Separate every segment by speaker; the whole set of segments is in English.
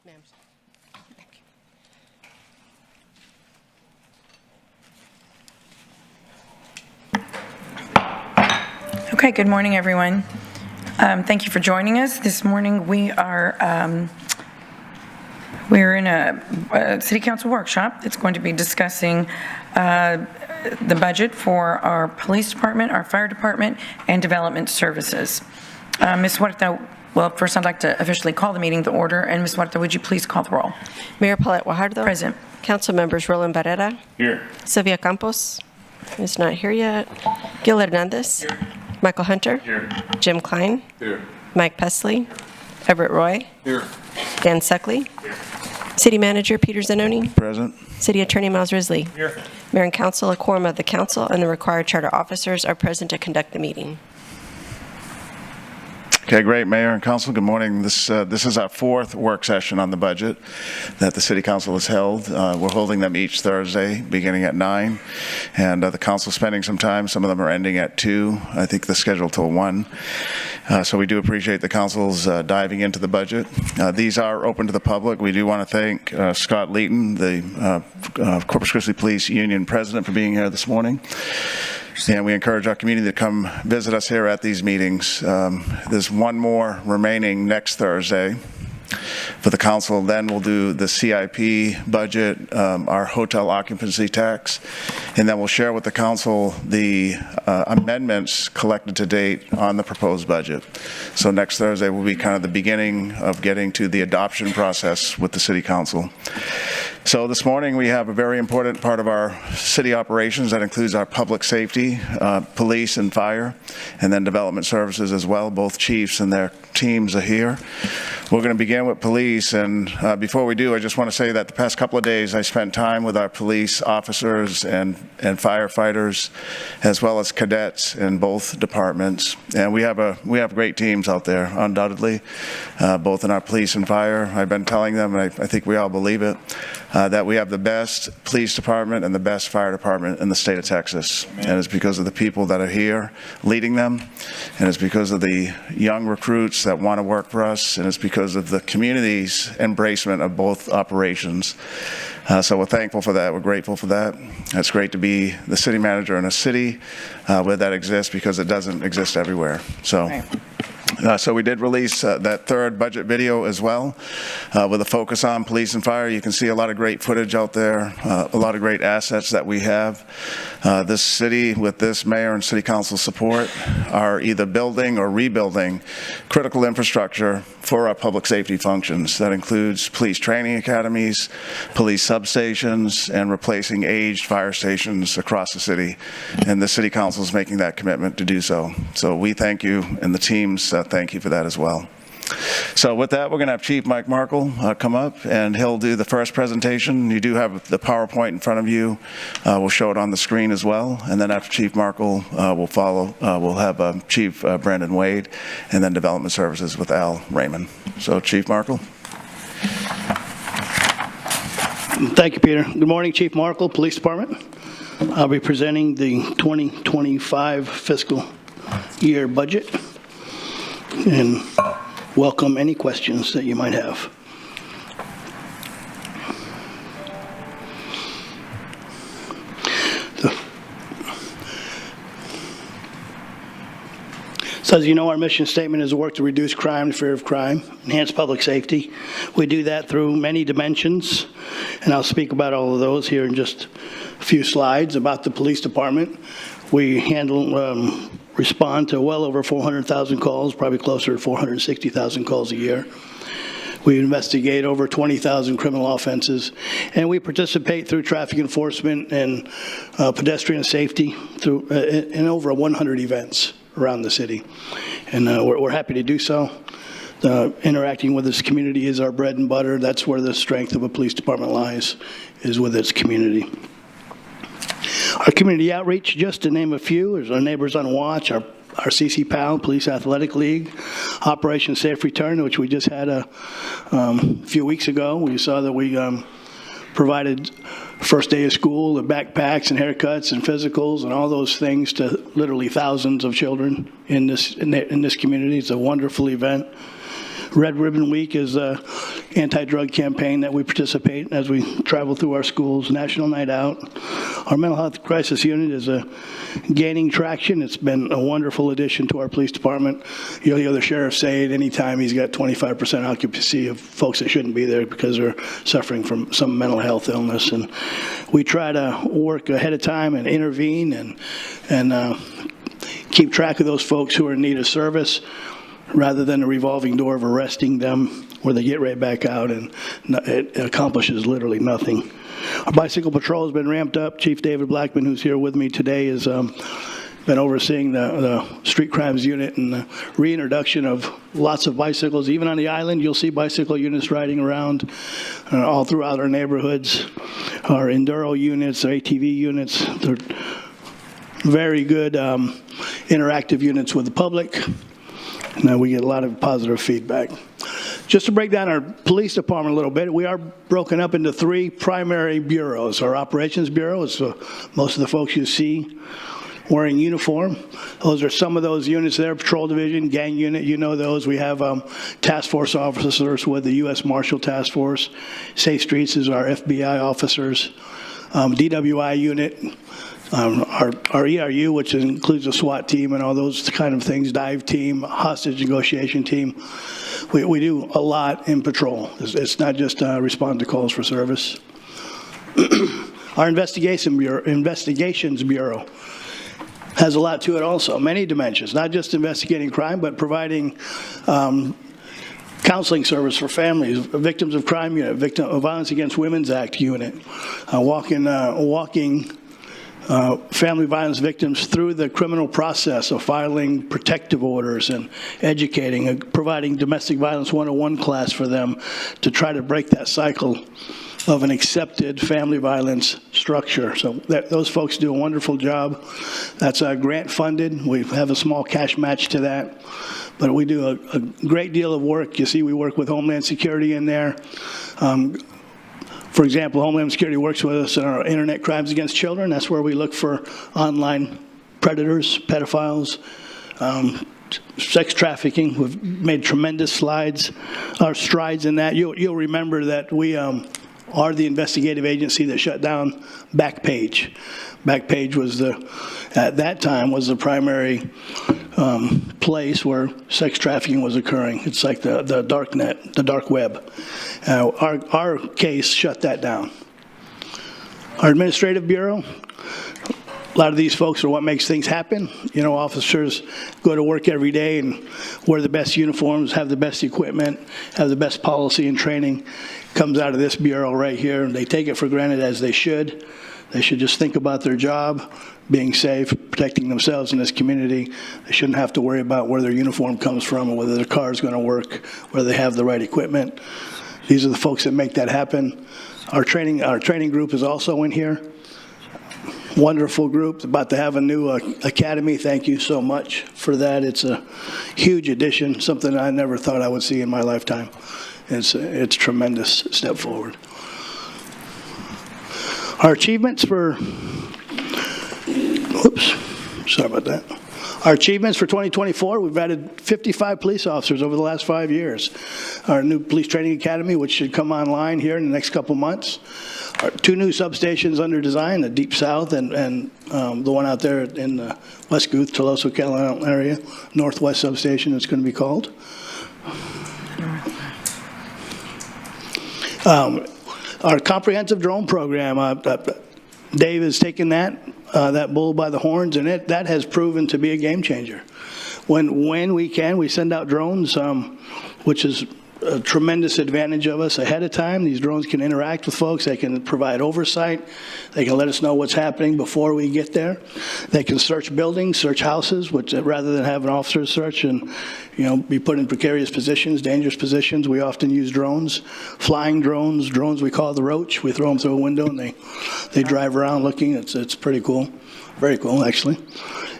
Speaker 1: Ma'am. Thank you.
Speaker 2: Okay, good morning, everyone. Thank you for joining us. This morning we're in a City Council workshop that's going to be discussing the budget for our police department, our fire department, and development services. Ms. Huerta, well, first I'd like to officially call the meeting to order, and Ms. Huerta, would you please call the roll?
Speaker 1: Mayor Paulette Guajardo.
Speaker 2: Present.
Speaker 1: Council members Roland Barrera.
Speaker 3: Here.
Speaker 1: Sylvia Campos is not here yet. Gil Hernandez. Here. Michael Hunter.
Speaker 3: Here.
Speaker 1: Jim Klein.
Speaker 3: Here.
Speaker 1: Mike Pesley. Everett Roy.
Speaker 3: Here.
Speaker 1: Dan Suckley. Here. City Manager Peter Zanoni.
Speaker 3: Present.
Speaker 1: City Attorney Miles Risley.
Speaker 3: Here.
Speaker 1: Mayor and Council, a quorum of the Council and the required charter officers are present to conduct the meeting.
Speaker 3: Okay, great. Mayor and Council, good morning. This is our fourth work session on the budget that the City Council has held. We're holding them each Thursday, beginning at 9, and the Council spending some time. Some of them are ending at 2. I think the schedule till 1. So we do appreciate the Council's diving into the budget. These are open to the public. We do want to thank Scott Leeton, the Corpus Christi Police Union President, for being here this morning. And we encourage our community to come visit us here at these meetings. There's one more remaining next Thursday for the council. Then we'll do the CIP budget, our hotel occupancy tax, and then we'll share with the council the amendments collected to date on the proposed budget. So next Thursday will be kind of the beginning of getting to the adoption process with the City Council. So this morning we have a very important part of our city operations that includes our public safety, police and fire, and then development services as well. Both chiefs and their teams are here. We're going to begin with police, and before we do, I just want to say that the past couple of days I spent time with our police officers and firefighters, as well as cadets in both departments, and we have great teams out there, undoubtedly, both in our police and fire. I've been telling them, and I think we all believe it, that we have the best police department and the best fire department in the state of Texas. Amen. And it's because of the people that are here leading them, and it's because of the young recruits that want to work for us, and it's because of the community's embracement of both operations. So we're thankful for that. We're grateful for that. It's great to be the city manager in a city where that exists, because it doesn't exist everywhere. So. Right. So we did release that third budget video as well, with a focus on police and fire. You can see a lot of great footage out there, a lot of great assets that we have. This city, with this mayor and city council support, are either building or rebuilding critical infrastructure for our public safety functions. That includes police training academies, police substations, and replacing aged fire stations across the city. And the city council is making that commitment to do so. So we thank you, and the teams thank you for that as well. So with that, we're going to have Chief Mike Markle come up, and he'll do the first presentation. You do have the PowerPoint in front of you. We'll show it on the screen as well. And then after Chief Markle will follow, we'll have Chief Brandon Wade, and then Development Services with Al Raymond. So Chief Markle.
Speaker 4: Thank you, Peter. Good morning, Chief Markle, Police Department. I'll be presenting the 2025 fiscal year budget, and welcome any questions that you might have. So as you know, our mission statement is to work to reduce crime, the fear of crime, enhance public safety. We do that through many dimensions, and I'll speak about all of those here in just a few slides. About the police department, we respond to well over 400,000 calls, probably closer to 460,000 calls a year. We investigate over 20,000 criminal offenses, and we participate through traffic enforcement and pedestrian safety through in over 100 events around the city, and we're happy to do so. Interacting with this community is our bread and butter. That's where the strength of a police department lies, is with its community. Our community outreach, just to name a few, is our Neighbors on Watch, our CC PAL, Police Athletic League, Operation Safe Return, which we just had a few weeks ago. We saw that we provided first day of school, the backpacks and haircuts and physicals and all those things to literally thousands of children in this community. It's a wonderful event. Red Ribbon Week is an anti-drug campaign that we participate in as we travel through our schools. National Night Out. Our mental health crisis unit is gaining traction. It's been a wonderful addition to our police department. You'll hear the sheriff say at any time he's got 25% occupancy of folks that shouldn't be there because they're suffering from some mental health illness. And we try to work ahead of time and intervene and keep track of those folks who are in need of service, rather than a revolving door of arresting them where they get right back out and it accomplishes literally nothing. Our bicycle patrol has been ramped up. Chief David Blackman, who's here with me today, has been overseeing the street crimes unit and the reintroduction of lots of bicycles. Even on the island, you'll see bicycle units riding around all throughout our neighborhoods. Our enduro units, our ATV units, they're very good interactive units with the public. Now we get a lot of positive feedback. Just to break down our police department a little bit, we are broken up into 3 primary bureaus. Our operations bureau is most of the folks you see wearing uniform. Those are some of those units there. Patrol division, gang unit, you know those. We have task force officers with the U.S. Marshal Task Force. Safe Streets is our FBI officers. DWI unit. Our ERU, which includes a SWAT team and all those kind of things, dive team, hostage negotiation team. We do a lot in patrol. It's not just respond to calls for service. Our Investigations Bureau has a lot to it also, many dimensions, not just investigating crime, but providing counseling service for families, victims of crime unit, victim of Violence Against Women's Act unit, walking family violence victims through the criminal process of filing protective orders and educating, and providing domestic violence 101 class for them to try to break that cycle of an accepted family violence structure. So those folks do a wonderful job. That's grant funded. We have a small cash match to that. But we do a great deal of work. You see, we work with Homeland Security in there. For example, Homeland Security works with us in our internet crimes against children. That's where we look for online predators, pedophiles, sex trafficking. We've made tremendous strides in that. You'll remember that we are the investigative agency that shut down Backpage. Backpage was at that time was the primary place where sex trafficking was occurring. It's like the dark net, the dark web. Our case shut that down. Our administrative bureau, a lot of these folks are what makes things happen. You know, officers go to work every day and wear the best uniforms, have the best equipment, have the best policy and training. Comes out of this bureau right here, and they take it for granted, as they should. They should just think about their job, being safe, protecting themselves in this community. They shouldn't have to worry about where their uniform comes from or whether their car is going to work, whether they have the right equipment. These are the folks that make that happen. Our training group is also in here. Wonderful group, about to have a new academy. Thank you so much for that. It's a huge addition, something I never thought I would see in my lifetime. It's a tremendous step forward. Our achievements for, sorry about that. Our achievements for 2024, we've added 55 police officers over the last 5 years. Our new police training academy, which should come online here in the next couple months. Our 2 new substations under design, the Deep South and the one out there in the West Guth, Toloso, Carolina area, Northwest substation it's going to be called. Our comprehensive drone program, Dave has taken that bull by the horns, and that has proven to be a game changer. When we can, we send out drones, which is a tremendous advantage of us ahead of time. These drones can interact with folks. They can provide oversight. They can let us know what's happening before we get there. They can search buildings, search houses, which rather than have an officer search and be put in precarious positions, dangerous positions, we often use drones. Flying drones we call the Roach. We throw them through a window and they drive around looking. It's pretty cool. Very cool, actually.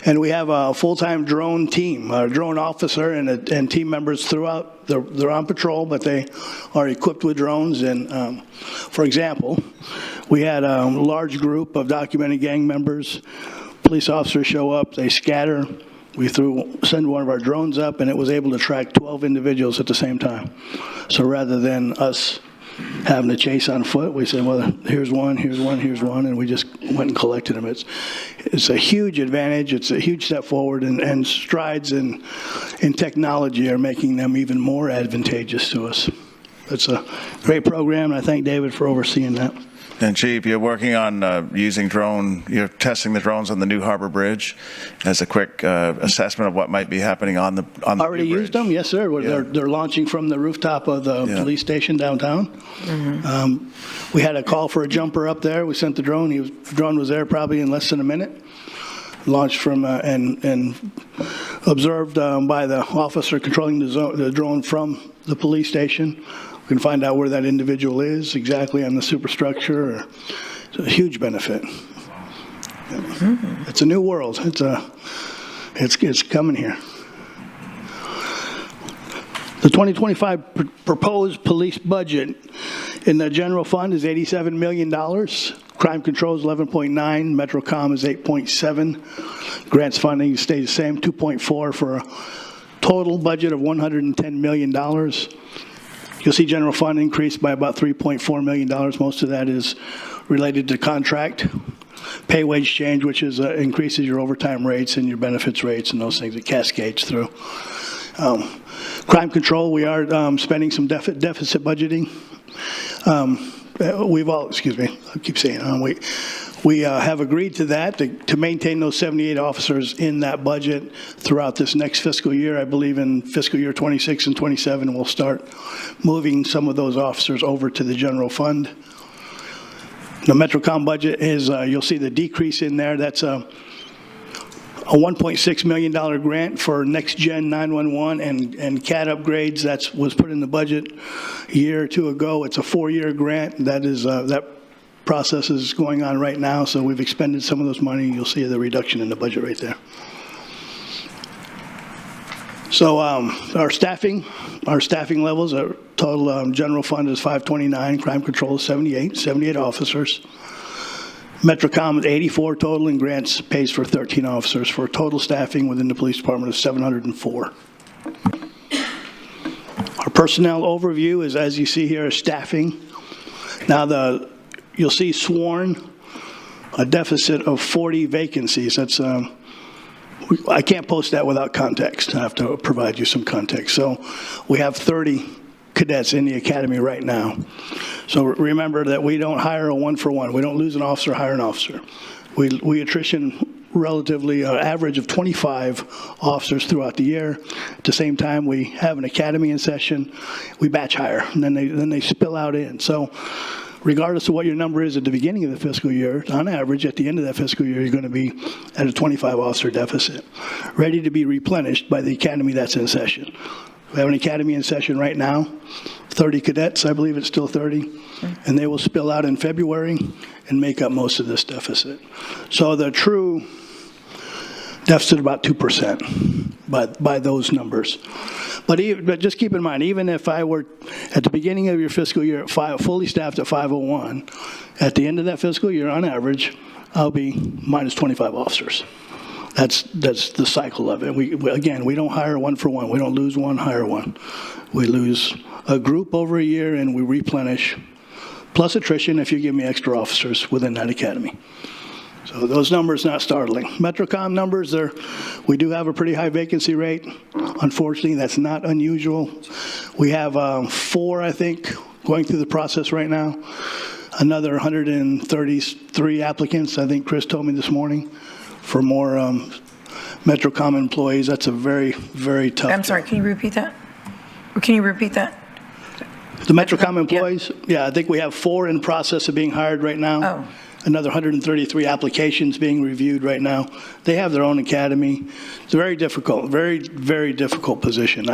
Speaker 4: And we have a full-time drone team, a drone officer and team members throughout. They're on patrol, but they are equipped with drones. And for example, We had a large group of documented gang members. Police officers show up, they scatter. We send one of our drones up, and it was able to track 12 individuals at the same time. So rather than us having to chase on foot, we said, well, here's one, here's one, here's one, and we just went and collected them. It's a huge advantage. It's a huge step forward, and strides in technology are making them even more advantageous to us. It's a great program, and I thank David for overseeing that.
Speaker 3: And Chief, you're working on you're testing the drones on the New Harbor Bridge as a quick assessment of what might be happening on the
Speaker 4: Already
Speaker 3: new bridge.
Speaker 4: used them? Yes, sir.
Speaker 3: Yeah.
Speaker 4: They're launching from the rooftop of the police station downtown. Mm-hmm. We had a call for a jumper up there. We sent the drone. The drone was there probably in less than a minute. Launched from and observed by the officer controlling the drone from the police station. We can find out where that individual is exactly on the superstructure. It's a huge benefit. Mm-hmm. It's a new world. It's coming here. The 2025 proposed police budget in the general fund is $87 million. Crime control is 11.9. MetroCom is 8.7. Grants funding stays the same, 2.4 for a total budget of $110 million. You'll see general fund increased by about $3.4 million. Most of that is related to contract pay wage change, which is increases your overtime rates and your benefits rates and those things. It cascades through. Crime control, we are spending some deficit budgeting. I keep saying, we have agreed to that, to maintain those 78 officers in that budget throughout this next fiscal year. I believe in fiscal year 26 and 27, we'll start moving some of those officers over to the general fund. The MetroCom budget is, you'll see the decrease in there. That's a $1.6 million grant for next-gen 911 and CAD upgrades. That was put in the budget a year or two ago. It's a 4-year grant. That process is going on right now, so we've expended some of those money. You'll see the reduction in the budget right there. So our staffing levels, our total general fund is 529, crime control is 78 officers. MetroCom is 84 total, and grants pays for 13 officers for a total staffing within the police department of 704. Our personnel overview is, as you see here, staffing. Now you'll see sworn a deficit of 40 vacancies. That's I can't post that without context. I have to provide you some context. So we have 30 cadets in the academy right now. So remember that we don't hire a one-for-one. We don't lose an officer, hire an officer. We attrition relatively average of 25 officers throughout the year. At the same time, we have an academy in session. We batch hire, and then they spill out in. So regardless of what your number is at the beginning of the fiscal year, on average, at the end of that fiscal year, you're going to be at a 25 officer deficit, ready to be replenished by the academy that's in session. We have an academy in session right now, 30 cadets, I believe it's still 30, and they will spill out in February and make up most of this deficit. So the true deficit about 2% by those numbers. But just keep in mind, even if I were at the beginning of your fiscal year at fully staffed at 501, at the end of that fiscal year, on average, I'll be minus 25 officers. That's the cycle of it. We don't hire one for one. We don't lose one, hire one. We lose a group over a year and we replenish, plus attrition if you give me extra officers within that academy. So those numbers not startling. MetroCom numbers, we do have a pretty high vacancy rate. Unfortunately, that's not unusual. We have 4, I think, going through the process right now. Another 133 applicants, I think Chris told me this morning, for more MetroCom employees. That's a very, very tough
Speaker 2: I'm sorry,
Speaker 4: job.
Speaker 2: can you repeat that? Can you repeat that?
Speaker 4: The MetroCom employees? Yeah, I think we have 4 in process of being hired right now.
Speaker 2: Oh.
Speaker 4: Another 133 applications being reviewed right now. They have their own academy. It's a very difficult, very, very difficult position.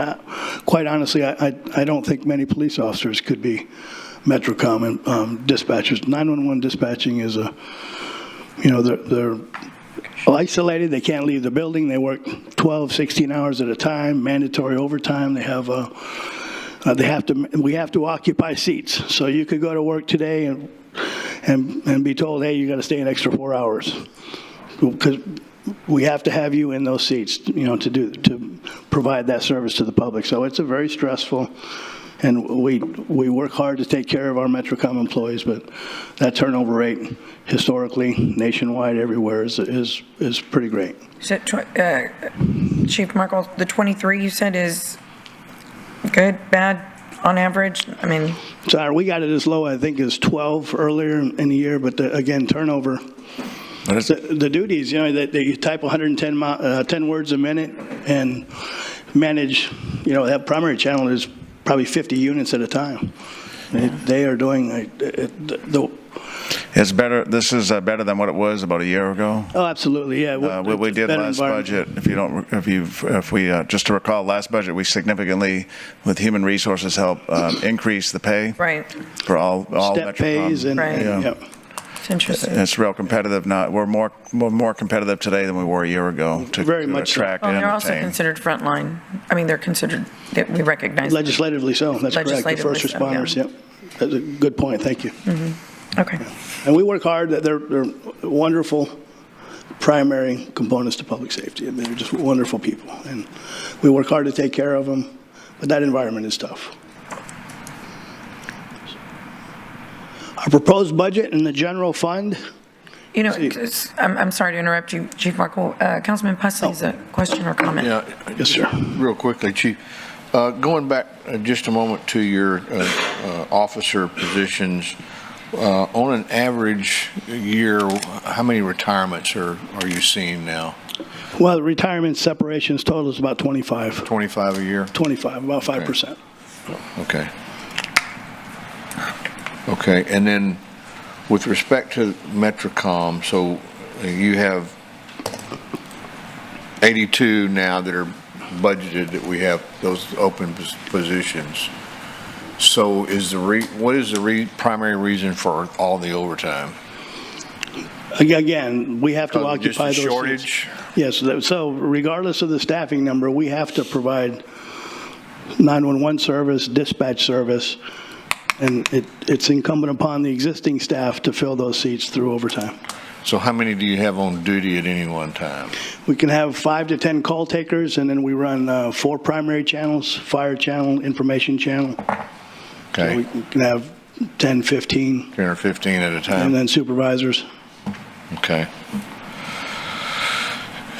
Speaker 4: Quite honestly, I don't think many police officers could be MetroCom and dispatchers. 911 dispatching is they're isolated. They can't leave the building. They work 12, 16 hours at a time, mandatory overtime. They have we have to occupy seats. So you could go to work today and be told, hey, you got to stay an extra 4 hours. Because we have to have you in those seats, to provide that service to the public. So it's a very stressful, and we work hard to take care of our MetroCom employees, but that turnover rate historically, nationwide, everywhere is pretty great.
Speaker 2: So, Chief Markle, the 23 you said is good, bad, on average? I mean,
Speaker 4: So we got it as low, I think, as 12 earlier in the year, but again, turnover. The duties, that you type 110 10 words a minute and manage, that primary channel is probably 50 units at a time. They are doing
Speaker 3: It's better. This is better than what it was about a year ago.
Speaker 4: Oh, absolutely, yeah.
Speaker 3: What we did
Speaker 4: Better
Speaker 3: last
Speaker 4: environment.
Speaker 3: budget, just to recall, last budget, we significantly, with human resources help, increased the pay.
Speaker 2: right,
Speaker 3: For all
Speaker 4: Step
Speaker 3: MetroCom.
Speaker 4: pays and,
Speaker 2: Right.
Speaker 4: yeah.
Speaker 2: it's interesting.
Speaker 3: It's real competitive now. We're more competitive today than we were a year ago to
Speaker 4: Very much so.
Speaker 3: attract
Speaker 2: Well,
Speaker 3: and
Speaker 2: they're also
Speaker 3: entertain.
Speaker 2: considered frontline. I mean, they're considered, we recognize them.
Speaker 4: Legislatively so, that's correct. The
Speaker 2: Legislatively
Speaker 4: first
Speaker 2: so,
Speaker 4: responders,
Speaker 2: yeah.
Speaker 4: yep. That's a good point, thank you.
Speaker 2: Okay.
Speaker 4: And we work hard, they're wonderful primary components to public safety. I mean, they're just wonderful people, and we work hard to take care of them, but that environment is tough. Our proposed budget in the general fund,
Speaker 2: I'm sorry to interrupt you, Chief Markle. Councilman Pusley has a question or comment.
Speaker 5: Yeah,
Speaker 4: yes, sir.
Speaker 5: real quickly, Chief. Going back just a moment to your officer positions, on an average year, how many retirements are you seeing now?
Speaker 4: Well, retirement separations total is about 25.
Speaker 5: 25 a year?
Speaker 4: 25, about 5%.
Speaker 5: Okay. Okay, and then with respect to MetroCom, so you have 82 now that are budgeted, that we have those open positions. So what is the primary reason for all the overtime?
Speaker 4: Again, we have to occupy those
Speaker 5: Just a
Speaker 4: seats.
Speaker 5: shortage?
Speaker 4: Yes, so regardless of the staffing number, we have to provide 911 service, dispatch service, and it's incumbent upon the existing staff to fill those seats through overtime.
Speaker 5: So how many do you have on duty at any one time?
Speaker 4: We can have 5 to 10 call takers, and then we run 4 primary channels, fire channel, information channel. So we
Speaker 5: Okay,
Speaker 4: can have 10, 15,
Speaker 5: 10 or 15 at a
Speaker 4: and
Speaker 5: time?
Speaker 4: then supervisors.
Speaker 5: Okay.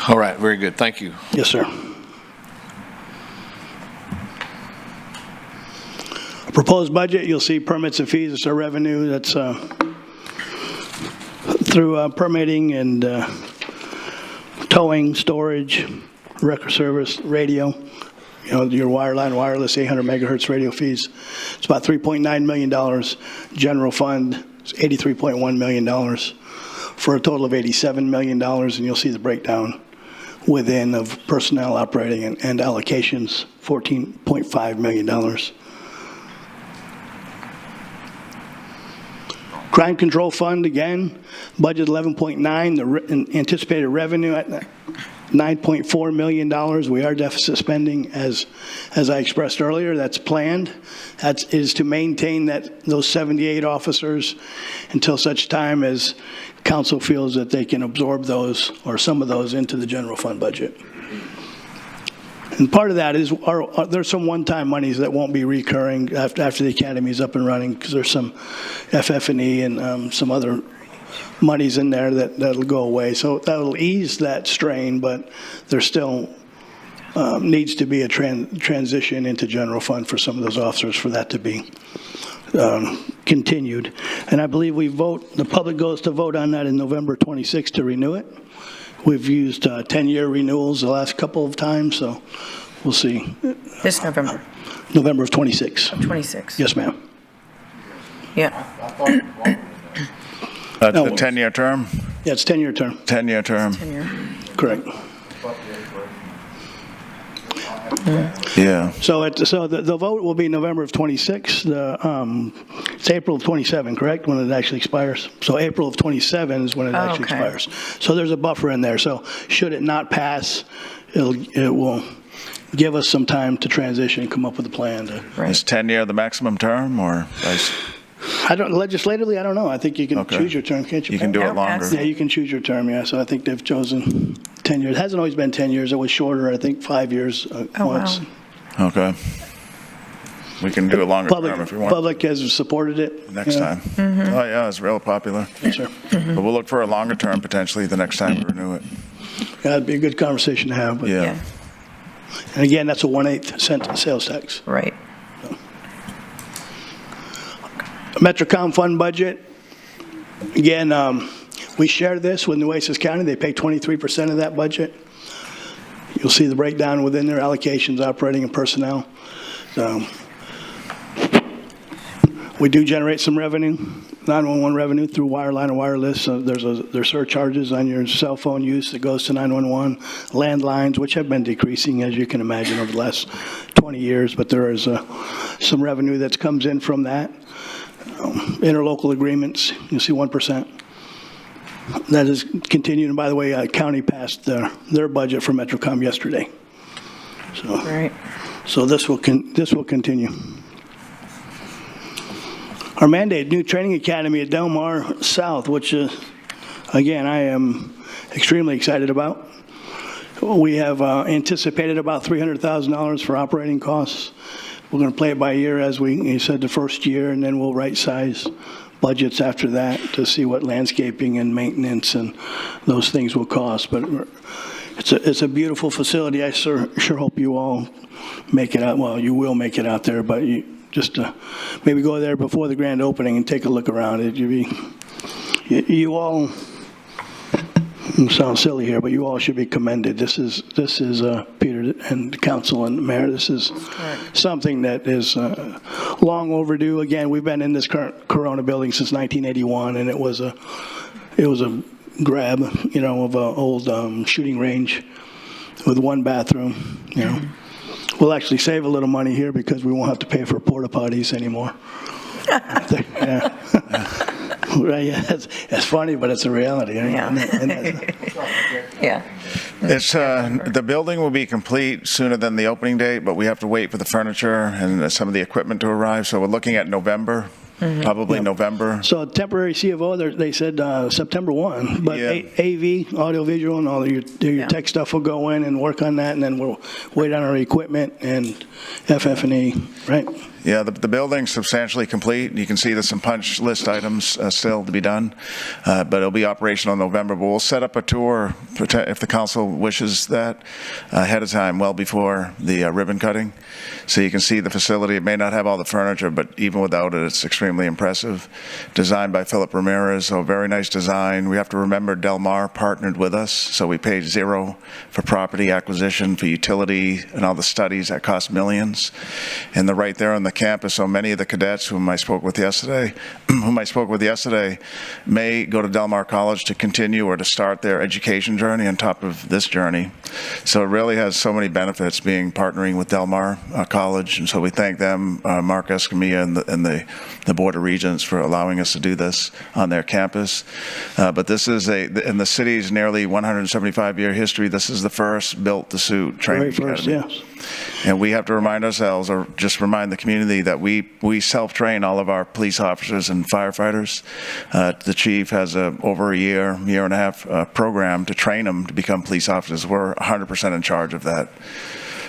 Speaker 5: All right, very good, thank you.
Speaker 4: Yes, sir. Proposed budget, you'll see permits and fees, it's our revenue, that's through permitting and towing, storage, record service, radio, your wireline, wireless, 800 megahertz radio fees. It's about $3.9 million. General fund is $83.1 million for a total of $87 million, and you'll see the breakdown within of personnel, operating, and allocations, $14.5 million. Crime Control Fund, again, budget 11.9, the anticipated revenue at $9.4 million. We are deficit spending, as I expressed earlier. That's planned. That is to maintain those 78 officers until such time as council feels that they can absorb those or some of those into the general fund budget. And part of that is there's some one-time monies that won't be recurring after the academy is up and running, because there's some FF&E and some other monies in there that'll go away. So that'll ease that strain, but there still needs to be a transition into general fund for some of those officers for that to be continued. And I believe the public goes to vote on that in November 26th to renew it. We've used 10-year renewals the last couple of times, so we'll see.
Speaker 2: This November,
Speaker 4: November of 26.
Speaker 2: 26.
Speaker 4: Yes, ma'am.
Speaker 2: Yeah.
Speaker 3: That's
Speaker 4: No.
Speaker 3: a 10-year term?
Speaker 4: Yeah, it's 10-year term,
Speaker 3: 10-year term,
Speaker 2: Tenure.
Speaker 4: correct.
Speaker 3: yeah.
Speaker 4: So the vote will be November of 26. It's April of 27, correct, when it actually expires? So April of 27 is when it actually
Speaker 2: Okay.
Speaker 4: expires. So there's a buffer in there. So should it not pass, it will give us some time to transition and come up with a plan to.
Speaker 2: Right.
Speaker 3: Is 10-year the maximum term, or?
Speaker 4: Legislatively, I don't know. I think you can
Speaker 3: Okay.
Speaker 4: choose your term, can't you?
Speaker 3: You can
Speaker 4: Pat?
Speaker 3: do it
Speaker 2: No,
Speaker 3: longer.
Speaker 2: that's-
Speaker 4: Yeah, you can choose your term, yeah. So I think they've chosen 10 years. It hasn't always been 10 years. It was shorter, I think, 5 years
Speaker 2: Oh,
Speaker 4: once.
Speaker 2: wow.
Speaker 3: Okay. We can do a longer term if you want.
Speaker 4: Public has supported it.
Speaker 3: Next
Speaker 4: Yeah.
Speaker 3: time. Oh, yeah, it's real popular.
Speaker 4: Yes, sir.
Speaker 3: But we'll look for a longer term potentially the next time we renew it.
Speaker 4: Yeah, it'd be a good conversation to have. But,
Speaker 3: Yeah.
Speaker 4: And again, that's a 1/8 cent sales tax.
Speaker 2: Right.
Speaker 4: Metrocom fund budget, again, we share this with Nueces County. They pay 23% of that budget. You'll see the breakdown within their allocations, operating and personnel. So, we do generate some revenue, 911 revenue through wireline and wireless. So there's surcharges on your cell phone use that goes to 911, landlines, which have been decreasing, as you can imagine, over the last 20 years. But there is some revenue that comes in from that. Interlocal agreements, you'll see 1%. That is continuing. And by the way, county passed their budget for Metrocom yesterday.
Speaker 2: Right.
Speaker 4: So this will continue. Our mandate, new training academy at Del Mar South, which again, I am extremely excited about. We have anticipated about $300,000 for operating costs. We're going to play it by ear, as we said, the first year, and then we'll right size budgets after that to see what landscaping and maintenance and those things will cost. But it's a beautiful facility. I sure hope you all make it out. Well, you will make it out there, but you just maybe go there before the grand opening and take a look around it. You all sound silly here, but you all should be commended. This is Peter and the council and the mayor. This is something that is long overdue. Again, we've been in this current Corona building since 1981, and it was a grab, of an old shooting range with one bathroom. We'll actually save a little money here because we won't have to pay for porta potties anymore. Yeah. Right, yeah, it's funny, but it's a reality.
Speaker 2: Yeah. Yeah.
Speaker 3: It's, the building will be complete sooner than the opening date, but we have to wait for the furniture and some of the equipment to arrive. So we're looking at November, probably November.
Speaker 4: So temporary C of O, they said September 1, but
Speaker 3: Yeah.
Speaker 4: AV, audiovisual, and all your tech stuff will go in and work on that, and then we'll wait on our equipment and FF&E, right?
Speaker 3: Yeah, the building's substantially complete. You can see there's some punch list items still to be done, but it'll be operational in November. But we'll set up a tour if the council wishes that ahead of time, well before the ribbon cutting, so you can see the facility. It may not have all the furniture, but even without it, it's extremely impressive. Designed by Philip Ramirez, so very nice design. We have to remember Del Mar partnered with us, so we paid zero for property acquisition, for utility, and all the studies that cost millions. And they're right there on the campus, so many of the cadets whom I spoke with yesterday, may go to Del Mar College to continue or to start their education journey on top of this journey. So it really has so many benefits being partnering with Del Mar College, and so we thank them, Mark Escamilla and the Board of Regents, for allowing us to do this on their campus. But this is in the city's nearly 175-year history, this is the first built-to-suit training
Speaker 4: Very first,
Speaker 3: academy.
Speaker 4: yes.
Speaker 3: And we have to remind ourselves, or just remind the community, that we self-train all of our police officers and firefighters. The chief has over a year and a half program to train them to become police officers. We're 100% in charge of that.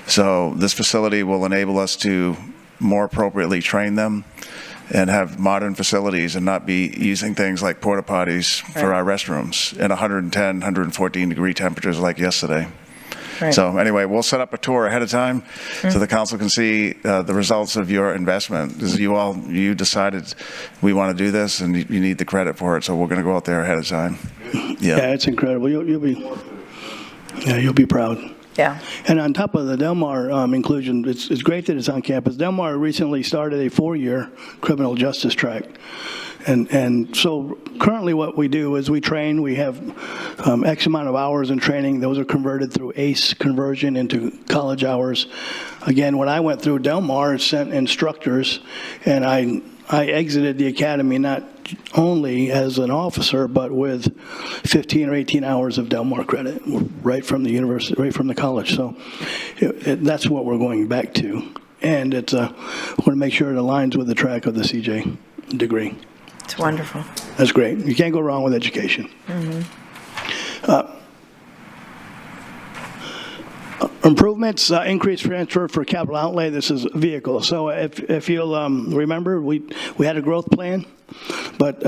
Speaker 3: So this facility will enable us to more appropriately train them and have modern facilities and not be using things like porta potties for our restrooms in 110, 114 degree temperatures like yesterday.
Speaker 2: Right.
Speaker 3: So anyway, we'll set up a tour ahead of time so the council can see the results of your investment. Because you decided we want to do this, and you need the credit for it. So we're going to go out there ahead of time.
Speaker 4: Yeah, it's incredible. You'll be proud.
Speaker 2: Yeah.
Speaker 4: And on top of the Del Mar inclusion, it's great that it's on campus. Del Mar recently started a 4-year criminal justice track. And so currently what we do is we train. We have X amount of hours in training. Those are converted through ACE conversion into college hours. Again, when I went through Del Mar, it sent instructors, and I exited the academy not only as an officer, but with 15 or 18 hours of Del Mar credit right from the university, right from the college. So that's what we're going back to. And it's we're going to make sure it aligns with the track of the CJ degree.
Speaker 2: It's wonderful.
Speaker 4: That's great. You can't go wrong with education. Improvements, increased transfer for capital outlay. This is vehicles. So if you'll remember, we had a growth plan, but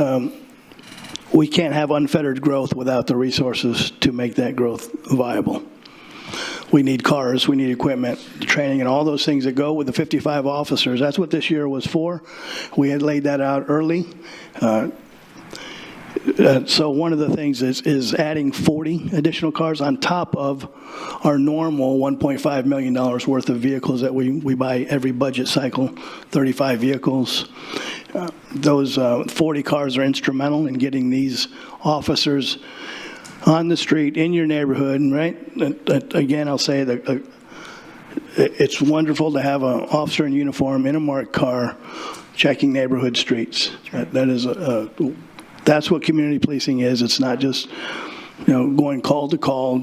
Speaker 4: we can't have unfettered growth without the resources to make that growth viable. We need cars, we need equipment, training, and all those things that go with the 55 officers. That's what this year was for. We had laid that out early. So one of the things is adding 40 additional cars on top of our normal $1.5 million worth of vehicles that we buy every budget cycle, 35 vehicles. Those 40 cars are instrumental in getting these officers on the street in your neighborhood, right? Again, I'll say that it's wonderful to have an officer in uniform in a marked car checking neighborhood streets. That's what community policing is. It's not just, going call to call,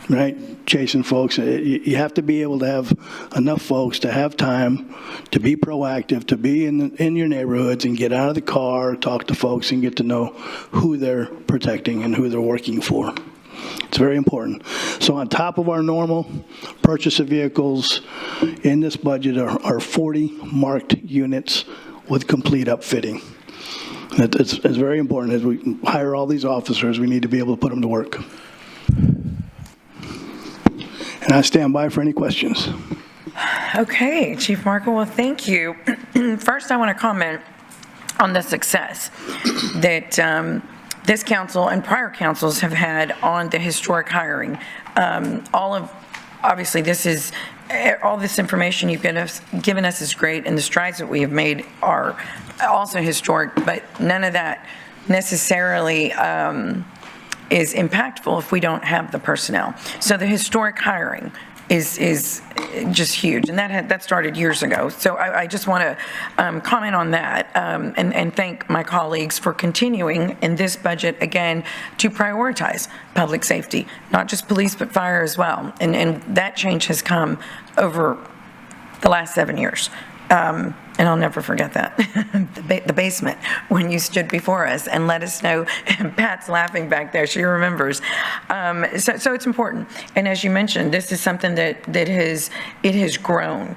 Speaker 4: right, chasing folks. You have to be able to have enough folks to have time to be proactive, to be in your neighborhoods and get out of the car, talk to folks, and get to know who they're protecting and who they're working for. It's very important. So on top of our normal purchase of vehicles, in this budget are 40 marked units with complete upfitting. It's very important. As we hire all these officers, we need to be able to put them to work. And I stand by for any questions.
Speaker 2: Okay, Chief Markle, well, thank you. First, I want to comment on the success that this council and prior councils have had on the historic hiring. Obviously, all this information you've given us is great, and the strides that we have made are also historic, but none of that necessarily is impactful if we don't have the personnel. So the historic hiring is just huge, and that started years ago. So I just want to comment on that and thank my colleagues for continuing in this budget, again, to prioritize public safety, not just police, but fire as well. And that change has come over the last 7 years. And I'll never forget that, the basement, when you stood before us and let us know. Pat's laughing back there, she remembers. So it's important. And as you mentioned, this is something that has grown.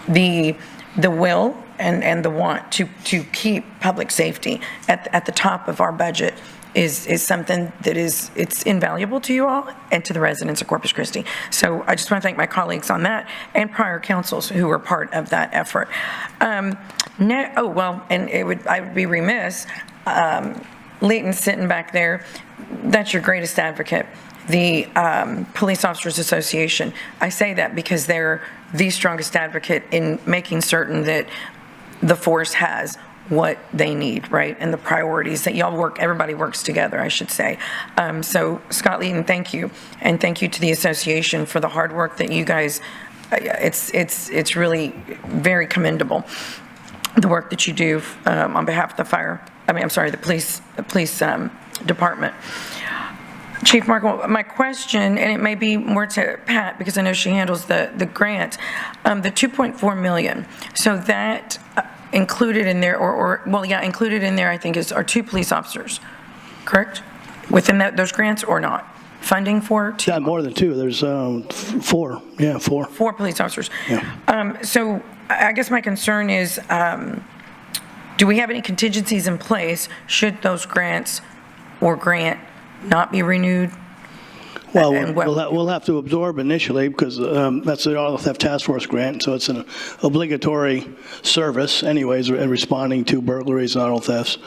Speaker 2: The will and the want to keep public safety at the top of our budget is something that it's invaluable to you all and to the residents of Corpus Christi. So I just want to thank my colleagues on that and prior councils who were part of that effort. And I would be remiss, Leighton sitting back there, that's your greatest advocate, the Police Officers Association. I say that because they're the strongest advocate in making certain that the force has what they need, right? And the priorities that everybody works together, I should say. So Scott Leighton, thank you. And thank you to the association for the hard work that you guys, it's really very commendable, the work that you do on behalf of the police department. Chief Markle, my question, and it may be more to Pat because I know she handles the grant, the $2.4 million. So that included in there, included in there, I think, are 2 police officers, correct? Within those grants or not? Funding for 2?
Speaker 4: Yeah, more than 2. There's 4. Yeah, 4.
Speaker 2: 4 police officers.
Speaker 4: Yeah.
Speaker 2: So I guess my concern is, do we have any contingencies in place should those grants or grant not be renewed?
Speaker 4: Well, we'll have to absorb initially because that's the Auto Theft Task Force grant, so it's an obligatory service anyways, responding to burglaries and auto thefts.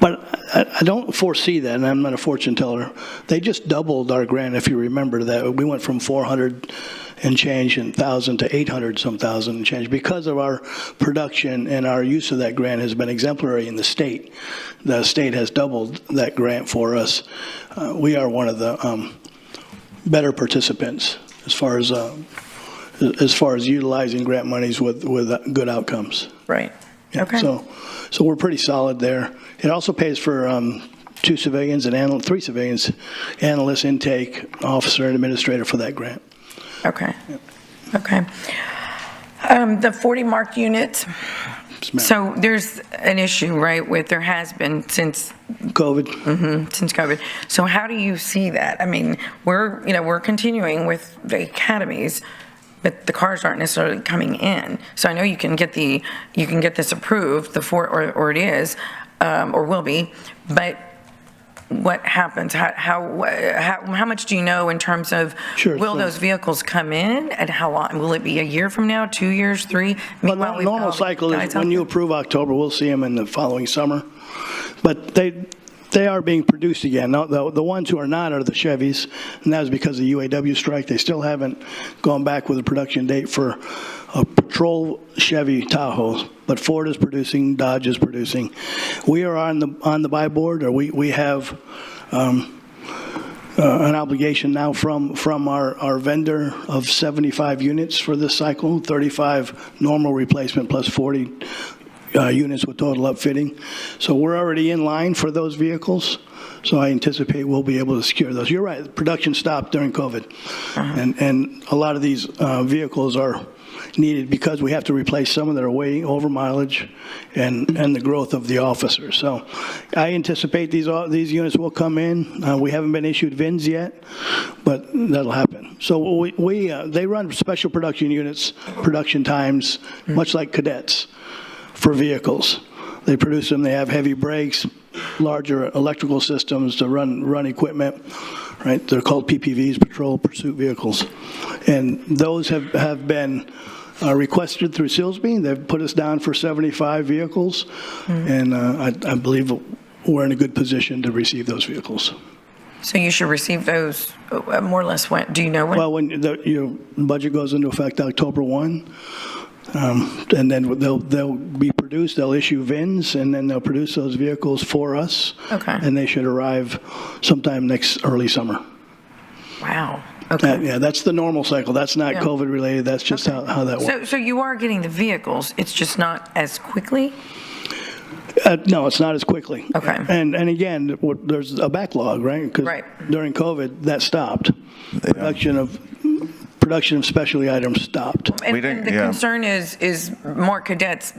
Speaker 4: But I don't foresee that, and I'm not a fortune teller. They just doubled our grant, if you remember that. We went from 400 and change and 1,000 to 800 some thousand and change because of our production, and our use of that grant has been exemplary in the state. The state has doubled that grant for us. We are one of the better participants as far as utilizing grant monies with good outcomes.
Speaker 2: Right.
Speaker 4: Yeah,
Speaker 2: okay.
Speaker 4: So we're pretty solid there. It also pays for 2 civilians and 3 civilians, analyst, intake, officer, and administrator for that grant.
Speaker 2: Okay. Yep. Okay. The 40 marked units, So there's an issue, right, there has been since
Speaker 4: COVID.
Speaker 2: So how do you see that? I mean, we're continuing with the academies, but the cars aren't necessarily coming in. So I know you can get this approved, or it is, or will be, but what happens? How much do you know in terms of,
Speaker 4: Sure,
Speaker 2: will
Speaker 4: so-
Speaker 2: those vehicles come in, and how long? Will it be a year from now, 2 years, 3?
Speaker 4: Well,
Speaker 2: Meanwhile, we've
Speaker 4: normal
Speaker 2: got
Speaker 4: cycle
Speaker 2: guys
Speaker 4: is
Speaker 2: out
Speaker 4: when you
Speaker 2: there.
Speaker 4: approve October, we'll see them in the following summer. But they are being produced again. Now, the ones who are not are the Chevys, and that was because of the UAW strike. They still haven't gone back with a production date for a patrol Chevy Tahoe, but Ford is producing, Dodge is producing. We are on the buy board, or we have an obligation now from our vendor of 75 units for this cycle, 35 normal replacement plus 40 units with total upfitting. So we're already in line for those vehicles. So I anticipate we'll be able to secure those. You're right, production stopped during COVID. And a lot of these vehicles are needed because we have to replace some that are way over mileage and the growth of the officers. So I anticipate these units will come in. We haven't been issued VINs yet, but that'll happen. So they run special production units, production times, much like cadets for vehicles. They produce them, they have heavy brakes, larger electrical systems to run equipment, right? They're called PPVs, Patrol Pursuit Vehicles. And those have been requested through Silsby. They've put us down for 75 vehicles, and I believe we're in a good position to receive those vehicles.
Speaker 2: So you should receive those more or less when? Do you know when?
Speaker 4: Well, when your budget goes into effect October 1, and then they'll be produced, they'll issue VINs, and then they'll produce those vehicles for us.
Speaker 2: Okay.
Speaker 4: And they should arrive sometime next early summer.
Speaker 2: Wow. Okay.
Speaker 4: Yeah, that's the normal cycle. That's not
Speaker 2: Yeah.
Speaker 4: COVID related. That's just how that works.
Speaker 2: So you are getting the vehicles, it's just not as quickly?
Speaker 4: No, it's not as quickly.
Speaker 2: Okay.
Speaker 4: And again, there's a backlog, right? 'Cause
Speaker 2: Right.
Speaker 4: during COVID, that stopped. Production of specialty items stopped.
Speaker 2: And
Speaker 3: We didn't-
Speaker 2: the
Speaker 3: yeah.
Speaker 2: concern is more cadets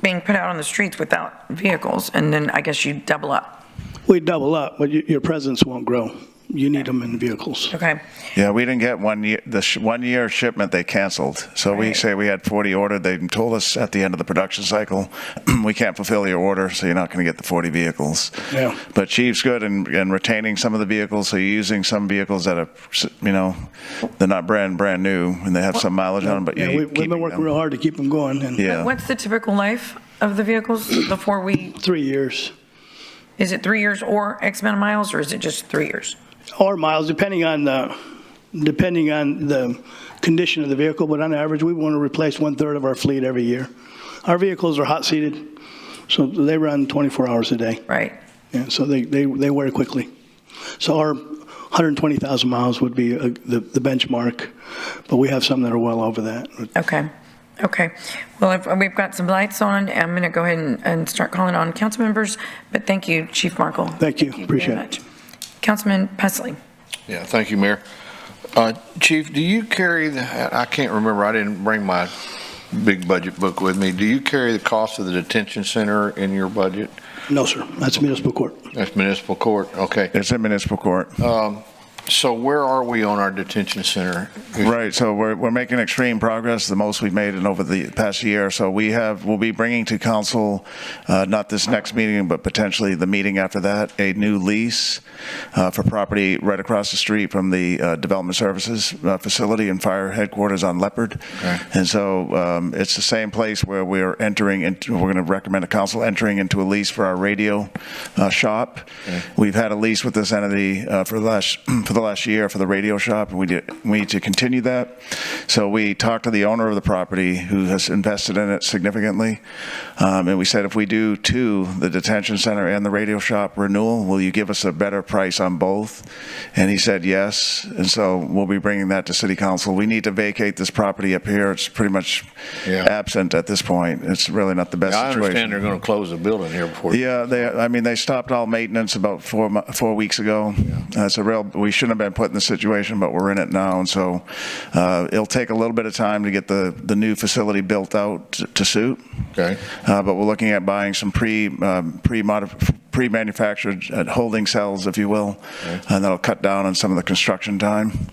Speaker 2: being put out on the streets without vehicles, and then I guess you double up.
Speaker 4: We double up, but your presence won't grow. You need them in vehicles.
Speaker 2: Okay.
Speaker 3: Yeah, we didn't get 1 year, the 1 year shipment they canceled. So we
Speaker 2: Right.
Speaker 3: say we had 40 ordered. They told us at the end of the production cycle, we can't fulfill your order, so you're not going to get the 40 vehicles.
Speaker 4: Yeah.
Speaker 3: But Chief's good in retaining some of the vehicles, so you're using some vehicles that are, they're not brand new, and they have some mileage on them, but
Speaker 4: Yeah,
Speaker 3: you're
Speaker 4: we've been working real hard to keep them going, and
Speaker 3: Yeah.
Speaker 2: What's the typical life of the vehicles before
Speaker 4: 3 years.
Speaker 2: is it 3 years or X amount of miles, or is it just 3 years?
Speaker 4: Or miles, depending on the condition of the vehicle, but on average, we want to replace 1/3 of our fleet every year. Our vehicles are hot seated, so they run 24 hours a day.
Speaker 2: Right.
Speaker 4: Yeah, so they wear quickly. So our 120,000 miles would be the benchmark, but we have some that are well over that.
Speaker 2: Okay. Okay. Well, if we've got some lights on, I'm going to go ahead and start calling on council members, but thank you, Chief Markle.
Speaker 4: Thank you.
Speaker 2: very
Speaker 4: Appreciate it.
Speaker 2: much. Councilman Pesley.
Speaker 5: Yeah, thank you, Mayor. Chief, do you carry I can't remember, I didn't bring my big budget book with me. Do you carry the cost of the detention center in your budget?
Speaker 4: No, sir. That's municipal court.
Speaker 5: That's municipal court, okay.
Speaker 3: It's in municipal court.
Speaker 5: So where are we on our detention center?
Speaker 3: Right, so we're making extreme progress, the most we've made in over the past year. So we'll be bringing to council, not this next meeting, but potentially the meeting after that, a new lease for property right across the street from the Development Services facility and fire headquarters on Leopard.
Speaker 5: Okay.
Speaker 3: And so it's the same place where we're going to recommend a council entering into a lease for our radio shop.
Speaker 5: Okay.
Speaker 3: We've had a lease with this entity for the last year for the radio shop, and we need to continue that. So we talked to the owner of the property who has invested in it significantly, and we said, if we do the detention center and the radio shop renewal, will you give us a better price on both? And he said yes, and so we'll be bringing that to City Council. We need to vacate this property up here. It's pretty much absent at this point. It's really not the best
Speaker 5: I
Speaker 3: situation.
Speaker 5: understand they're going to close the building here before.
Speaker 3: Yeah, they stopped all maintenance about 4 weeks ago. We shouldn't have been put in this situation, but we're in it now. And so it'll take a little bit of time to get the new facility built out to suit.
Speaker 5: Okay.
Speaker 3: But we're looking at buying some pre-manufactured holding cells, if you will, and that'll cut down on some of the construction time.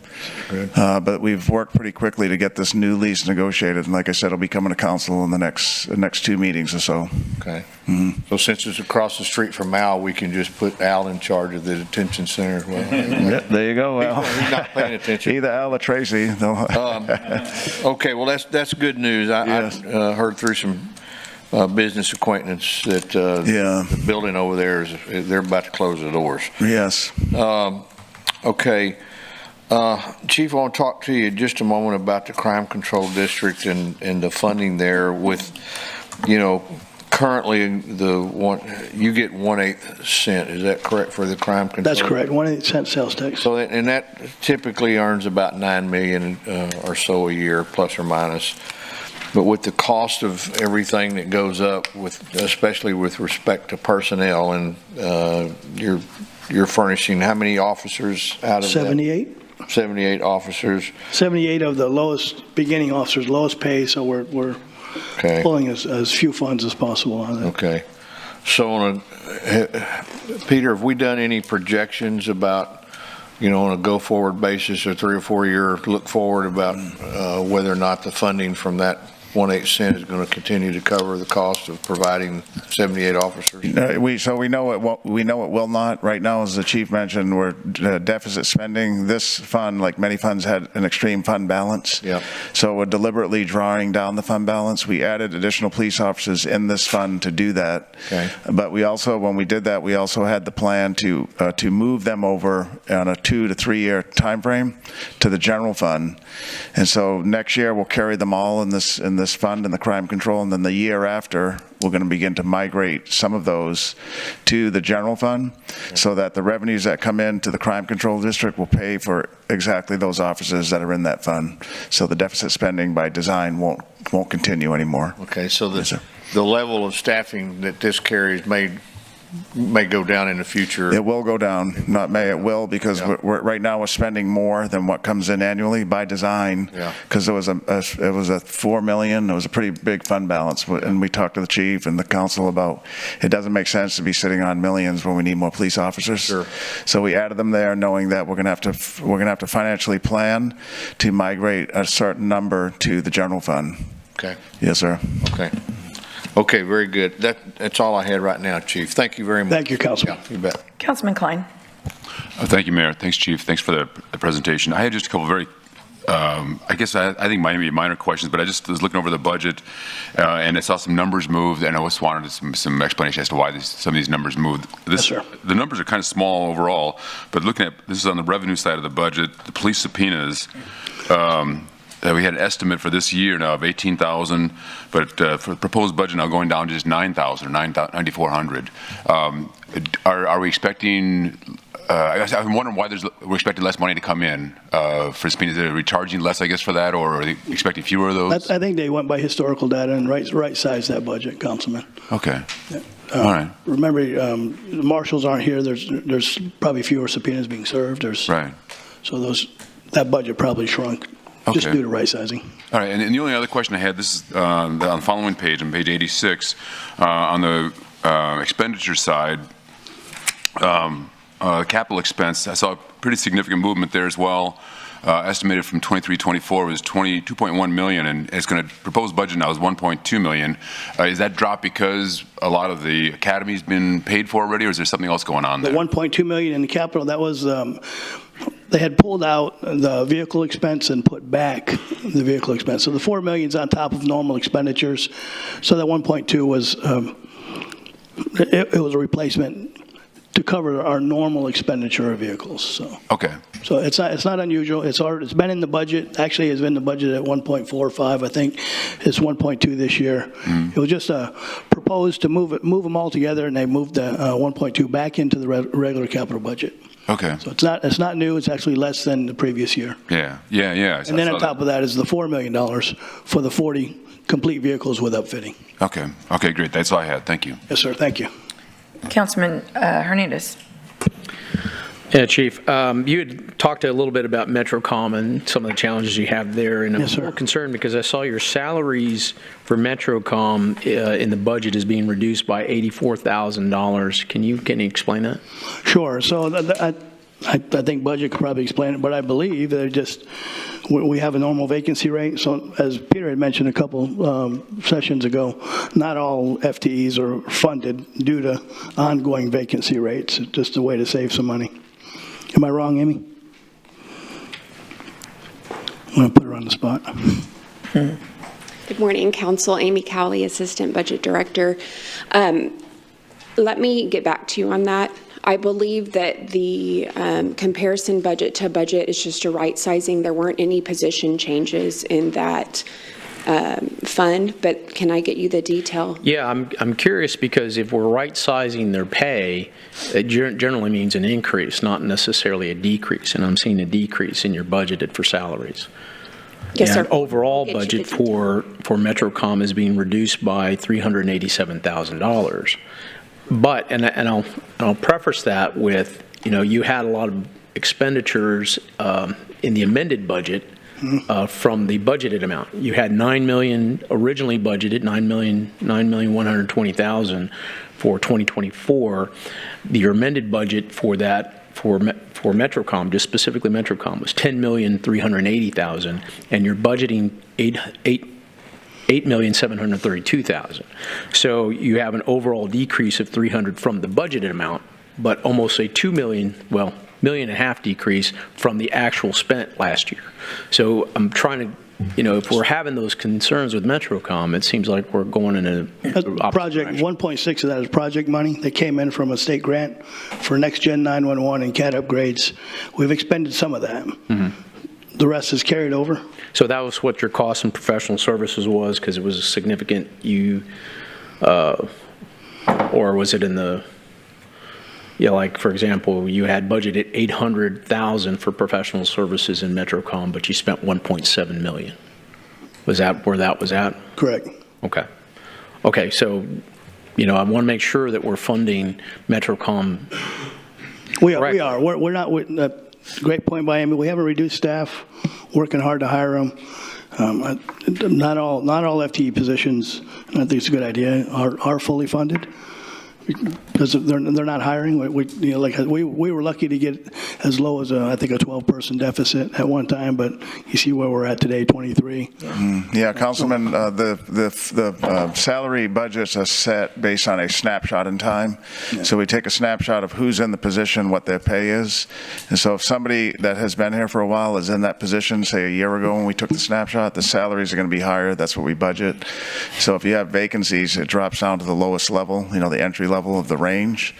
Speaker 3: But we've worked pretty quickly to get this new lease negotiated, and like I said, it'll be coming to council in the next 2 meetings or so.
Speaker 5: Okay. So since it's across the street from Al, we can just put Al in charge of the detention center. Well,
Speaker 3: Yeah, there you go, Al.
Speaker 5: he's not paying attention.
Speaker 3: Either Al or Tracy.
Speaker 5: Okay, well, that's good news.
Speaker 3: Yes.
Speaker 5: I heard through some business acquaintance that the building over there they're about to close the doors.
Speaker 3: Yes.
Speaker 5: Okay. Chief, I want to talk to you just a moment about the crime control district and the funding there with, currently you get 1/8 cent. Is that correct for the crime control?
Speaker 4: That's correct, 1/8 cent sales tax.
Speaker 5: So, and that typically earns about $9 million or so a year, plus or minus. But with the cost of everything that goes up, especially with respect to personnel, and you're furnishing how many officers out of
Speaker 4: 78.
Speaker 5: that? 78 officers.
Speaker 4: 78 of the lowest beginning officers, lowest pay, so we're
Speaker 5: Okay.
Speaker 4: pulling as few funds as possible on that.
Speaker 5: Okay. So, Peter, have we done any projections about, on a go-forward basis or 3 or 4 year look forward about whether or not the funding from that 1/8 cent is going to continue to cover the cost of providing 78 officers?
Speaker 3: We know it will not. Right now, as the chief mentioned, we're deficit spending. This fund, like many funds, had an extreme fund balance.
Speaker 5: Yep.
Speaker 3: So we're deliberately drawing down the fund balance. We added additional police officers in this fund to do that.
Speaker 5: Okay.
Speaker 3: But we also, when we did that, we also had the plan to move them over on a 2 to 3 year time frame to the general fund. And so next year we'll carry them all in this fund in the crime control, and then the year after we're going to begin to migrate some of those to the general fund, so that the revenues that come into the crime control district will pay for exactly those officers that are in that fund. So the deficit spending by design won't continue anymore.
Speaker 5: Okay, so
Speaker 3: Yes, sir.
Speaker 5: the level of staffing that this carries may go down in the future.
Speaker 3: It will go down, not may, it will, because right now we're spending more than what comes in annually by design.
Speaker 5: Yeah.
Speaker 3: Because it was a $4 million, it was a pretty big fund balance, and we talked to the chief and the council about, it doesn't make sense to be sitting on millions when we need more police officers.
Speaker 5: Sure.
Speaker 3: So we added them there, knowing that we're gonna have to financially plan to migrate a certain number to the general fund.
Speaker 5: Okay.
Speaker 3: Yes, sir.
Speaker 5: Okay. Okay, very good. That's all I had right now, Chief. Thank you very much.
Speaker 4: Thank you, Councilman.
Speaker 5: Yeah, you bet.
Speaker 2: Councilman Klein.
Speaker 6: Thank you, Mayor. Thanks, Chief. Thanks for the presentation. I had just a couple very, I guess I think might be minor questions, but I just was looking over the budget and I saw some numbers moved, and I just wanted some explanation as to why some of these numbers moved.
Speaker 4: Yes, sir.
Speaker 6: The numbers are kind of small overall, but looking at, this is on the revenue side of the budget, the police subpoenas, we had an estimate for this year now of 18,000, but for the proposed budget now going down to just 9,000 or 9,400. Are we expecting? I'm wondering why we're expecting less money to come in for subpoenas. Are we charging less, I guess, for that, or are they expecting fewer of those?
Speaker 4: I think they went by historical data and right-sized that budget, Councilman.
Speaker 6: Okay. All right.
Speaker 4: Remember, the marshals aren't here. There's probably fewer subpoenas being served.
Speaker 6: Right.
Speaker 4: So that budget probably shrunk. Just
Speaker 6: Okay.
Speaker 4: due to right sizing.
Speaker 6: All right, and the only other question I had, this is on the following page, on page 86, on the expenditure side, capital expense, I saw a pretty significant movement there as well. Estimated from 23-24 was 22.1 million, and it's going to proposed budget now is 1.2 million. Is that drop because a lot of the academy's been paid for already, or is there something else going on
Speaker 4: The
Speaker 6: there?
Speaker 4: 1.2 million in the capital, that was, they had pulled out the vehicle expense and put back the vehicle expense. So the 4 million's on top of normal expenditures. So that 1.2 was, it was a replacement to cover our normal expenditure of vehicles, so.
Speaker 6: Okay.
Speaker 4: So it's not unusual. It's been in the budget. Actually, it's been in the budget at 1.45. I think it's 1.2 this year. It was just proposed to move them all together, and they moved the 1.2 back into the regular capital budget.
Speaker 6: Okay.
Speaker 4: So it's not new. It's actually less than the previous year.
Speaker 6: Yeah.
Speaker 4: And then on top of that is the $4 million for the 40 complete vehicles with upfitting.
Speaker 6: Okay. Okay, great. That's all I had. Thank you.
Speaker 4: Yes, sir. Thank you.
Speaker 2: Councilman Hernandez.
Speaker 7: Yeah, Chief, you had talked a little bit about MetroCom and some of the challenges you have there, and I'm
Speaker 4: Yes, sir.
Speaker 7: a little concerned because I saw your salaries for MetroCom in the budget is being reduced by $84,000. Can you explain that?
Speaker 4: Sure. So I think Budget could probably explain it, but I believe they're just, we have a normal vacancy rate. So as Peter had mentioned a couple sessions ago, not all FTEs are funded due to ongoing vacancy rates. It's just a way to save some money. Am I wrong, Amy? I'm going to put her on the spot.
Speaker 8: Good morning, Council. Amy Cowley, Assistant Budget Director. Let me get back to you on that. I believe that the comparison budget to budget is just a right sizing. There weren't any position changes in that fund, but can I get you the detail?
Speaker 7: Yeah, I'm curious because if we're right-sizing their pay, it generally means an increase, not necessarily a decrease, and I'm seeing a decrease in your budgeted for salaries.
Speaker 8: Yes, sir.
Speaker 7: And overall
Speaker 8: I'll get you
Speaker 7: budget
Speaker 8: the detail.
Speaker 7: for MetroCom is being reduced by $387,000. But, and I'll preface that with, you had a lot of expenditures in the amended budget from the budgeted amount. You had $9 million originally budgeted, $9,120,000 for 2024. Your amended budget for that for MetroCom, just specifically MetroCom, was $10,380,000, and you're budgeting $8,732,000. So you have an overall decrease of $300,000 from the budgeted amount, but almost a $2 million, well, $1.5 million decrease from the actual spent last year. So I'm trying to, if we're having those concerns with MetroCom, it seems like we're going in a
Speaker 4: Project 1.6 of that is project money that came in from a state grant for Next Gen 911 and CAD upgrades. We've expended some of that. The rest is carried over.
Speaker 7: So that was what your cost in professional services was, because it was a significant, or was it in the, like, for example, you had budgeted $800,000 for professional services in MetroCom, but you spent $1.7 million. Was that where that was at?
Speaker 4: Correct.
Speaker 7: Okay. Okay, so, I want to make sure that we're funding MetroCom.
Speaker 4: We are.
Speaker 7: Correct.
Speaker 4: We are. We're not. Great point by Amy. We haven't reduced staff. Working hard to hire them. Not all FTE positions, and I think it's a good idea, are fully funded because they're not hiring. We were lucky to get as low as I think a 12-person deficit at one time, but you see where we're at today, 23.
Speaker 3: Yeah, Councilman, the salary budgets are set based on a snapshot in time. Yeah. So we take a snapshot of who's in the position, what their pay is. And so if somebody that has been here for a while is in that position, say a year ago when we took the snapshot, the salaries are going to be higher. That's what we budget. So if you have vacancies, it drops down to the lowest level, the entry level of the range.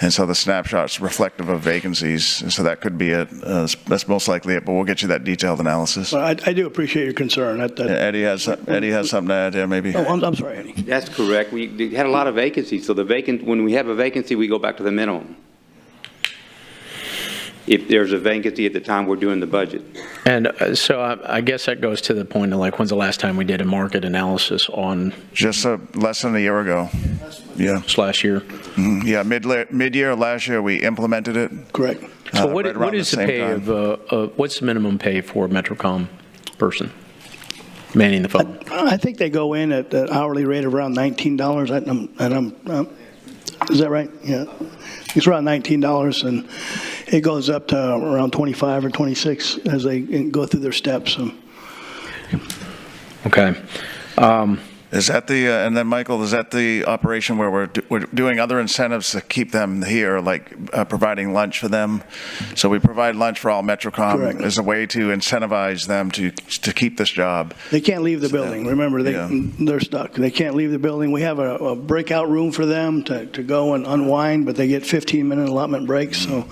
Speaker 3: And so the snapshot's reflective of vacancies. And so that could be it. That's most likely it, but we'll get you that detailed analysis.
Speaker 4: Well, I do appreciate your concern.
Speaker 3: Eddie has something to add there, maybe.
Speaker 4: Oh, I'm sorry, Eddie.
Speaker 9: That's correct. We had a lot of vacancies, so when we have a vacancy, we go back to the minimum. If there's a vacancy at the time we're doing the budget.
Speaker 7: And so I guess that goes to the point of, like, when's the last time we did a market analysis on?
Speaker 3: Just less than a year ago. Yeah.
Speaker 7: Last year?
Speaker 3: Mm-hmm. Yeah, mid-year last year we implemented it.
Speaker 4: Correct.
Speaker 7: So
Speaker 3: right
Speaker 7: what is the pay of, what's the minimum pay for a MetroCom person manning the phone?
Speaker 4: I think they go in at an hourly rate of around $19. Is that right? Yeah. It's around $19, and it goes up to around 25 or 26 as they go through their steps.
Speaker 7: Okay.
Speaker 3: Is that and then Michael, is that the operation where we're doing other incentives to keep them here, like providing lunch for them? So we provide lunch for all MetroCom.
Speaker 4: Correct.
Speaker 3: As a way to incentivize them to keep this job.
Speaker 4: They can't leave the building. Remember, they're stuck. They can't leave the building. We have a breakout room for them to go and unwind, but they get 15-minute allotment breaks. So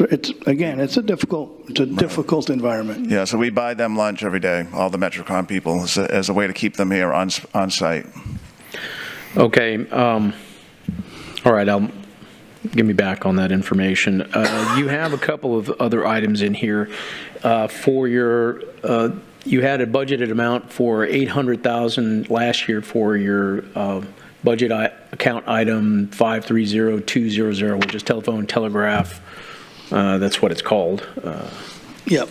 Speaker 4: it's a difficult environment.
Speaker 3: Yeah, so we buy them lunch every day, all the MetroCom people, as a way to keep them here on site.
Speaker 7: Okay. All right. Give me back on that information. You have a couple of other items in here for your. You had a budgeted amount for $800,000 last year for your budget account item 530200, which is telephone, telegraph, That's what it's called.
Speaker 4: Yep.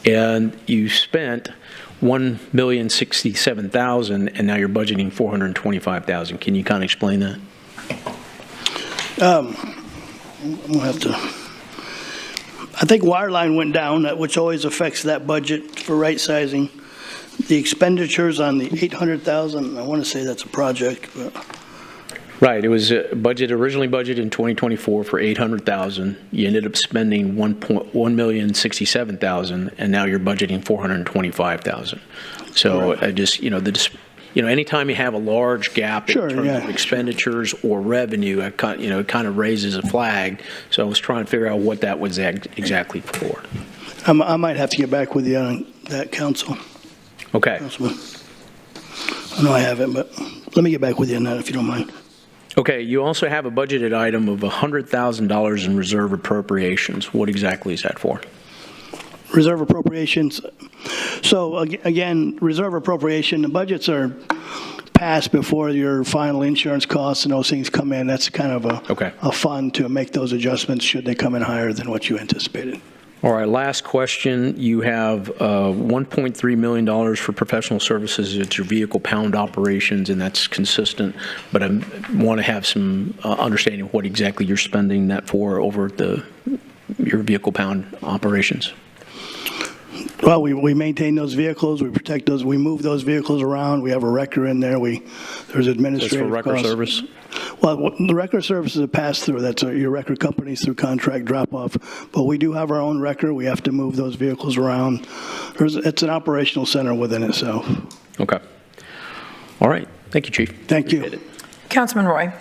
Speaker 7: And you spent $1,067,000, and now you're budgeting $425,000. Can you kind of explain that?
Speaker 4: I'm gonna have to, I think wireline went down, which always affects that budget for right sizing. The expenditures on the 800,000, I want to say that's a project, but
Speaker 7: Right, it was originally budgeted in 2024 for $800,000. You ended up spending $1,067,000, and now you're budgeting $425,000. So I just, anytime you have a large gap in
Speaker 4: Sure,
Speaker 7: terms
Speaker 4: yeah.
Speaker 7: of expenditures or revenue, it kind of raises a flag. So I was trying to figure out what that was exactly for.
Speaker 4: I might have to get back with you on that, Council.
Speaker 7: Okay.
Speaker 4: Councilman. I know I haven't, but let me get back with you on that if you don't mind.
Speaker 7: Okay, you also have a budgeted item of $100,000 in reserve appropriations. What exactly is that for?
Speaker 4: Reserve appropriations. So again, reserve appropriation, the budgets are passed before your final insurance costs and those things come in. That's kind of a fund to make those adjustments should they come in higher than what you anticipated.
Speaker 7: All right, last question. You have $1.3 million for professional services at your vehicle pound operations, and that's consistent, but I want to have some understanding of what exactly you're spending that for over at your vehicle pound operations.
Speaker 4: Well, we maintain those vehicles, we protect those, we move those vehicles around, we have a wrecker in there, there's administrative
Speaker 7: That's for wrecker service?
Speaker 4: Well, the wrecker service is a pass-through, that's your wrecker companies through contract drop-off, but we do have our own wrecker, we have to move those vehicles around. It's an operational center within itself.
Speaker 7: Okay. All right, thank you, Chief.
Speaker 4: Thank you.
Speaker 7: Appreciate it.
Speaker 2: Councilman Roy.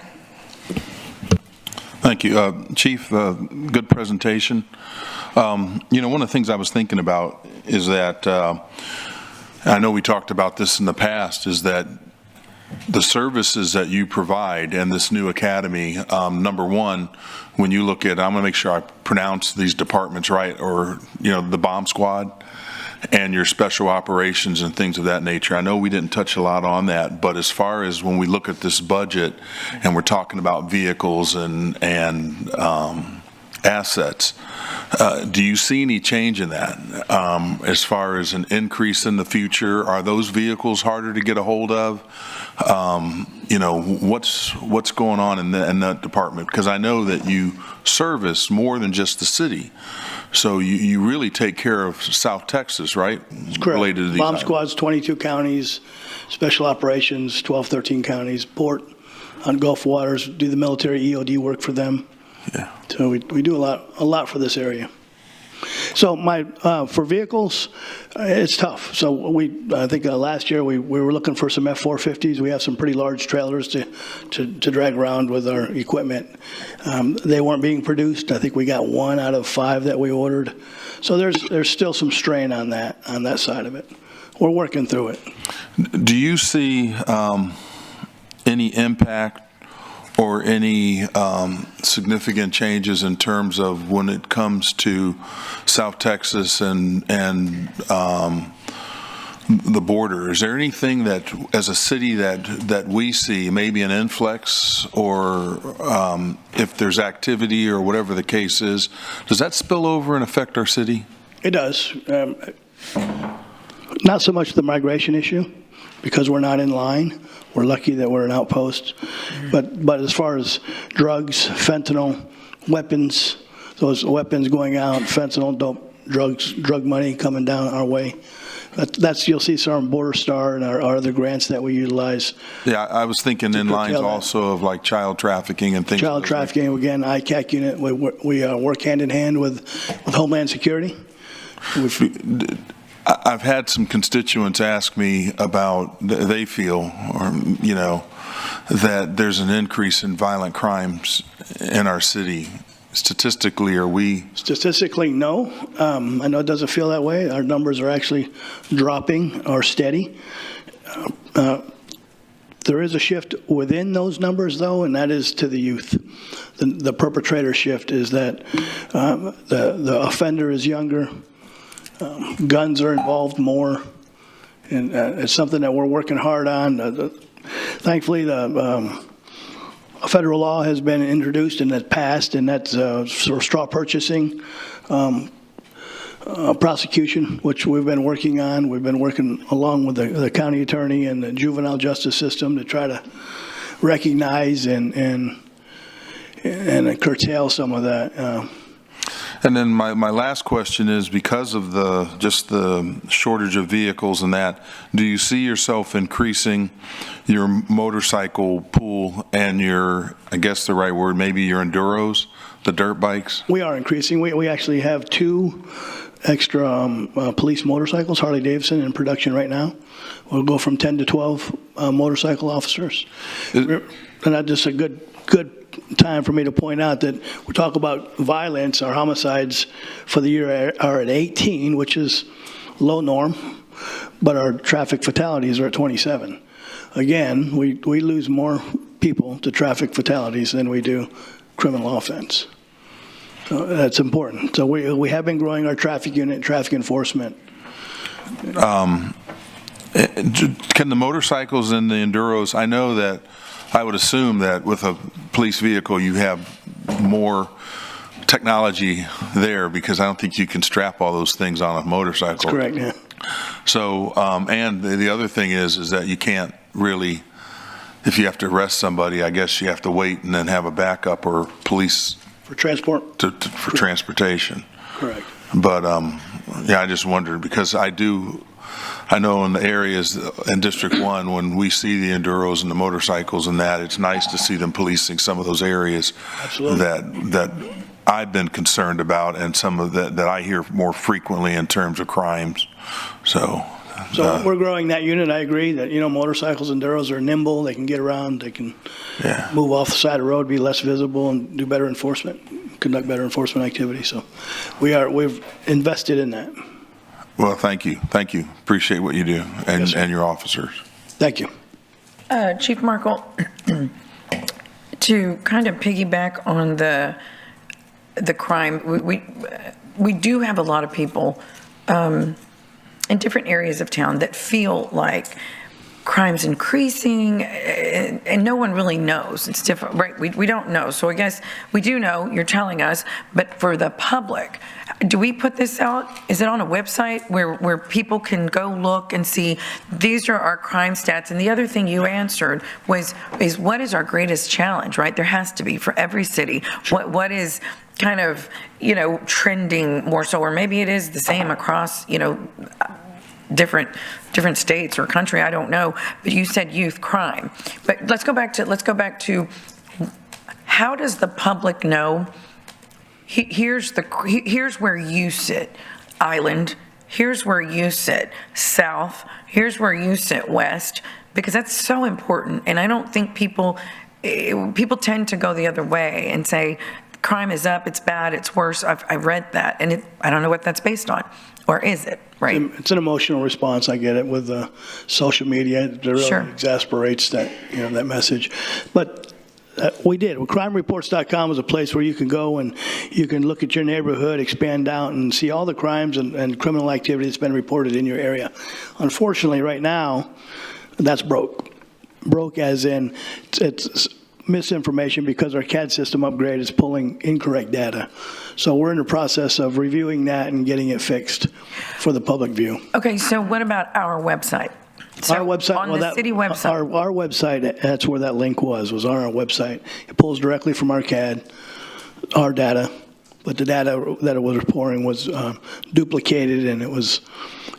Speaker 10: Thank you. Chief, good presentation. One of the things I was thinking about is that, I know we talked about this in the past, is that the services that you provide and this new academy, number one, when you look at, I'm going to make sure I pronounce these departments right, or, the bomb squad and your special operations and things of that nature. I know we didn't touch a lot on that, but as far as when we look at this budget and we're talking about vehicles and assets, do you see any change in that as far as an increase in the future? Are those vehicles harder to get a hold of? What's going on in that department? Because I know that you service more than just the city. So you really take care of South Texas, right?
Speaker 4: That's correct.
Speaker 10: Related to these
Speaker 4: Bomb
Speaker 10: items.
Speaker 4: squads, 22 counties, special operations, 12, 13 counties, port on Gulf waters, do the military EOD work for them.
Speaker 10: Yeah.
Speaker 4: So we do a lot for this area. So for vehicles, it's tough. So I think last year we were looking for some F-450s. We have some pretty large trailers to drag around with our equipment. They weren't being produced. I think we got 1 out of 5 that we ordered. So there's still some strain on that side of it. We're working through it.
Speaker 10: Do you see any impact or any significant changes in terms of when it comes to South Texas and the border? Is there anything that, as a city, that we see, maybe an influx, or if there's activity or whatever the case is, does that spill over and affect our city?
Speaker 4: It does. Not so much the migration issue, because we're not in line. We're lucky that we're an outpost. But as far as drugs, fentanyl, weapons, those weapons going out, fentanyl, dope, drugs, drug money coming down our way. That's you'll see some Border Star and our other grants that we utilize.
Speaker 10: Yeah, I was thinking in lines also of like child trafficking and things.
Speaker 4: Child trafficking, again, ICAC unit, we work hand in hand with Homeland Security.
Speaker 10: I've had some constituents ask me about, they feel, that there's an increase in violent crimes in our city. Statistically, are we?
Speaker 4: Statistically, no. I know it doesn't feel that way. Our numbers are actually dropping or steady. There is a shift within those numbers, though, and that is to the youth. The perpetrator shift is that the offender is younger. Guns are involved more, and it's something that we're working hard on. Thankfully, A federal law has been introduced and that's passed, and that's sort of straw purchasing prosecution, which we've been working on. We've been working along with the county attorney and the juvenile justice system to try to recognize and curtail some of that.
Speaker 10: And then my last question is, because of just the shortage of vehicles and that, do you see yourself increasing your motorcycle pool and your, I guess the right word, maybe your enduros, the dirt bikes?
Speaker 4: We are increasing. We actually have 2 extra police motorcycles, Harley Davidson, in production right now. We'll go from 10 to 12 motorcycle officers. And that's just a good time for me to point out that we talk about violence. Our homicides for the year are at 18, which is low norm, but our traffic fatalities are at 27. Again, we lose more people to traffic fatalities than we do criminal offense. So that's important. So we have been growing our traffic unit, traffic enforcement.
Speaker 10: Can the motorcycles and the enduros, I know that I would assume that with a police vehicle you have more technology there, because I don't think you can strap all those things on a motorcycle.
Speaker 4: That's correct, yeah.
Speaker 10: So, and the other thing is that you can't really, if you have to arrest somebody, I guess you have to wait and then have a backup or police.
Speaker 4: For transport?
Speaker 10: For transportation.
Speaker 4: Correct.
Speaker 10: But, yeah, I just wondered, because I know in the areas in District 1, when we see the enduros and the motorcycles and that, it's nice to see them policing some of those areas.
Speaker 4: Absolutely.
Speaker 10: that I've been concerned about, and some of that I hear more frequently in terms of crimes. So
Speaker 4: we're growing that unit. I agree that, motorcycles and enduros are nimble. They can get around. They can move off the side of the road, be less visible, and do better enforcement, conduct better enforcement activity. So we've invested in that.
Speaker 10: Well, thank you. Appreciate what you do, and your officers.
Speaker 4: Thank you.
Speaker 2: Chief Markle, to kind of piggyback on the crime, we do have a lot of people in different areas of town that feel like crime's increasing, and no one really knows. It's different, right? We don't know. So I guess we do know, you're telling us, but for the public, do we put this out? Is it on a website where people can go look and see, these are our crime stats? And the other thing you answered is what is our greatest challenge, right? There has to be for every city. Sure. What is kind of, trending more so, or maybe it is the same across, different states or country, I don't know, but you said youth crime. But let's go back to how does the public know? Here's where you sit, Island. Here's where you sit, South. Here's where you sit, West, because that's so important. And I don't think people tend to go the other way and say crime is up, it's bad, it's worse. I've read that, and I don't know what that's based on. Or is it, right?
Speaker 4: It's an emotional response. I get it with social media. It really exasperates that, that message. But we did. Well, crimereports.com is a place where you can go and you can look at your neighborhood, expand out, and see all the crimes and criminal activity that's been reported in your area. Unfortunately, right now, that's broke. Broke as in it's misinformation, because our CAD system upgrade is pulling incorrect data. So we're in the process of reviewing that and getting it fixed for the public view.
Speaker 2: Okay, so what about our website? So
Speaker 4: our website,
Speaker 2: on the city website.
Speaker 4: Our website, that's where that link was on our website. It pulls directly from our CAD, our data, but the data that it was reporting was duplicated and it was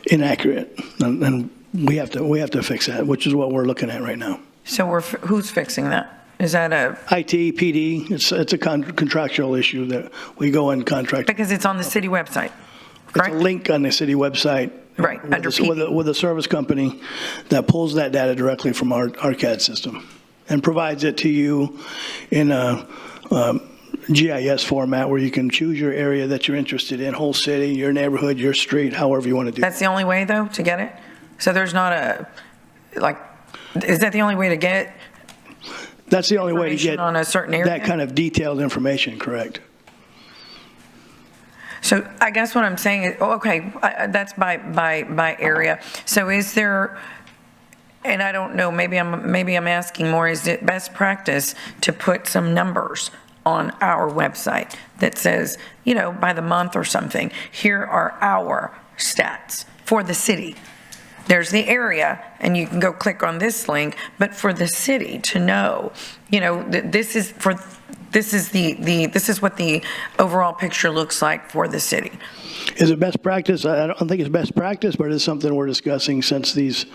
Speaker 4: inaccurate. And we have to fix that, which is what we're looking at right now.
Speaker 2: So who's fixing that? Is that a
Speaker 4: IT, PD? It's a contractual issue that we go and contract.
Speaker 2: Because it's on the city website, correct?
Speaker 4: It's a link on the city website.
Speaker 2: Right, under PD.
Speaker 4: With a service company that pulls that data directly from our CAD system and provides it to you in a GIS format where you can choose your area that you're interested in, whole city, your neighborhood, your street, however you want to do it.
Speaker 2: That's the only way, though, to get it? So there's not is that the only way to get
Speaker 4: That's the only way to get
Speaker 2: on a certain area?
Speaker 4: That kind of detailed information, correct.
Speaker 2: So I guess what I'm saying is, that's by area. So is there And I don't know, maybe I'm asking more, is it best practice to put some numbers on our website that says, you know, by the month or something, here are our stats for the city. There's the area, and you can go click on this link, but for the city to know, you know, this is what the overall picture looks like for the city.
Speaker 4: Is it best practice? I don't think it's best practice, but it's something we're discussing since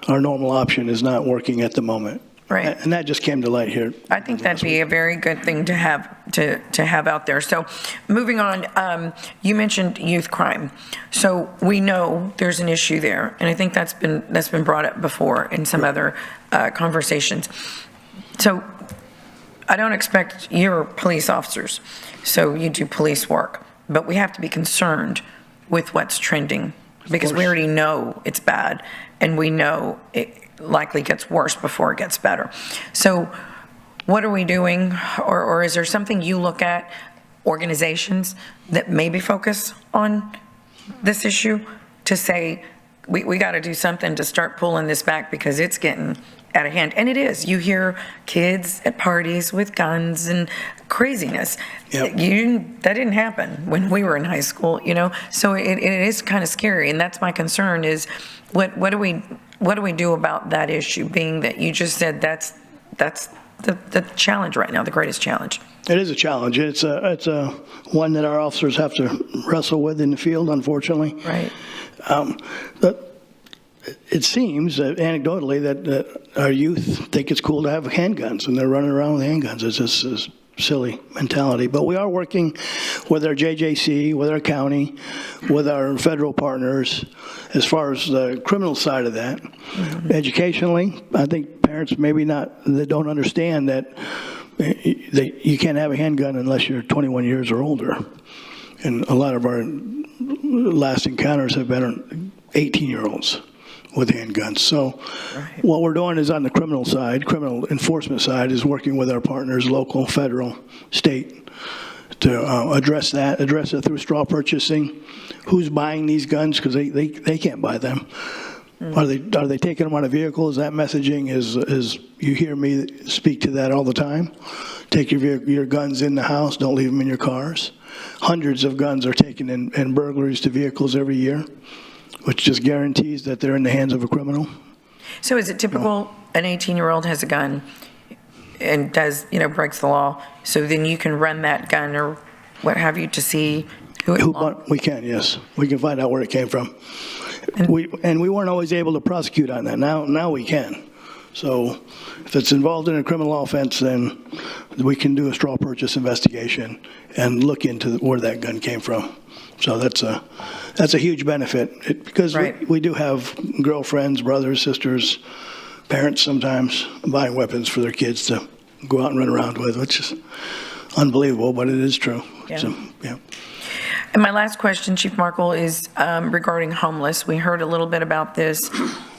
Speaker 4: our normal option is not working at the moment.
Speaker 2: Right.
Speaker 4: And that just came to light here.
Speaker 2: I think that'd be a very good thing to have out there. So moving on, you mentioned youth crime. So we know there's an issue there, and I think that's been brought up before in some other conversations. So I don't expect you're police officers, so you do police work, but we have to be concerned with what's trending because we already know it's bad, and we know it likely gets worse before it gets better. So what are we doing, or is there something you look at, organizations that maybe focus on this issue to say, we got to do something to start pulling this back because it's getting out of hand? And it is. You hear kids at parties with guns and craziness.
Speaker 4: Yep.
Speaker 2: That didn't happen when we were in high school, you know? So it is kind of scary, and that's my concern is what do we do about that issue, being that you just said that's the challenge right now, the greatest challenge?
Speaker 4: It is a challenge. It's a one that our officers have to wrestle with in the field, unfortunately.
Speaker 2: Right.
Speaker 4: But it seems anecdotally that our youth think it's cool to have handguns, and they're running around with handguns. It's just a silly mentality. But we are working with our JJC, with our county, with our federal partners as far as the criminal side of that. Mm-hmm. Educationally, I think parents they don't understand that you can't have a handgun unless you're 21 years or older. And a lot of our last encounters have been 18-year-olds with handguns. So what we're doing is on the criminal side, criminal enforcement side, is working with our partners, local, federal, state, to address it through straw purchasing. Who's buying these guns? Because they can't buy them. Mm. Are they taking them on a vehicle? Is that messaging? Is you hear me speak to that all the time? Take your guns in the house. Don't leave them in your cars. Hundreds of guns are taken in burglaries to vehicles every year, which just guarantees that they're in the hands of a criminal.
Speaker 2: So is it typical an 18-year-old has a gun and breaks the law, so then you can run that gun or what have you to see who it belongs?
Speaker 4: We can, yes. We can find out where it came from. And we weren't always able to prosecute on that. Now we can. So if it's involved in a criminal offense, then we can do a straw purchase investigation and look into where that gun came from. So that's a huge benefit because we do have girlfriends, brothers, sisters, parents sometimes buying weapons for their kids to go out and run around with, which is unbelievable, but it is true.
Speaker 2: Yeah.
Speaker 4: So, yeah.
Speaker 2: And my last question, Chief Markle, is regarding homeless. We heard a little bit about this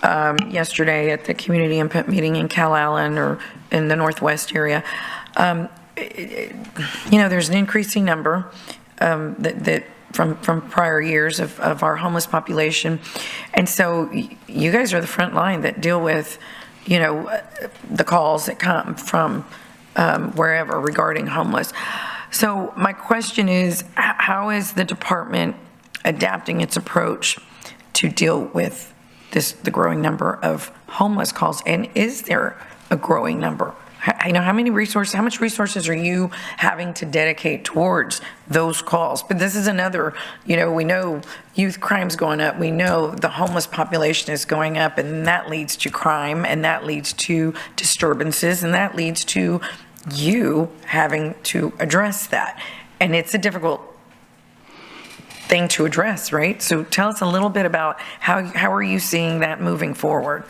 Speaker 2: yesterday at the community input meeting in Cal Allen or in the Northwest area. There's an increasing number that from prior years of our homeless population. And so you guys are the front line that deal with, the calls that come from wherever regarding homeless. So my question is, how is the department adapting its approach to deal with the growing number of homeless calls? And is there a growing number? How much resources are you having to dedicate towards those calls? But this is another, we know youth crime's going up. We know the homeless population is going up, and that leads to crime, and that leads to disturbances, and that leads to you having to address that. And it's a difficult thing to address, right? So tell us a little bit about how are you seeing that moving forward?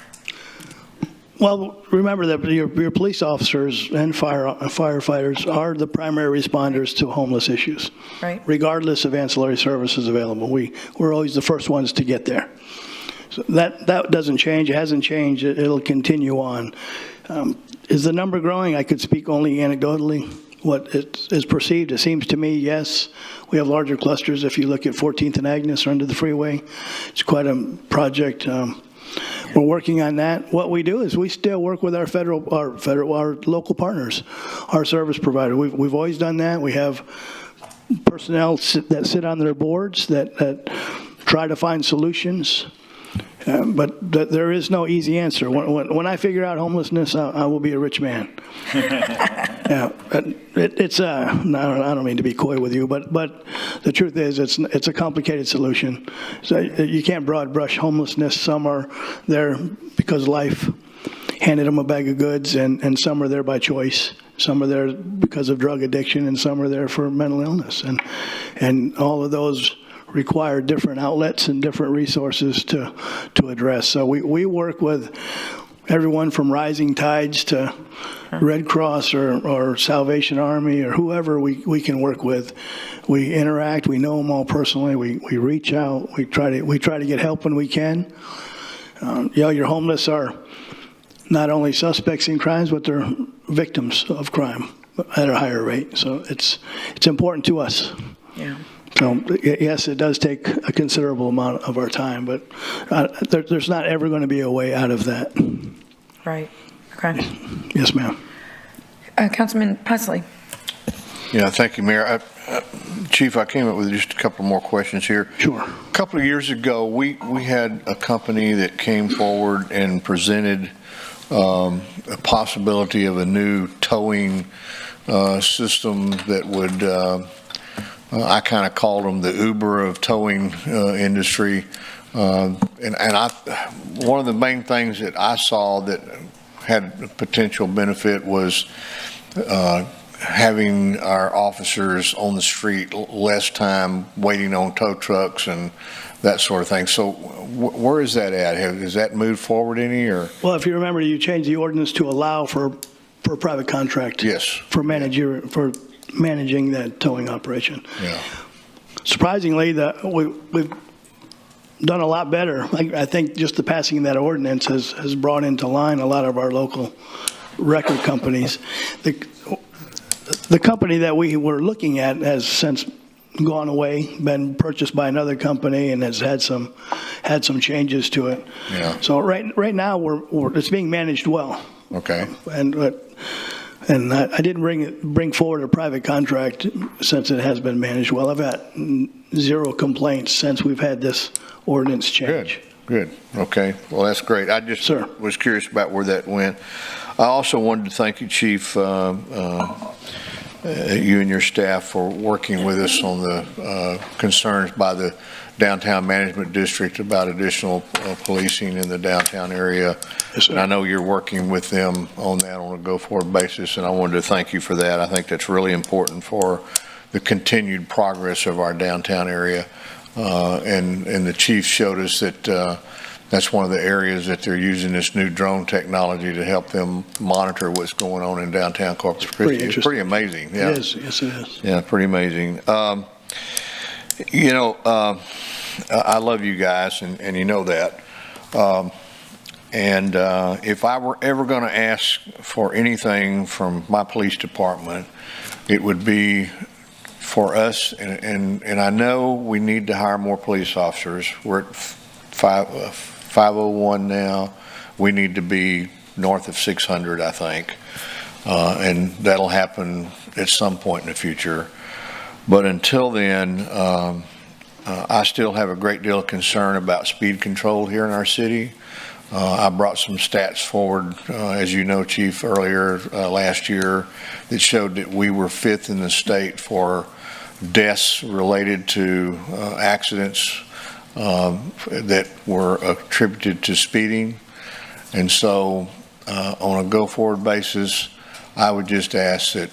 Speaker 4: Well, remember that your police officers and firefighters are the primary responders to homeless issues,
Speaker 2: right? Regardless
Speaker 4: of ancillary services available. We're always the first ones to get there. So that doesn't change. It hasn't changed. It'll continue on. Is the number growing? I could speak only anecdotally. What it is perceived, it seems to me, yes. We have larger clusters. If you look at 14th and Agnes or under the freeway, it's quite a project. we're working on that. What we do is we still work with our our local partners, our service provider. We've always done that. We have personnel that sit on their boards that try to find solutions. But there is no easy answer. When I figure out homelessness, I will be a rich man. Yeah, I don't mean to be coy with you, but the truth is it's a complicated solution. So you can't broad brush homelessness. Some are there because life handed them a bag of goods, and some are there by choice. Some are there because of drug addiction, and some are there for mental illness. And all of those require different outlets and different resources to address. So we work with everyone from Rising Tides to Red Cross or Salvation Army or whoever we can work with. We interact. We know them all personally. We reach out. We try to get help when we can. Your homeless are not only suspects in crimes, but they're victims of crime at a higher rate. So it's important to us.
Speaker 2: Yeah.
Speaker 4: So yes, it does take a considerable amount of our time, but there's not ever going to be a way out of that.
Speaker 2: Right. Okay.
Speaker 4: Yes, ma'am.
Speaker 2: Councilman Pusley.
Speaker 5: Yeah, thank you, Mayor. Chief, I came up with just a couple more questions here.
Speaker 4: Sure.
Speaker 5: A couple of years ago, we had a company that came forward and presented a possibility of a new towing system that would, I kind of called them the Uber of towing industry. And one of the main things that I saw that had a potential benefit was having our officers on the street less time waiting on tow trucks and that sort of thing. So where is that at? Has that moved forward any? Or?
Speaker 4: Well, if you remember, you changed the ordinance to allow for a private contract.
Speaker 5: Yes.
Speaker 4: For managing that towing operation.
Speaker 5: Yeah.
Speaker 4: Surprisingly, we've done a lot better. I think just the passing of that ordinance has brought into line a lot of our local record companies. The company that we were looking at has since gone away, been purchased by another company, and has had some changes to it.
Speaker 5: Yeah.
Speaker 4: So right now it's being managed well.
Speaker 5: Okay.
Speaker 4: And I didn't bring forward a private contract since it has been managed well. I've had zero complaints since we've had this ordinance change.
Speaker 5: Good. Okay. Well, that's great. I just was curious about where that went. I also wanted to thank you, Chief, you and your staff for working with us on the concerns by the Downtown Management District about additional policing in the downtown area.
Speaker 4: Yes,
Speaker 5: and I know you're working with them on that on a go-forward basis, and I wanted to thank you for that. I think that's really important for the continued progress of our downtown area. And the chief showed us that that's one of the areas that they're using this new drone technology to help them monitor what's going on in downtown Corpus Christi. It's pretty amazing. Yeah.
Speaker 4: It is. Yes, it is.
Speaker 5: Yeah, pretty amazing. I love you guys, and you know that. If I were ever going to ask for anything from my police department, it would be for us, and I know we need to hire more police officers. We're at 501 now. We need to be north of 600, I think, and that'll happen at some point in the future. But until then, I still have a great deal of concern about speed control here in our city. I brought some stats forward, as you know, Chief, earlier last year that showed that we were 5th in the state for deaths related to accidents that were attributed to speeding. And so on a go-forward basis, I would just ask that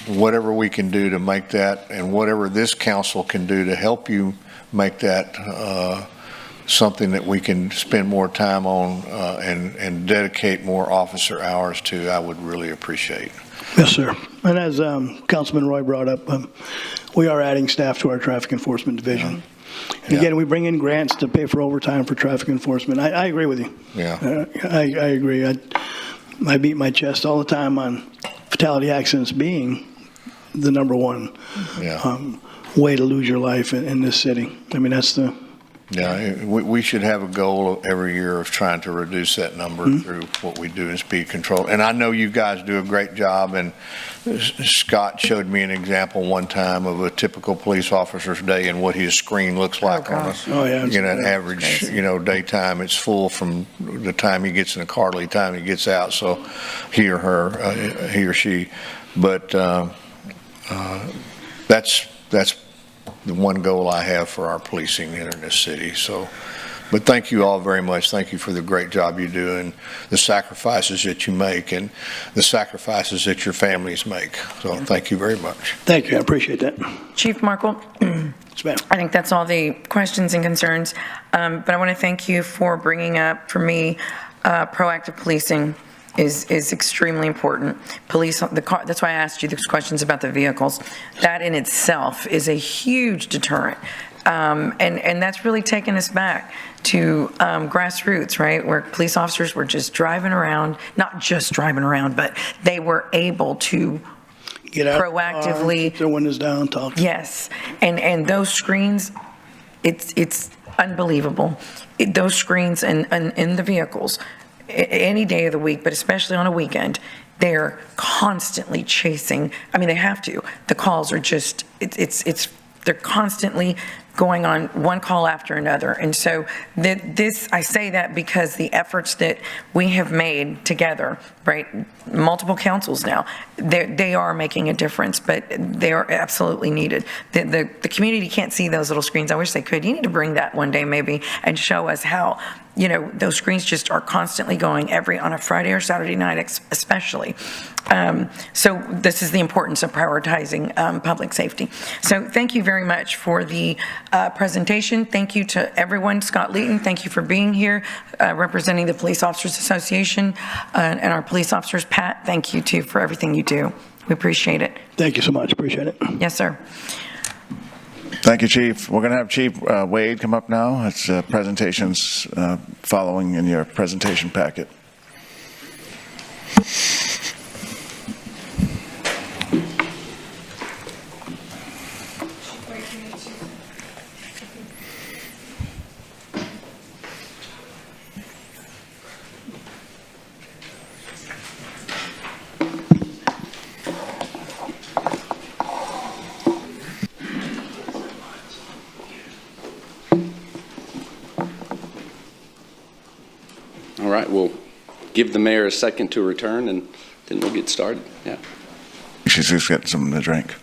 Speaker 5: whatever we can do to make that, and whatever this council can do to help you make that something that we can spend more time on and dedicate more officer hours to, I would really appreciate.
Speaker 4: Yes, sir. And as Councilman Roy brought up, we are adding staff to our traffic enforcement division. And again, we bring in grants to pay for overtime for traffic enforcement. I agree with you.
Speaker 5: Yeah.
Speaker 4: I agree. I beat my chest all the time on fatality accidents being the #1 way to lose your life in this city. I mean, that's the
Speaker 5: Yeah, we should have a goal every year of trying to reduce that number through what we do in speed control. And I know you guys do a great job, and Scott showed me an example one time of a typical police officer's day and what his screen looks like on an average, daytime. It's full from the time he gets in the car to the time he gets out, so he or she. But that's the one goal I have for our policing in this city. So, but thank you all very much. Thank you for the great job you do and the sacrifices that you make and the sacrifices that your families make. So thank you very much.
Speaker 4: Thank you. I appreciate that.
Speaker 2: Chief Markle, I think that's all the questions and concerns. But I want to thank you for bringing up, for me, proactive policing is extremely important. That's why I asked you those questions about the vehicles. That in itself is a huge deterrent. And that's really taken us back to grassroots, right? Where police officers were just driving around, not just driving around, but they were able to
Speaker 4: get out,
Speaker 2: proactively,
Speaker 4: keep their windows down, talk.
Speaker 2: Yes, and those screens, it's unbelievable. Those screens in the vehicles, any day of the week, but especially on a weekend, they're constantly chasing. I mean, they have to. The calls are just, they're constantly going on one call after another. And so I say that because the efforts that we have made together, right, multiple councils now, they are making a difference, but they are absolutely needed. The community can't see those little screens. I wish they could. You need to bring that one day maybe and show us how, those screens just are constantly going on a Friday or Saturday night, especially. So this is the importance of prioritizing public safety. So thank you very much for the presentation. Thank you to everyone. Scott Leeton, thank you for being here, representing the Police Officers Association and our police officers. Pat, thank you too for everything you do. We appreciate it.
Speaker 4: Thank you so much. Appreciate it.
Speaker 2: Yes, sir.
Speaker 3: Thank you, Chief. We're going to have Chief Wade come up now. It's presentations following in your presentation packet.
Speaker 11: All right, we'll give the mayor a second to return, and then we'll get started. Yeah.
Speaker 3: She's just getting something to drink.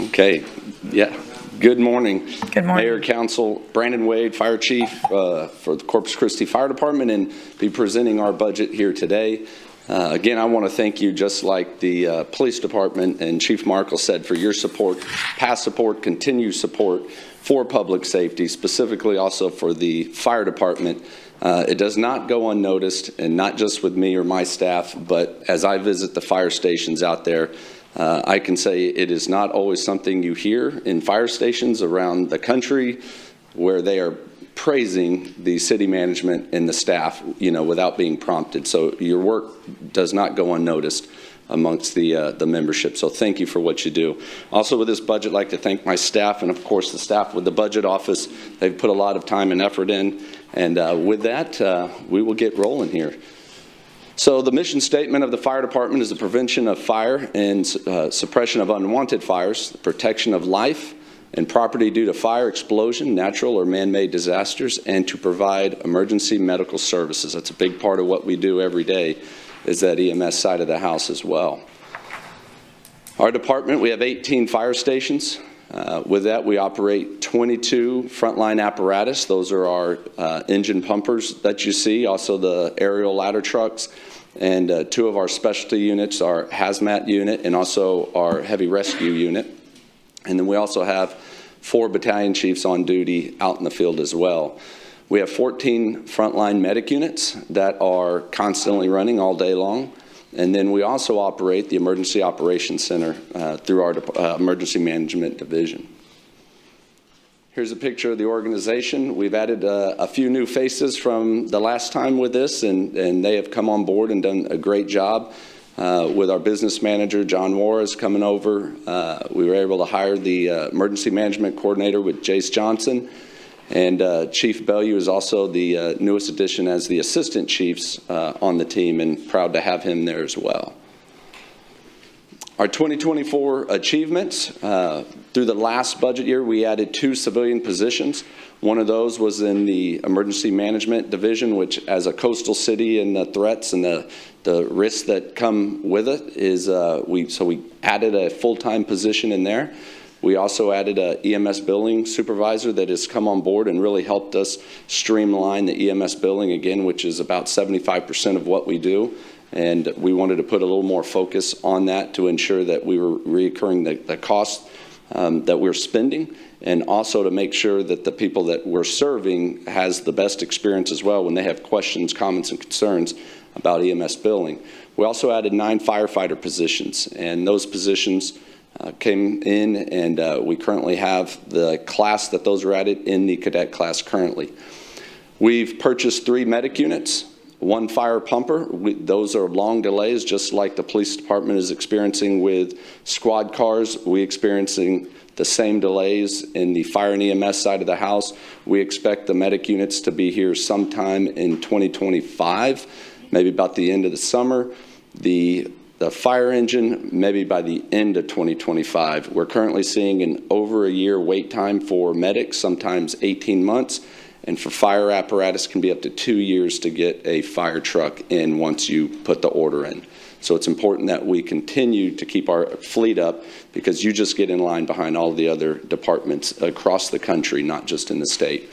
Speaker 11: Okay. Yeah. Good morning.
Speaker 2: Good morning.
Speaker 11: Mayor, Council, Brandon Wade, Fire Chief for the Corpus Christi Fire Department, and be presenting our budget here today. Again, I want to thank you, just like the Police Department and Chief Markle said, for your support, past support, continued support for public safety, specifically also for the Fire Department. It does not go unnoticed, and not just with me or my staff, but as I visit the fire stations out there, I can say it is not always something you hear in fire stations around the country where they are praising the city management and the staff, without being prompted. So your work does not go unnoticed amongst the membership. So thank you for what you do. Also with this budget, I'd like to thank my staff and of course the staff with the budget office. They've put a lot of time and effort in. And with that, we will get rolling here. So the mission statement of the fire department is the prevention of fire and suppression of unwanted fires, the protection of life and property due to fire, explosion, natural or man-made disasters, and to provide emergency medical services. That's a big part of what we do every day, is that EMS side of the house as well. Our department, we have 18 fire stations. With that, we operate 22 frontline apparatus. Those are our engine pumpers that you see, also the aerial ladder trucks, and 2 of our specialty units, our hazmat unit and also our heavy rescue unit. And then we also have 4 battalion chiefs on duty out in the field as well. We have 14 frontline medic units that are constantly running all day long. And then we also operate the Emergency Operations Center through our Emergency Management Division. Here's a picture of the organization. We've added a few new faces from the last time with this, and they have come on board and done a great job. With our business manager, John Juarez, coming over, we were able to hire the emergency management coordinator with Jace Johnson. And Chief Bellew is also the newest addition as the assistant chiefs on the team, and proud to have him there as well. Our 2024 achievements, through the last budget year, we added 2 civilian positions. One of those was in the emergency management division, which as a coastal city and the threats and the risks that come with it is, we added a full-time position in there. We also added a EMS billing supervisor that has come on board and really helped us streamline the EMS billing again, which is about 75% of what we do. And we wanted to put a little more focus on that to ensure that we were recurring the costs that we're spending, and also to make sure that the people that we're serving has the best experience as well when they have questions, comments, and concerns about EMS billing. We also added 9 firefighter positions, and those positions came in, and we currently have the class that those are added in the cadet class currently. We've purchased 3 medic units. 1 fire pumper. Those are long delays, just like the police department is experiencing with squad cars. We're experiencing the same delays in the fire and EMS side of the house. We expect the medic units to be here sometime in 2025, maybe about the end of the summer. The fire engine, maybe by the end of 2025. We're currently seeing an over a year wait time for medics, sometimes 18 months. And for fire apparatus, can be up to 2 years to get a fire truck in once you put the order in. So it's important that we continue to keep our fleet up, because you just get in line behind all the other departments across the country, not just in the state.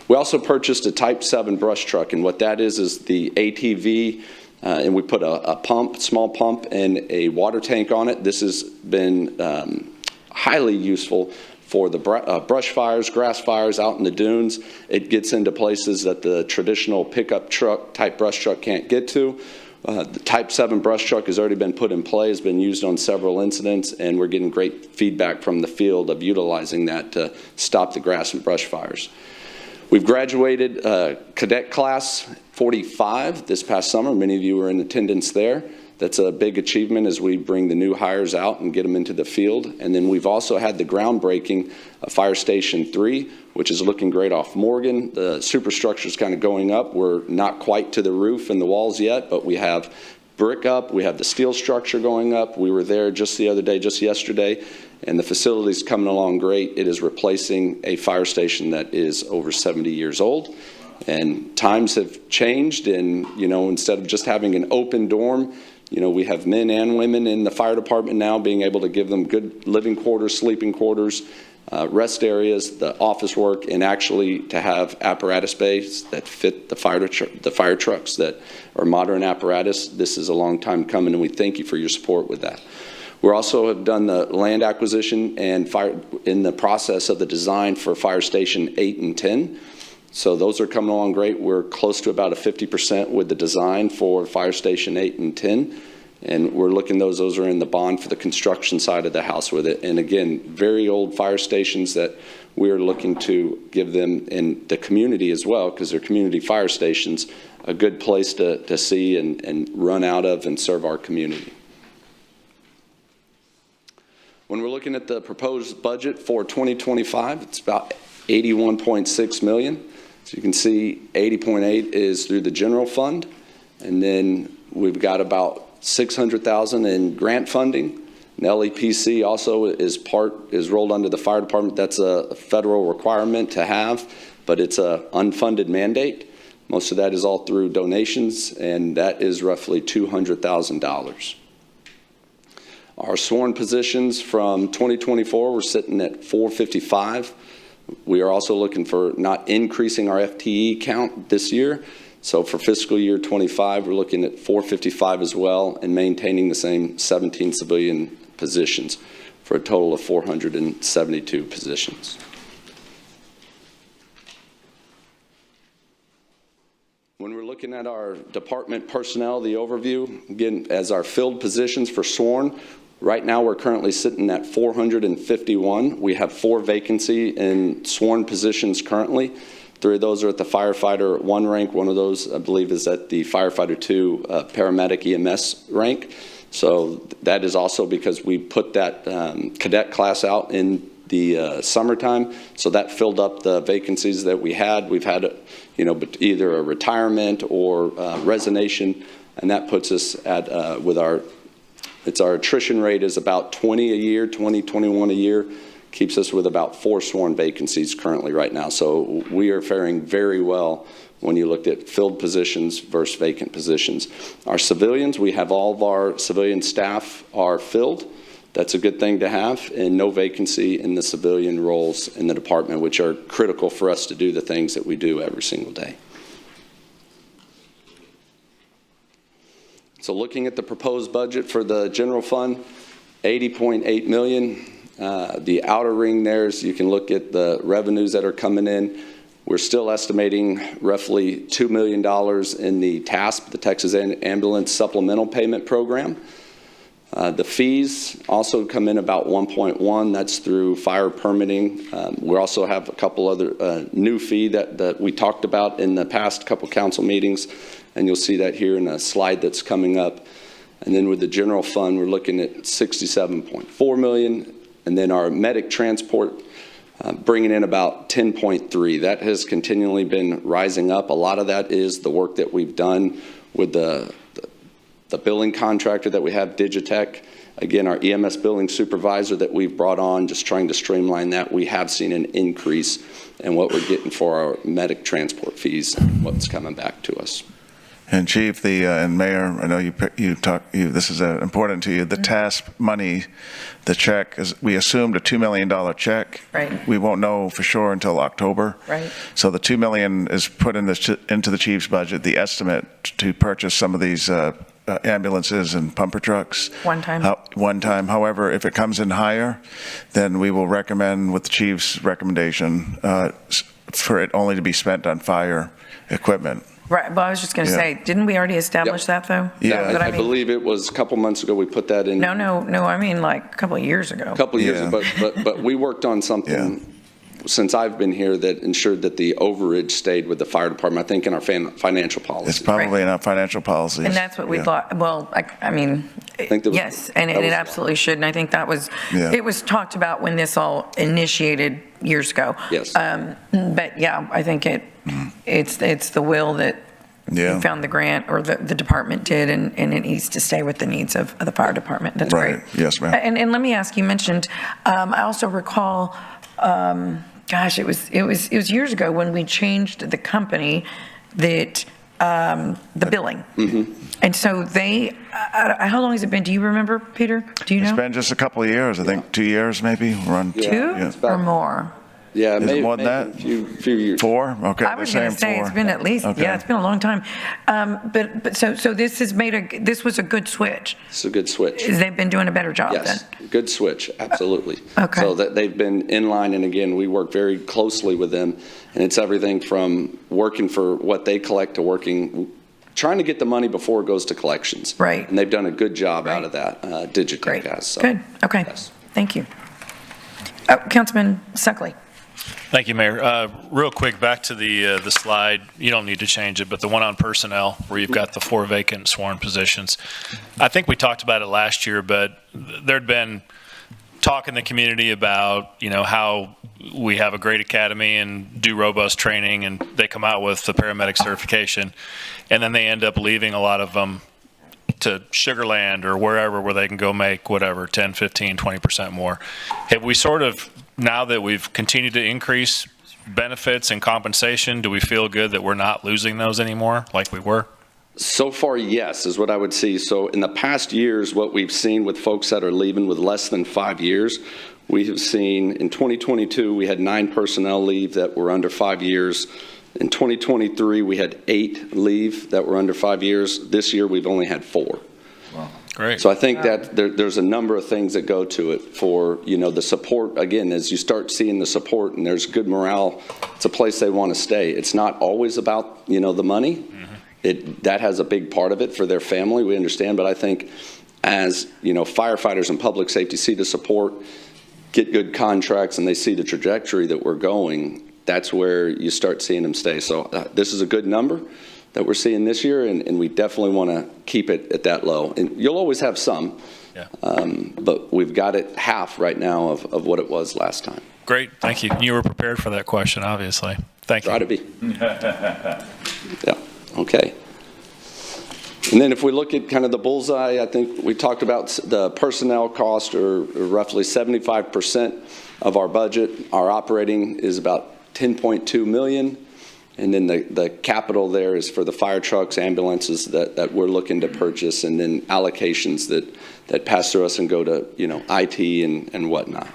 Speaker 11: We also purchased a Type 7 brush truck, and what that is the ATV, and we put a pump, small pump, and a water tank on it. This has been highly useful for the brush fires, grass fires out in the dunes. It gets into places that the traditional pickup truck type brush truck can't get to. The Type 7 brush truck has already been put in play, has been used on several incidents, and we're getting great feedback from the field of utilizing that to stop the grass and brush fires. We've graduated cadet class 45 this past summer. Many of you were in attendance there. That's a big achievement as we bring the new hires out and get them into the field. And then we've also had the groundbreaking of Fire Station 3, which is looking great off Morgan. The superstructure is kind of going up. We're not quite to the roof and the walls yet, but we have brick up. We have the steel structure going up. We were there just the other day, just yesterday, and the facility's coming along great. It is replacing a fire station that is over 70 years old. And times have changed, and, instead of just having an open dorm, we have men and women in the fire department now, being able to give them good living quarters, sleeping quarters, rest areas, the office work, and actually to have apparatus bays that fit the fire trucks that are modern apparatus. This is a long time coming, and we thank you for your support with that. We also have done the land acquisition and in the process of the design for Fire Station 8 and 10. So those are coming along great. We're close to about a 50% with the design for Fire Station 8 and 10. And we're looking, those are in the bond for the construction side of the house with it. And again, very old fire stations that we're looking to give them in the community as well, because they're community fire stations, a good place to see and run out of and serve our community. When we're looking at the proposed budget for 2025, it's about $81.6 million. So you can see 80.8 is through the general fund, and then we've got about $600,000 in grant funding. And LEPC also is rolled under the fire department. That's a federal requirement to have, but it's an unfunded mandate. Most of that is all through donations, and that is roughly $200,000. Our sworn positions from 2024, we're sitting at 455. We are also looking for not increasing our FTE count this year. So for fiscal year 25, we're looking at 455 as well, and maintaining the same 17 civilian positions for a total of 472 positions. When we're looking at our department personnel, the overview, again, as our filled positions for sworn, Right now, we're currently sitting at 451. We have 4 vacancy in sworn positions currently. 3 of those are at the firefighter 1 rank. One of those, I believe, is at the firefighter 2 paramedic EMS rank. So that is also because we put that cadet class out in the summertime, so that filled up the vacancies that we had. We've had, either a retirement or resignation, and that puts us at our attrition rate is about 20 a year, 20, 21 a year, keeps us with about 4 sworn vacancies currently right now. So we are faring very well when you looked at filled positions versus vacant positions. Our civilians, we have all of our civilian staff are filled. That's a good thing to have, and no vacancy in the civilian roles in the department, which are critical for us to do the things that we do every single day. So looking at the proposed budget for the general fund, $80.8 million. The outer ring there is you can look at the revenues that are coming in. We're still estimating roughly $2 million in the TASP, the Texas Ambulance Supplemental Payment Program. The fees also come in about 1.1. That's through fire permitting. We also have a couple other new fee that we talked about in the past couple council meetings, and you'll see that here in a slide that's coming up. And then with the general fund, we're looking at $67.4 million, and then our medic transport bringing in about 10.3. That has continually been rising up. A lot of that is the work that we've done with the billing contractor that we have, Digitech. Again, our EMS billing supervisor that we've brought on, just trying to streamline that. We have seen an increase in what we're getting for our medic transport fees and what's coming back to us.
Speaker 3: And Chief, and Mayor, I know this is important to you. The TASP money, the check, we assumed a $2 million check.
Speaker 2: Right.
Speaker 3: We won't know for sure until October.
Speaker 2: Right.
Speaker 3: So the $2 million is put into the Chief's budget. The estimate to purchase some of these ambulances and pumper trucks.
Speaker 2: One time.
Speaker 3: One time. However, if it comes in higher, then we will recommend with the Chief's recommendation for it only to be spent on fire equipment.
Speaker 2: Right, well, I was just going to say, didn't we already establish that, though?
Speaker 3: Yeah.
Speaker 2: But
Speaker 11: I believe it was a couple months ago we put that in.
Speaker 2: No, I mean like a couple of years ago.
Speaker 11: A couple of years ago, but we worked on something since I've been here that ensured that the overage stayed with the fire department, I think in our financial policy.
Speaker 3: It's probably in our financial policies.
Speaker 2: And that's what we thought, well, I mean, yes, and it absolutely should, and I think that was, it was talked about when this all initiated years ago.
Speaker 11: Yes.
Speaker 2: But yeah, I think it's the will that you found the grant, or the department did, and it needs to stay with the needs of the fire department. That's
Speaker 3: right.
Speaker 2: Great.
Speaker 3: Yes, ma'am.
Speaker 2: And let me ask, you mentioned, I also recall, gosh, it was years ago when we changed the company that the billing. Mm-hmm. And so how long has it been? Do you remember, Peter? Do you know?
Speaker 3: It's been just a couple of years, I think 2 years maybe. We're on
Speaker 2: 2 or more?
Speaker 11: Yeah,
Speaker 3: maybe more than that.
Speaker 11: A few years.
Speaker 3: 4? Okay.
Speaker 2: I was going to say it's been at least, it's been a long time. But so this has this was a good switch.
Speaker 11: It's a good switch.
Speaker 2: They've been doing a better job then.
Speaker 11: Yes, good switch, absolutely.
Speaker 2: Okay.
Speaker 11: So that they've been in line, and again, we work very closely with them, and it's everything from working for what they collect to trying to get the money before it goes to collections.
Speaker 2: Right.
Speaker 11: And they've done a good job out of that, Digitech has. So.
Speaker 2: Good, okay,
Speaker 11: Yes.
Speaker 2: Thank you. Councilman Suckley.
Speaker 12: Thank you, Mayor. Real quick, back to the slide. You don't need to change it, but the one on personnel, where you've got the 4 vacant sworn positions. I think we talked about it last year, but there'd been talk in the community about, how we have a great academy and do robust training, and they come out with the paramedic certification, and then they end up leaving a lot of them to Sugar Land or wherever, where they can go make whatever, 10, 15, 20% more. Have we sort of, now that we've continued to increase benefits and compensation, do we feel good that we're not losing those anymore like we were?
Speaker 11: So far, yes, is what I would see. So in the past years, what we've seen with folks that are leaving with less than 5 years, we have seen in 2022, we had 9 personnel leave that were under 5 years. In 2023, we had 8 leave that were under 5 years. This year, we've only had 4.
Speaker 12: Wow. Great.
Speaker 11: So I think that there's a number of things that go to it for, the support. Again, as you start seeing the support and there's good morale, it's a place they want to stay. It's not always about, the money. Mm-hmm. That has a big part of it for their family, we understand. But I think as, firefighters and public safety see the support, get good contracts, and they see the trajectory that we're going, that's where you start seeing them stay. So this is a good number that we're seeing this year, and we definitely want to keep it at that low. And you'll always have some, but we've got it half right now of what it was last time.
Speaker 12: Great, thank you. You were prepared for that question, obviously. Thank you.
Speaker 11: Try to be. Yeah, okay. And then if we look at kind of the bullseye, I think we talked about the personnel cost, or roughly 75% of our budget. Our operating is about $10.2 million. And then the capital there is for the fire trucks, ambulances that we're looking to purchase, and then allocations that pass through us and go to, IT and whatnot.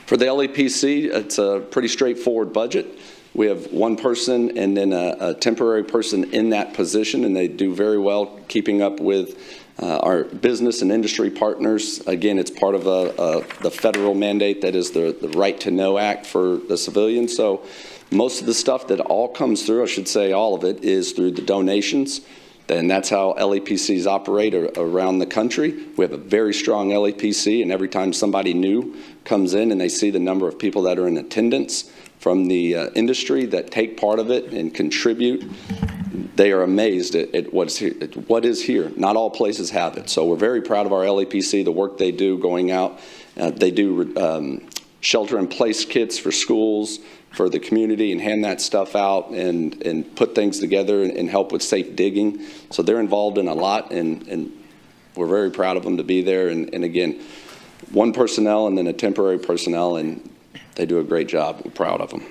Speaker 11: For the LEPC, it's a pretty straightforward budget. We have one person and then a temporary person in that position, and they do very well keeping up with our business and industry partners. Again, it's part of the federal mandate that is the Right to Know Act for the civilians. So most of the stuff that all comes through, I should say all of it, is through the donations. And that's how LEPCs operate around the country. We have a very strong LEPC, and every time somebody new comes in and they see the number of people that are in attendance from the industry that take part of it and contribute, they are amazed at what is here. Not all places have it. So we're very proud of our LEPC, the work they do going out. They do shelter-in-place kits for schools, for the community, and hand that stuff out and put things together and help with safe digging. So they're involved in a lot, and we're very proud of them to be there. And again, one personnel and then a temporary personnel, and they do a great job. We're proud of them.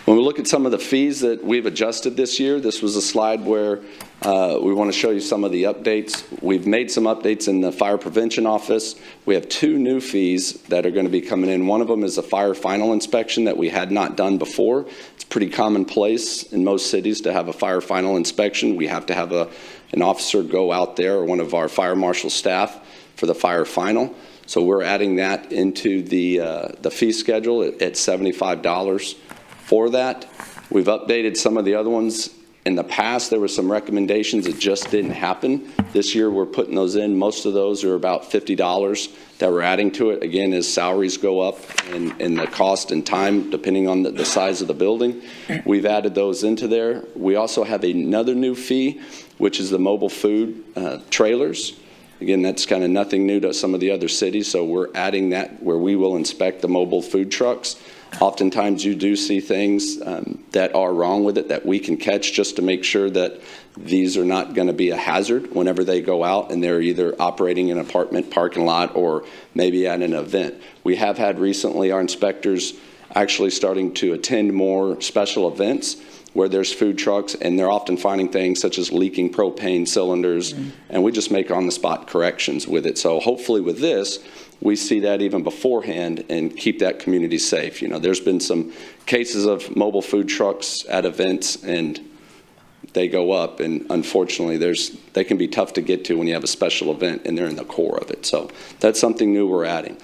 Speaker 11: When we look at some of the fees that we've adjusted this year, this was a slide where we want to show you some of the updates. We've made some updates in the fire prevention office. We have 2 new fees that are going to be coming in. One of them is a fire final inspection that we had not done before. It's pretty commonplace in most cities to have a fire final inspection. We have to have an officer go out there, or one of our fire marshal staff, for the fire final. So we're adding that into the fee schedule at $75 for that. We've updated some of the other ones. In the past, there were some recommendations that just didn't happen. This year, we're putting those in. Most of those are about $50 that we're adding to it. Again, as salaries go up and the cost and time, depending on the size of the building, we've added those into there. We also have another new fee, which is the mobile food trailers. Again, that's kind of nothing new to some of the other cities, so we're adding that where we will inspect the mobile food trucks. Oftentimes you do see things that are wrong with it that we can catch, just to make sure that these are not going to be a hazard whenever they go out and they're either operating in an apartment parking lot or maybe at an event. We have had recently our inspectors actually starting to attend more special events where there's food trucks, and they're often finding things such as leaking propane cylinders, and we just make on-the-spot corrections with it. So hopefully with this, we see that even beforehand and keep that community safe. There's been some cases of mobile food trucks at events, and they go up, and unfortunately they can be tough to get to when you have a special event and they're in the core of it. So that's something new we're adding.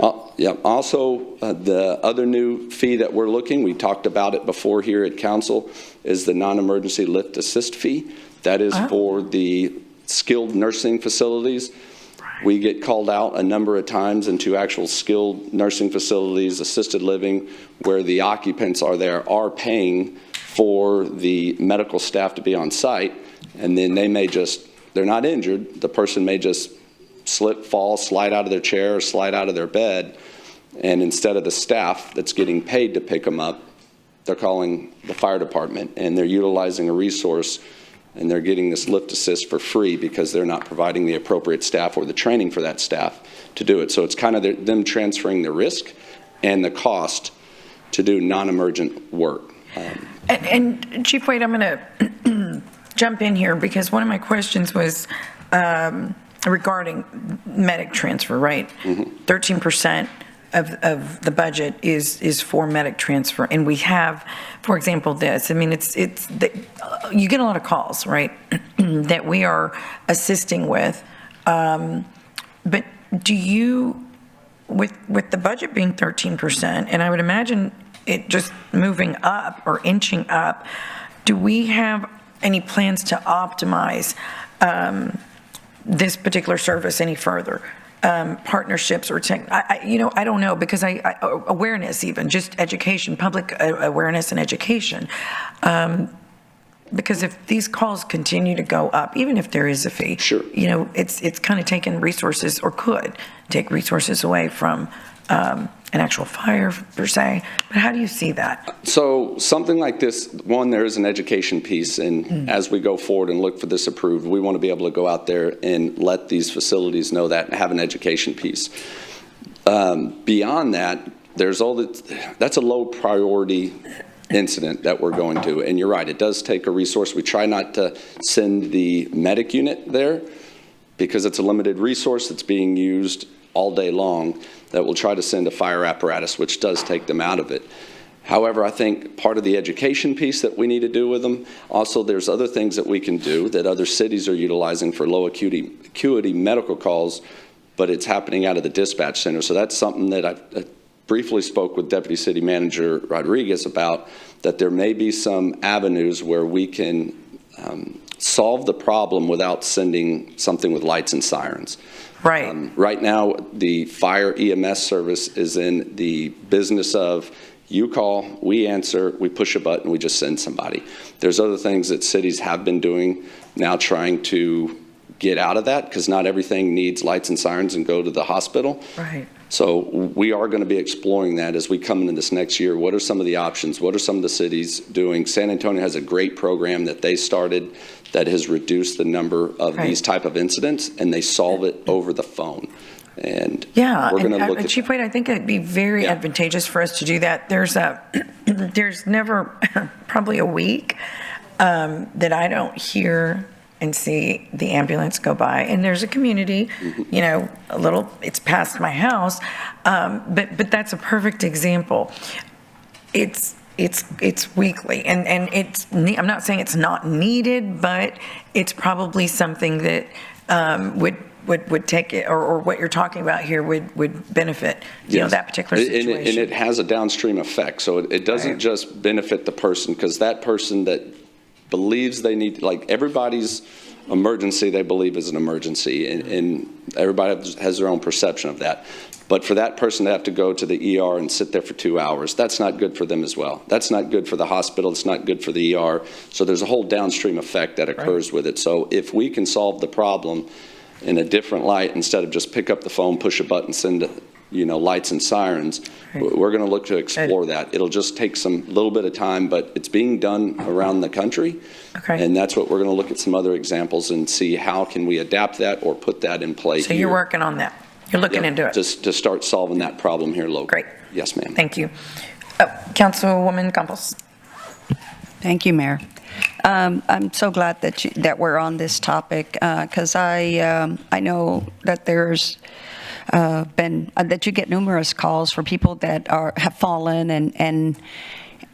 Speaker 11: Also, the other new fee that we're looking, we talked about it before here at council, is the non-emergency lift assist fee. That is for the skilled nursing facilities. We get called out a number of times into actual skilled nursing facilities, assisted living, where the occupants are paying for the medical staff to be on site, and then they're not injured. The person may just slip, fall, slide out of their chair, or slide out of their bed, and instead of the staff that's getting paid to pick them up, they're calling the fire department, and they're utilizing a resource, and they're getting this lift assist for free because they're not providing the appropriate staff or the training for that staff to do it. So it's kind of them transferring the risk and the cost to do non-emergent work.
Speaker 2: And Chief Wade, I'm going to jump in here because one of my questions was regarding medic transfer, right? 13% of the budget is for medic transfer, and we have, for example, this. I mean, you get a lot of calls, right, that we are assisting with, but do you, with the budget being 13%, and I would imagine it just moving up or inching up, do we have any plans to optimize this particular service any further? Partnerships or I don't know, because awareness, even just education, public awareness and education. Because if these calls continue to go up, even if there is a fee,
Speaker 11: Sure.
Speaker 2: It's kind of taken resources, or could take resources away from an actual fire per se. But how do you see that?
Speaker 11: So something like this, one, there is an education piece, and as we go forward and look for this approved, we want to be able to go out there and let these facilities know that and have an education piece. Beyond that, that's a low priority incident that we're going to, and you're right, it does take a resource. We try not to send the medic unit there because it's a limited resource that's being used all day long, that will try to send a fire apparatus, which does take them out of it. However, I think part of the education piece that we need to do with them, also there's other things that we can do that other cities are utilizing for low acuity medical calls, but it's happening out of the dispatch center. So that's something that I briefly spoke with Deputy City Manager Rodriguez about, that there may be some avenues where we can solve the problem without sending something with lights and sirens.
Speaker 2: Right.
Speaker 11: Right now, the fire EMS service is in the business of, you call, we answer, we push a button, we just send somebody. There's other things that cities have been doing now, trying to get out of that, because not everything needs lights and sirens and go to the hospital.
Speaker 2: Right.
Speaker 11: So we are going to be exploring that as we come into this next year. What are some of the options? What are some of the cities doing? San Antonio has a great program that they started that has reduced the number of these type of incidents, and they solve it over the phone. And
Speaker 2: yeah,
Speaker 11: we're going to look at
Speaker 2: Chief Wade, I think it'd be very advantageous for us to do that. There's never probably a week that I don't hear and see the ambulance go by. And there's a community, it's past my house, but that's a perfect example. It's weekly, and I'm not saying it's not needed, but it's probably something that would take it, or what you're talking about here would benefit, that particular situation.
Speaker 11: And it has a downstream effect. So it doesn't just benefit the person, because that person that believes they need, like everybody's emergency they believe is an emergency, and everybody has their own perception of that. But for that person to have to go to the ER and sit there for 2 hours, that's not good for them as well. That's not good for the hospital. It's not good for the ER. So there's a whole downstream effect that occurs with it. So if we can solve the problem in a different light, instead of just pick up the phone, push a button, send lights and sirens, we're going to look to explore that. It'll just take some little bit of time, but it's being done around the country. And that's what we're going to look at, some other examples, and see how can we adapt that or put that in place.
Speaker 2: So you're working on that. You're looking into it.
Speaker 11: Just to start solving that problem here locally.
Speaker 2: Great.
Speaker 11: Yes, ma'am.
Speaker 2: Thank you. Councilwoman Campos.
Speaker 13: Thank you, Mayor. I'm so glad that we're on this topic, because I know that there's been that you get numerous calls for people that have fallen,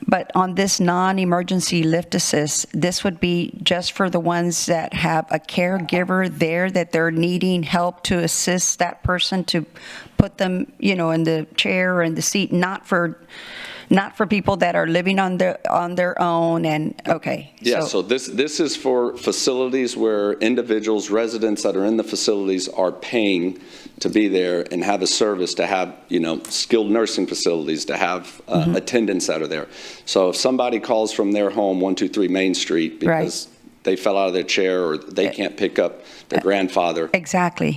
Speaker 13: but on this non-emergency lift assist, this would be just for the ones that have a caregiver there, that they're needing help to assist that person to put them, in the chair or in the seat, not for people that are living on their own. And
Speaker 11: so this is for facilities where individuals, residents that are in the facilities are paying to be there and have a service, to have skilled nursing facilities, to have attendants that are there. So if somebody calls from their home 123 Main Street because they fell out of their chair, or they can't pick up their grandfather.
Speaker 13: Exactly.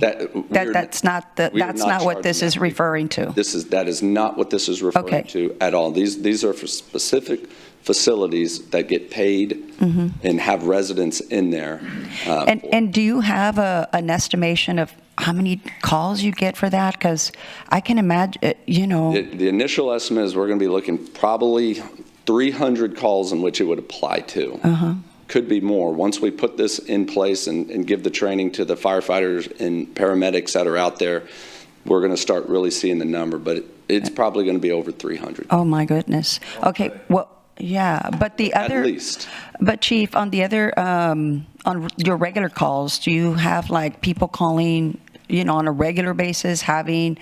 Speaker 13: That's not what this is referring to.
Speaker 11: That is not what this is referring to at all. These are for specific facilities that get paid and have residents in there.
Speaker 13: And do you have an estimation of how many calls you get for that? Because I can imagine,
Speaker 11: The initial estimate is we're going to be looking probably 300 calls in which it would apply to. Could be more. Once we put this in place and give the training to the firefighters and paramedics that are out there, we're going to start really seeing the number, but it's probably going to be over 300.
Speaker 13: Oh my goodness. Okay, well, yeah, but the other,
Speaker 11: at least.
Speaker 13: But Chief, on the other, on your regular calls, do you have like people calling on a regular basis, having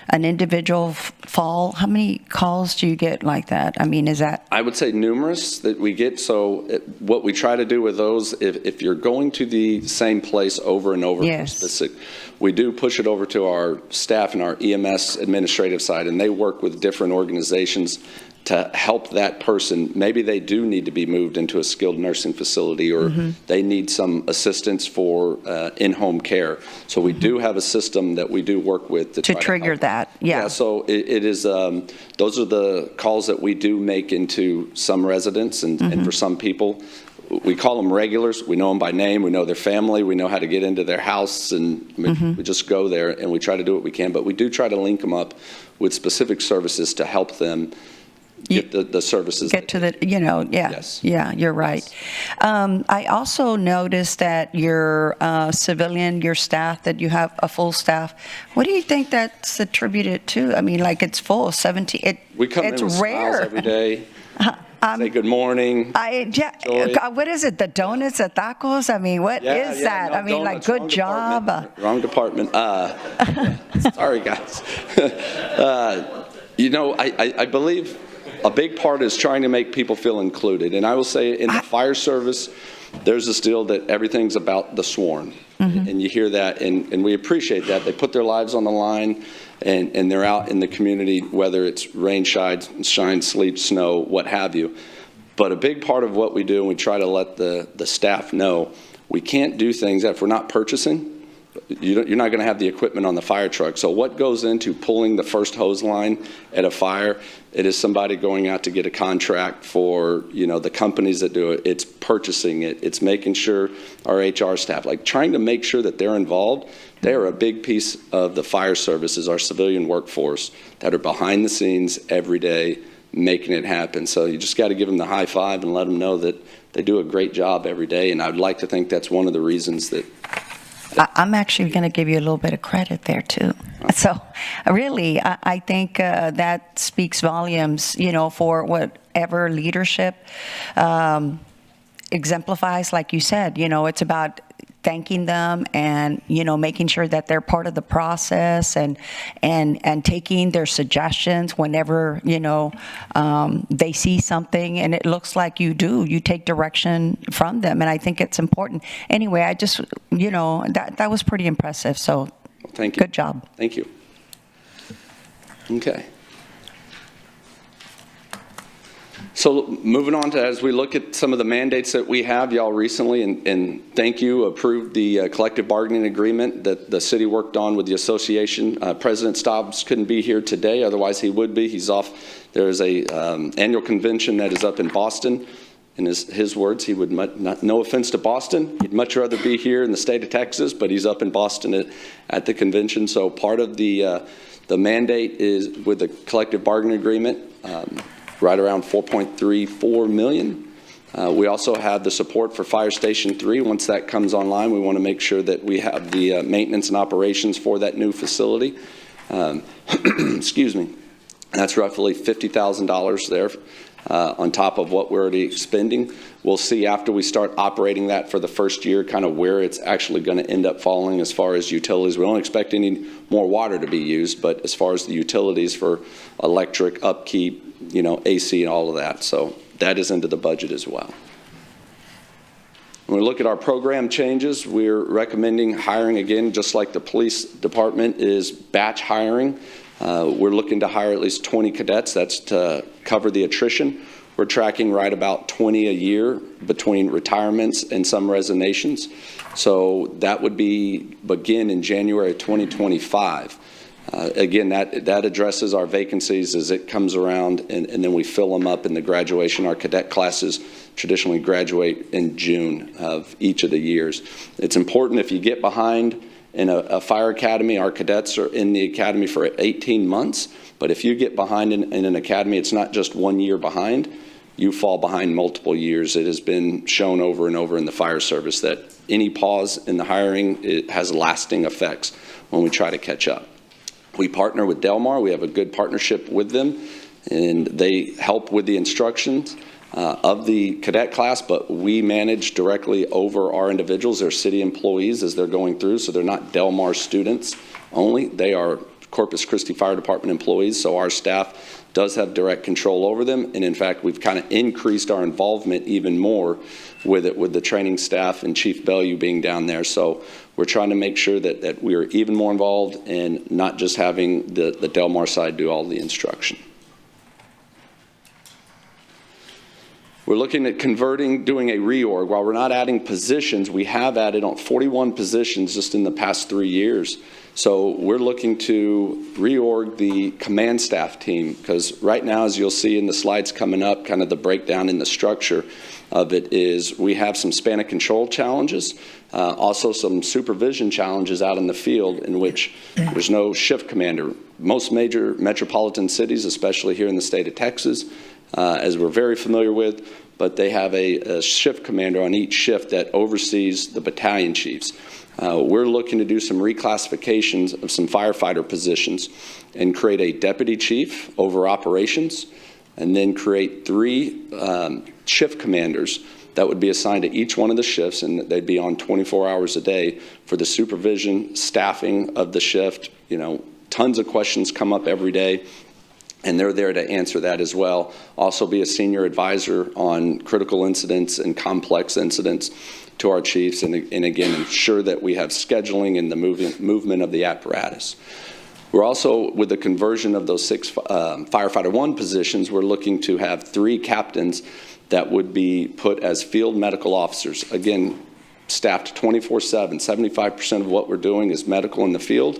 Speaker 13: an individual fall? How many calls do you get like that? I mean, is that?
Speaker 11: I would say numerous that we get. So what we try to do with those, if you're going to the same place over and over,
Speaker 13: Yes.
Speaker 11: specific, we do push it over to our staff and our EMS administrative side, and they work with different organizations to help that person. Maybe they do need to be moved into a skilled nursing facility, or they need some assistance for in-home care. So we do have a system that we do work with to try
Speaker 13: trigger
Speaker 11: help.
Speaker 13: that. Yeah.
Speaker 11: So it is, those are the calls that we do make into some residents and for some people. We call them regulars. We know them by name. We know their family. We know how to get into their house, and we just go there and we try to do what we can. But we do try to link them up with specific services to help them get the services.
Speaker 13: Get to the, yeah.
Speaker 11: Yes.
Speaker 13: Yeah, you're right. I also noticed that your civilian, your staff, that you have a full staff. What do you think that's attributed to? I mean, like it's full, 17.
Speaker 11: We come in with smiles every day. Say good morning.
Speaker 13: What is it? The donuts, the tacos? I mean, what is that?
Speaker 11: No,
Speaker 13: I mean,
Speaker 11: donuts,
Speaker 13: like, good job.
Speaker 11: Wrong department. Sorry, guys. I believe a big part is trying to make people feel included. And I will say in the fire service, there's this deal that everything's about the sworn. And you hear that, and we appreciate that. They put their lives on the line, and they're out in the community, whether it's rain, shine, sleet, snow, what have you. But a big part of what we do, and we try to let the staff know, we can't do things that if we're not purchasing, you're not going to have the equipment on the fire truck. So what goes into pulling the first hose line at a fire? It is somebody going out to get a contract for, the companies that do it. It's purchasing it. It's making sure our HR staff, like trying to make sure that they're involved. They are a big piece of the fire services, our civilian workforce, that are behind the scenes every day making it happen. So you just got to give them the high five and let them know that they do a great job every day. And I'd like to think that's one of the reasons that
Speaker 13: I'm actually going to give you a little bit of credit there, too. So really, I think that speaks volumes, for whatever leadership exemplifies, like you said. It's about thanking them and, making sure that they're part of the process and taking their suggestions whenever, they see something and it looks like you take direction from them. And I think it's important. Anyway, I just, that was pretty impressive. So
Speaker 11: thank you.
Speaker 13: Good job.
Speaker 11: Thank you. Okay. So moving on to, as we look at some of the mandates that we have, y'all recently, and thank you, approved the collective bargaining agreement that the city worked on with the association. President Stobbs couldn't be here today, otherwise he would be. He's off. There is a annual convention that is up in Boston. In his words, he would, no offense to Boston, he'd much rather be here in the state of Texas, but he's up in Boston at the convention. So part of the mandate is with the collective bargaining agreement, right around $4.34 million. We also have the support for Fire Station 3. Once that comes online, we want to make sure that we have the maintenance and operations for that new facility. Excuse me. That's roughly $50,000 there on top of what we're already spending. We'll see after we start operating that for the first year kind of where it's actually going to end up falling as far as utilities. We don't expect any more water to be used, but as far as the utilities for electric, upkeep, AC and all of that. So that is into the budget as well. When we look at our program changes, we're recommending hiring again, just like the police department is batch hiring. We're looking to hire at least 20 cadets. That's to cover the attrition. We're tracking right about 20 a year between retirements and some resignations. So that would begin in January of 2025. Again, that addresses our vacancies as it comes around, and then we fill them up in the graduation. Our cadet classes traditionally graduate in June of each of the years. It's important if you get behind in a fire academy, our cadets are in the academy for 18 months, but if you get behind in an academy, it's not just 1 year behind, you fall behind multiple years. It has been shown over and over in the fire service that any pause in the hiring, it has lasting effects when we try to catch up. We partner with Delmar. We have a good partnership with them, and they help with the instructions. of the cadet class, but we manage directly over our individuals. They're city employees as they're going through, so they're not Del Mar students only. They are Corpus Christi Fire Department employees, so our staff does have direct control over them. And in fact, we've kind of increased our involvement even more with it, with the training staff and Chief Bellew being down there. So we're trying to make sure that we are even more involved and not just having the Del Mar side do all the instruction. We're looking at doing a reorg. While we're not adding positions, we have added on 41 positions just in the past 3 years. So we're looking to reorg the command staff team, because right now, as you'll see in the slides coming up, kind of the breakdown in the structure of it is we have some span of control challenges, also some supervision challenges out in the field in which there's no shift commander. Most major metropolitan cities, especially here in the state of Texas, as we're very familiar with, but they have a shift commander on each shift that oversees the battalion chiefs. We're looking to do some reclassifications of some firefighter positions and create a deputy chief over operations, and then create 3 shift commanders that would be assigned to each one of the shifts, and they'd be on 24 hours a day for the supervision, staffing of the shift. You know, tons of questions come up every day, and they're there to answer that as well. Also be a senior advisor on critical incidents and complex incidents to our chiefs, and again, ensure that we have scheduling and the movement of the apparatus. We're also, with the conversion of those 6 Firefighter 1 positions, we're looking to have 3 captains that would be put as field medical officers. Again, staffed 24/7. 75% of what we're doing is medical in the field,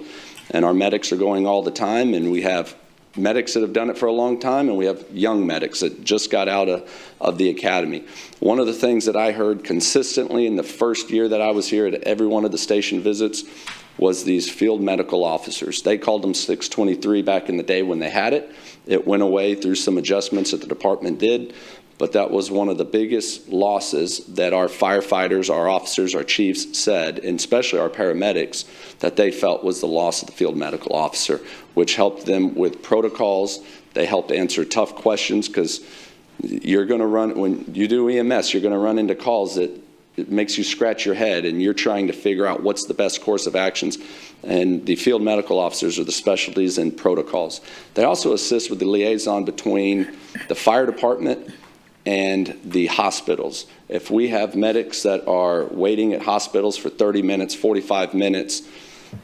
Speaker 11: and our medics are going all the time, and we have medics that have done it for a long time, and we have young medics that just got out of the academy. One of the things that I heard consistently in the first year that I was here at every one of the station visits was these field medical officers. They called them 623 back in the day when they had it. It went away through some adjustments that the department did, but that was one of the biggest losses that our firefighters, our officers, our chiefs said, and especially our paramedics, that they felt was the loss of the field medical officer, which helped them with protocols. They helped answer tough questions, because you're going to run, when you do EMS, you're going to run into calls that it makes you scratch your head, and you're trying to figure out what's the best course of actions. And the field medical officers are the specialties and protocols. They also assist with the liaison between the fire department and the hospitals. If we have medics that are waiting at hospitals for 30 minutes, 45 minutes,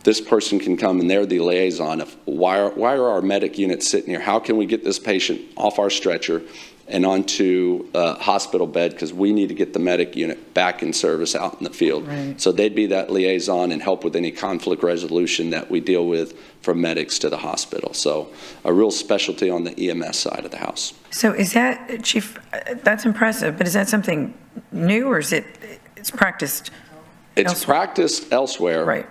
Speaker 11: this person can come and they're the liaison of why are our medic units sitting here? How can we get this patient off our stretcher and onto a hospital bed, because we need to get the medic unit back in service out in the field.
Speaker 2: Right.
Speaker 11: So they'd be that liaison and help with any conflict resolution that we deal with from medics to the hospital. So a real specialty on the EMS side of the house.
Speaker 2: So is that, Chief, that's impressive, but is that something new, or is it's practiced
Speaker 11: It's
Speaker 2: elsewhere?
Speaker 11: practiced elsewhere.
Speaker 2: Right.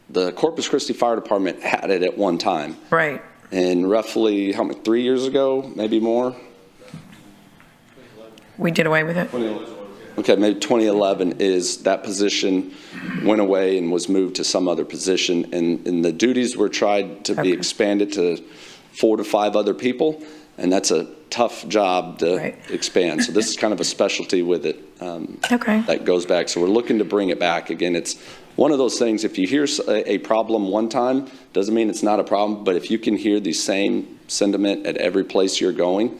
Speaker 11: The Corpus Christi Fire Department had it at one time.
Speaker 2: Right.
Speaker 11: And roughly, 3 years ago, maybe more?
Speaker 2: We did away with it?
Speaker 11: Okay, maybe 2011 is that position went away and was moved to some other position, and the duties were tried to be expanded to 4 to 5 other people, and that's a tough job to expand. So this is kind of a specialty with it that goes back. So we're looking to bring it back. Again, it's one of those things, if you hear a problem one time, doesn't mean it's not a problem, but if you can hear the same sentiment at every place you're going,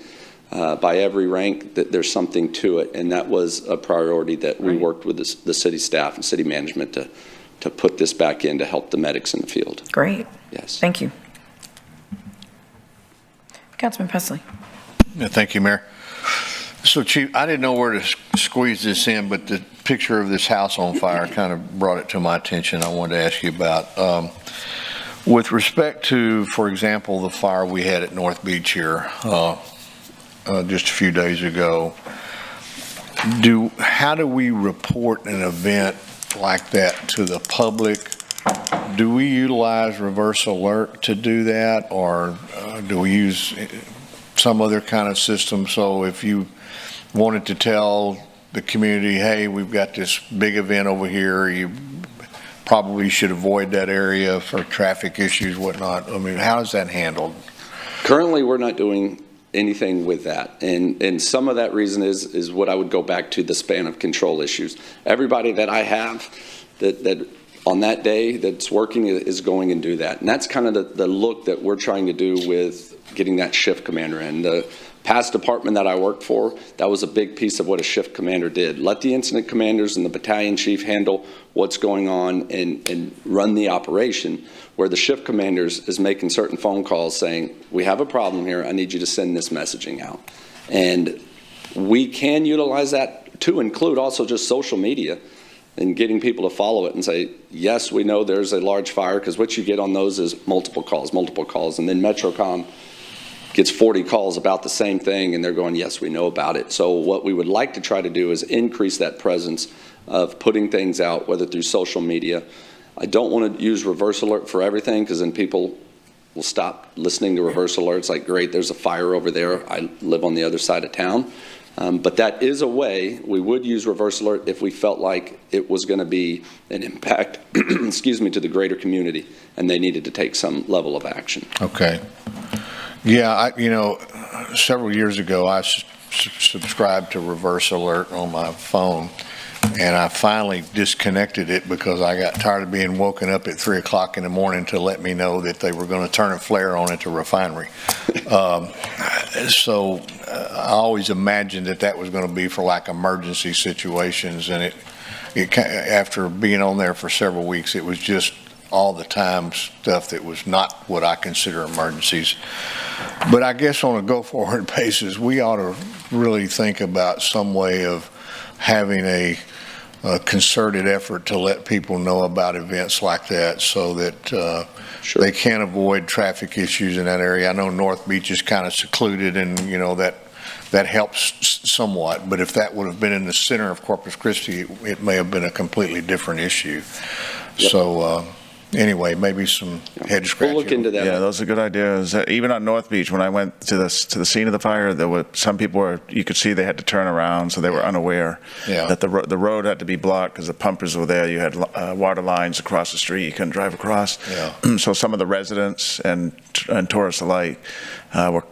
Speaker 11: by every rank, that there's something to it, and that was a priority that we worked with the city staff and city management to put this back in to help the medics in the field.
Speaker 2: Great.
Speaker 11: Yes.
Speaker 2: Thank you. Councilman Pesley.
Speaker 5: Yeah, thank you, Mayor. So, Chief, I didn't know where to squeeze this in, but the picture of this house on fire kind of brought it to my attention. I wanted to ask you about. With respect to, for example, the fire we had at North Beach here just a few days ago, how do we report an event like that to the public? Do we utilize reverse alert to do that, or do we use some other kind of system? So if you wanted to tell the community, hey, we've got this big event over here, you probably should avoid that area for traffic issues, whatnot. I mean, how is that handled?
Speaker 11: Currently, we're not doing anything with that. And some of that reason is what I would go back to, the span of control issues. Everybody that I have that on that day that's working is going and do that. And that's kind of the look that we're trying to do with getting that shift commander in. The past department that I worked for, that was a big piece of what a shift commander did. Let the incident commanders and the battalion chief handle what's going on and run the operation, where the shift commanders is making certain phone calls saying, we have a problem here, I need you to send this messaging out. And we can utilize that to include also just social media and getting people to follow it and say, yes, we know there's a large fire, because what you get on those is multiple calls, and then MetroCom gets 40 calls about the same thing, and they're going, yes, we know about it. So what we would like to try to do is increase that presence of putting things out, whether through social media. I don't want to use reverse alert for everything, because then people will stop listening to reverse alerts, like, great, there's a fire over there, I live on the other side of town. But that is a way we would use reverse alert if we felt like it was going to be an impact, excuse me, to the greater community, and they needed to take some level of action.
Speaker 5: Okay. Yeah, several years ago, I subscribed to reverse alert on my phone, and I finally disconnected it because I got tired of being woken up at 3 o'clock in the morning to let me know that they were going to turn a flare on at the refinery. So I always imagined that was going to be for like emergency situations, and it after being on there for several weeks, it was just all the time stuff that was not what I consider emergencies. But I guess on a go-forward basis, we ought to really think about some way of having a concerted effort to let people know about events like that, so that
Speaker 11: Sure.
Speaker 5: they can avoid traffic issues in that area. I know North Beach is kind of secluded, and that helps somewhat. But if that would have been in the center of Corpus Christi, it may have been a completely different issue.
Speaker 11: Yep.
Speaker 5: So anyway, maybe some head scratching.
Speaker 11: We'll look into that.
Speaker 3: Yeah, those are good ideas. Even on North Beach, when I went to the scene of the fire, there were some people you could see they had to turn around, so they were unaware that the road had to be blocked because the pumpers were there. You had water lines across the street. You couldn't drive across.
Speaker 5: Yeah.
Speaker 3: So some of the residents and tourists alike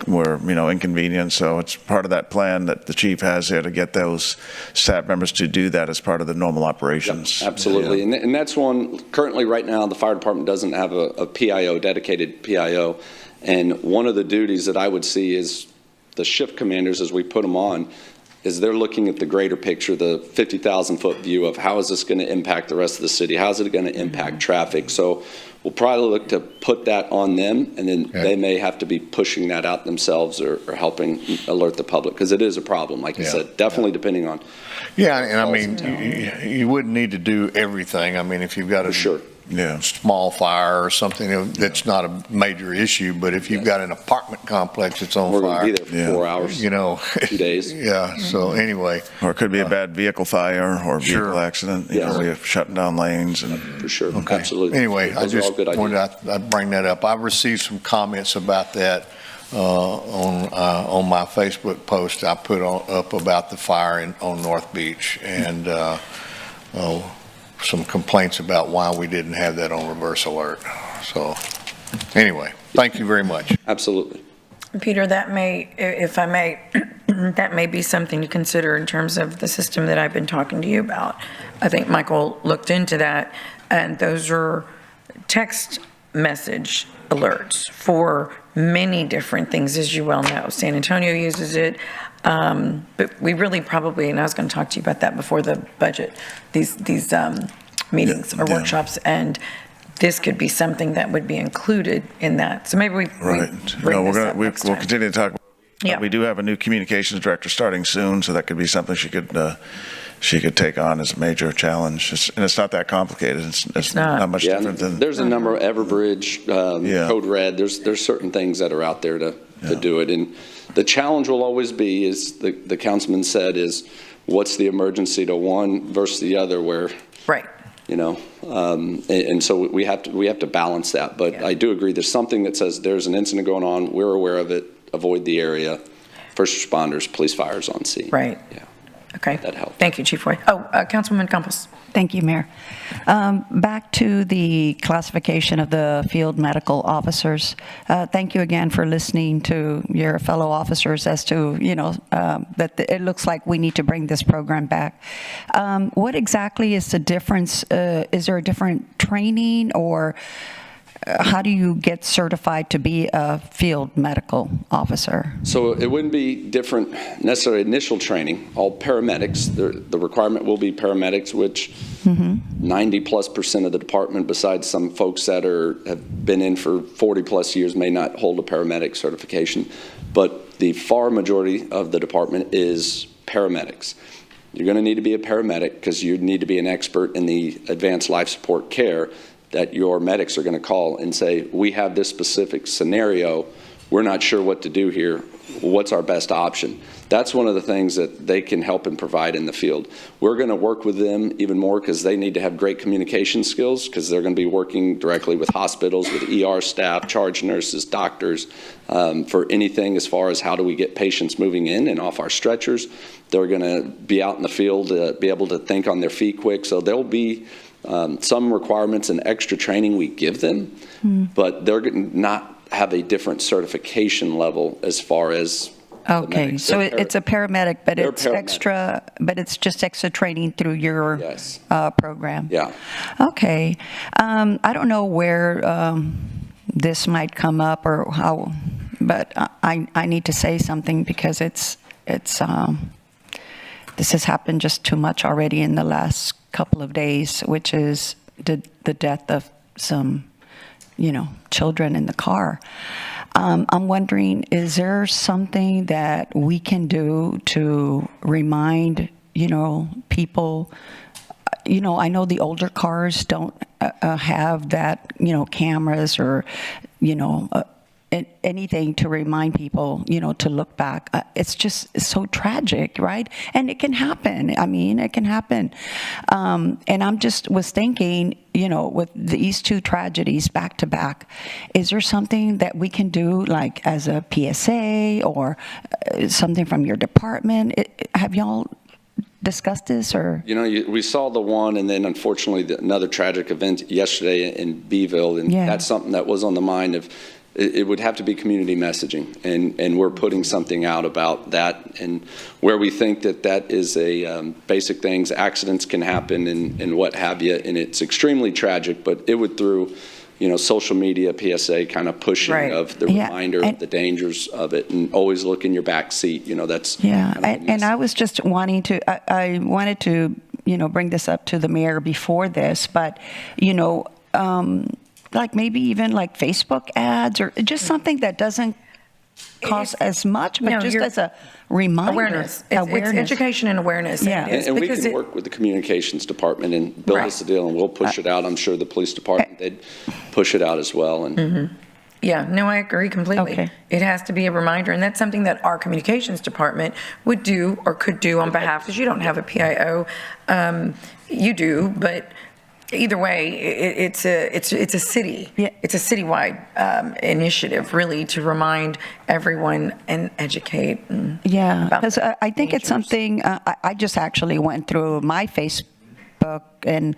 Speaker 3: were inconvenienced. So it's part of that plan that the chief has there to get those staff members to do that as part of the normal operations.
Speaker 11: Yep, absolutely.
Speaker 3: Yeah.
Speaker 11: And that's one, currently right now, the fire department doesn't have a PIO, dedicated PIO. And one of the duties that I would see is the shift commanders, as we put them on, is they're looking at the greater picture, the 50,000-foot view of how is this going to impact the rest of the city? How is it going to impact traffic? So we'll probably look to put that on them, and then they may have to be pushing that out themselves or helping alert the public, because it is a problem, like you said, definitely depending on.
Speaker 5: Yeah, and I mean, you wouldn't need to do everything. I mean, if you've got a small fire or something that's not a major issue, but if you've got an apartment complex that's on fire,
Speaker 11: we're going to be there for 4 hours, 2 days.
Speaker 5: Yeah, so anyway.
Speaker 3: Or it could be a bad vehicle fire or vehicle accident. We're shutting down lanes. And
Speaker 11: for sure,
Speaker 5: okay.
Speaker 11: Absolutely.
Speaker 5: Anyway, I just wanted I'd bring that up. I've received some comments about that on my Facebook post I put up about the fire on North Beach, and some complaints about why we didn't have that on reverse alert. So anyway, thank you very much.
Speaker 11: Absolutely.
Speaker 2: Peter, that may, if I may, that may be something to consider in terms of the system that I've been talking to you about. I think Michael looked into that, and those are text message alerts for many different things, as you well know. San Antonio uses it, but we really probably, and I was going to talk to you about that before the budget, these meetings or workshops, and this could be something that would be included in that. So maybe we'll
Speaker 3: continue to talk.
Speaker 2: Yeah.
Speaker 3: We do have a new communications director starting soon, so that could be something she could take on as a major challenge. And it's not that complicated. It's not much different than.
Speaker 11: There's a number of Everbridge, Code Red. There's certain things that are out there to do it. And the challenge will always be, is the councilman said, is what's the emergency to one versus the other, where and so we have to balance that. But I do agree, there's something that says there's an incident going on, we're aware of it, avoid the area, first responders, police, fires on scene.
Speaker 2: Right.
Speaker 11: Yeah.
Speaker 2: Okay.
Speaker 11: That helped.
Speaker 2: Thank you, Chief Roy. Oh, Councilwoman Campos.
Speaker 13: Thank you, Mayor. Back to the classification of the field medical officers. Thank you again for listening to your fellow officers as to, that it looks like we need to bring this program back. What exactly is the difference? Is there a different training, or how do you get certified to be a field medical officer?
Speaker 11: So it wouldn't be different necessarily initial training. All paramedics, the requirement will be paramedics, which 90+% of the department, besides some folks that have been in for 40+ years, may not hold a paramedic certification. But the far majority of the department is paramedics. You're going to need to be a paramedic because you need to be an expert in the advanced life support care that your medics are going to call and say, we have this specific scenario, we're not sure what to do here, what's our best option? That's one of the things that they can help and provide in the field. We're going to work with them even more because they need to have great communication skills, because they're going to be working directly with hospitals, with ER staff, charge nurses, doctors, for anything as far as how do we get patients moving in and off our stretchers. They're going to be out in the field to be able to think on their feet quick, so there'll be some requirements and extra training we give them, but they're going to not have a different certification level as far as.
Speaker 13: Okay, so it's a paramedic, but it's extra, but it's just extra training through your program.
Speaker 11: Yeah.
Speaker 13: Okay. I don't know where this might come up or how, but I need to say something because this has happened just too much already in the last couple of days, which is the death of some, children in the car. I'm wondering, is there something that we can do to remind, people? I know the older cars don't have that, cameras or, anything to remind people, to look back. It's so tragic, right? And it can happen. I mean, it can happen. And I'm was thinking, with these two tragedies back to back, is there something that we can do, like as a PSA or something from your department? Have y'all discussed this, or?
Speaker 11: We saw the one, and then unfortunately another tragic event yesterday in Beeville, and that's something that was on the mind of. It would have to be community messaging, and we're putting something out about that, and where we think that is a basic things. Accidents can happen and what have you, and it's extremely tragic, but it would through social media, PSA kind of pushing of the reminder of the dangers of it, and always look in your back seat. That's
Speaker 13: and I was just wanting to I wanted to bring this up to the mayor before this, but like maybe even like Facebook ads or just something that doesn't cost as much, but just as a reminder.
Speaker 2: Awareness. It's education and awareness.
Speaker 13: Yeah.
Speaker 11: And we can work with the communications department and build us a deal, and we'll push it out. I'm sure the police department, they'd push it out as well. And
Speaker 2: Yeah, no, I agree completely.
Speaker 13: Okay.
Speaker 2: It has to be a reminder, and that's something that our communications department would do or could do on behalf, because you don't have a PIO. You do, but either way, it's a city.
Speaker 13: Yeah.
Speaker 2: It's a citywide initiative, really, to remind everyone and educate.
Speaker 13: Yeah,
Speaker 2: about
Speaker 13: because I think it's
Speaker 2: dangers.
Speaker 13: something, I just actually went through my Facebook and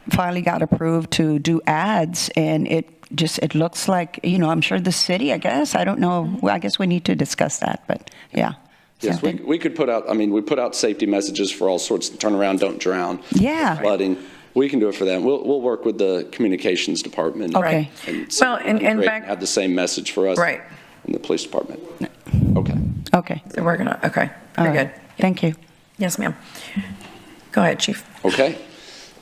Speaker 13: finally got approved to do ads, and it looks like, I'm sure the city, I guess, I don't know, I guess we need to discuss that, but yeah.
Speaker 11: yes, we could put out, we put out safety messages for all sorts, turn around, don't drown.
Speaker 13: Yeah.
Speaker 11: Flooding. We can do it for them. We'll work with the communications department.
Speaker 13: Okay.
Speaker 11: And back, have the same message for us.
Speaker 2: Right.
Speaker 11: In the police department. Okay.
Speaker 13: Okay.
Speaker 2: So we're gonna, okay,
Speaker 13: All
Speaker 2: very
Speaker 13: right.
Speaker 2: good.
Speaker 13: Thank you.
Speaker 2: Yes, ma'am. Go ahead, Chief.
Speaker 11: Okay.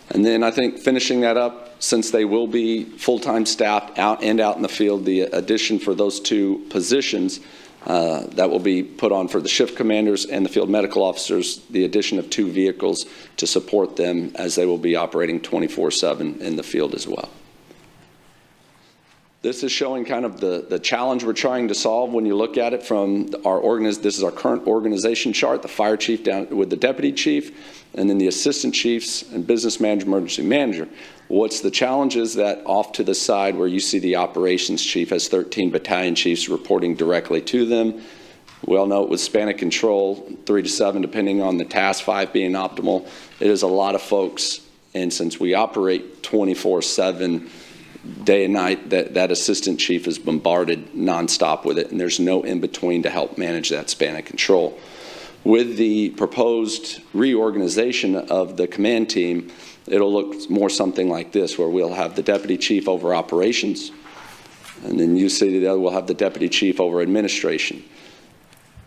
Speaker 11: And then I think finishing that up, since they will be full-time staff out in the field, the addition for those two positions that will be put on for the shift commanders and the field medical officers, the addition of 2 vehicles to support them as they will be operating 24/7 in the field as well. This is showing kind of the challenge we're trying to solve when you look at it from this is our current organization chart, the fire chief down with the deputy chief, and then the assistant chiefs and business manager, emergency manager. What's the challenge is that off to the side where you see the operations chief has 13 battalion chiefs reporting directly to them. We all know it was span of control, 3 to 7, depending on the task, 5 being optimal. It is a lot of folks, and since we operate 24/7, day and night, that assistant chief is bombarded nonstop with it, and there's no in-between to help manage that span of control. With the proposed reorganization of the command team, it'll look more something like this, where we'll have the deputy chief over operations, and then you see that we'll have the deputy chief over administration.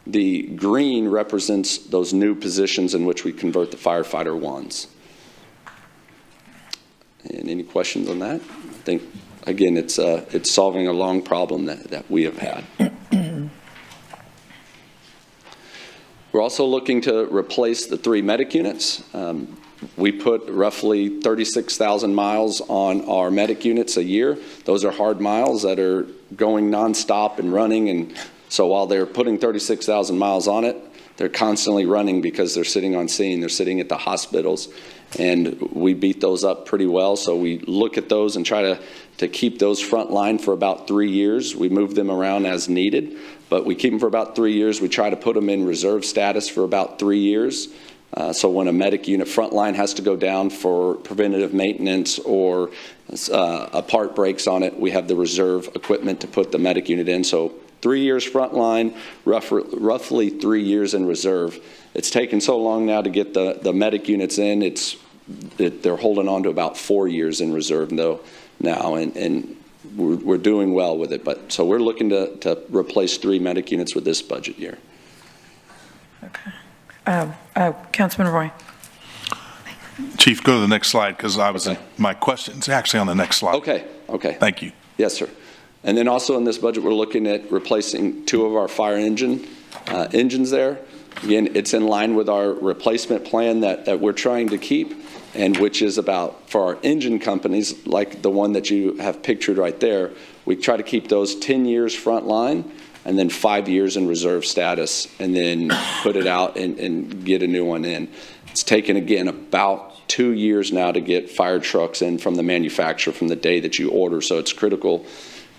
Speaker 11: The green represents those new positions in which we convert the firefighter ones. And any questions on that? I think, again, it's solving a long problem that we have had. We're also looking to replace the 3 medic units. We put roughly 36,000 miles on our medic units a year. Those are hard miles that are going nonstop and running, and so while they're putting 36,000 miles on it, they're constantly running because they're sitting on scene, they're sitting at the hospitals, and we beat those up pretty well. So we look at those and try to keep those front line for about 3 years. We move them around as needed, but we keep them for about 3 years. We try to put them in reserve status for about 3 years. So when a medic unit front line has to go down for preventative maintenance or a part breaks on it, we have the reserve equipment to put the medic unit in. So 3 years front line, roughly 3 years in reserve. It's taken so long now to get the medic units in. They're holding on to about 4 years in reserve though now, and we're doing well with it. But so we're looking to replace 3 medic units with this budget year.
Speaker 2: Okay. Councilman Roy.
Speaker 10: Chief, go to the next slide, because my question's actually on the next slide.
Speaker 11: Okay.
Speaker 10: Thank you.
Speaker 11: Yes, sir. And then also in this budget, we're looking at replacing 2 of our fire engines there. Again, it's in line with our replacement plan that we're trying to keep, and which is about, for our engine companies, like the one that you have pictured right there, we try to keep those 10 years front line and then 5 years in reserve status, and then put it out and get a new one in. It's taken, again, about 2 years now to get fire trucks in from the manufacturer from the day that you order, so it's critical.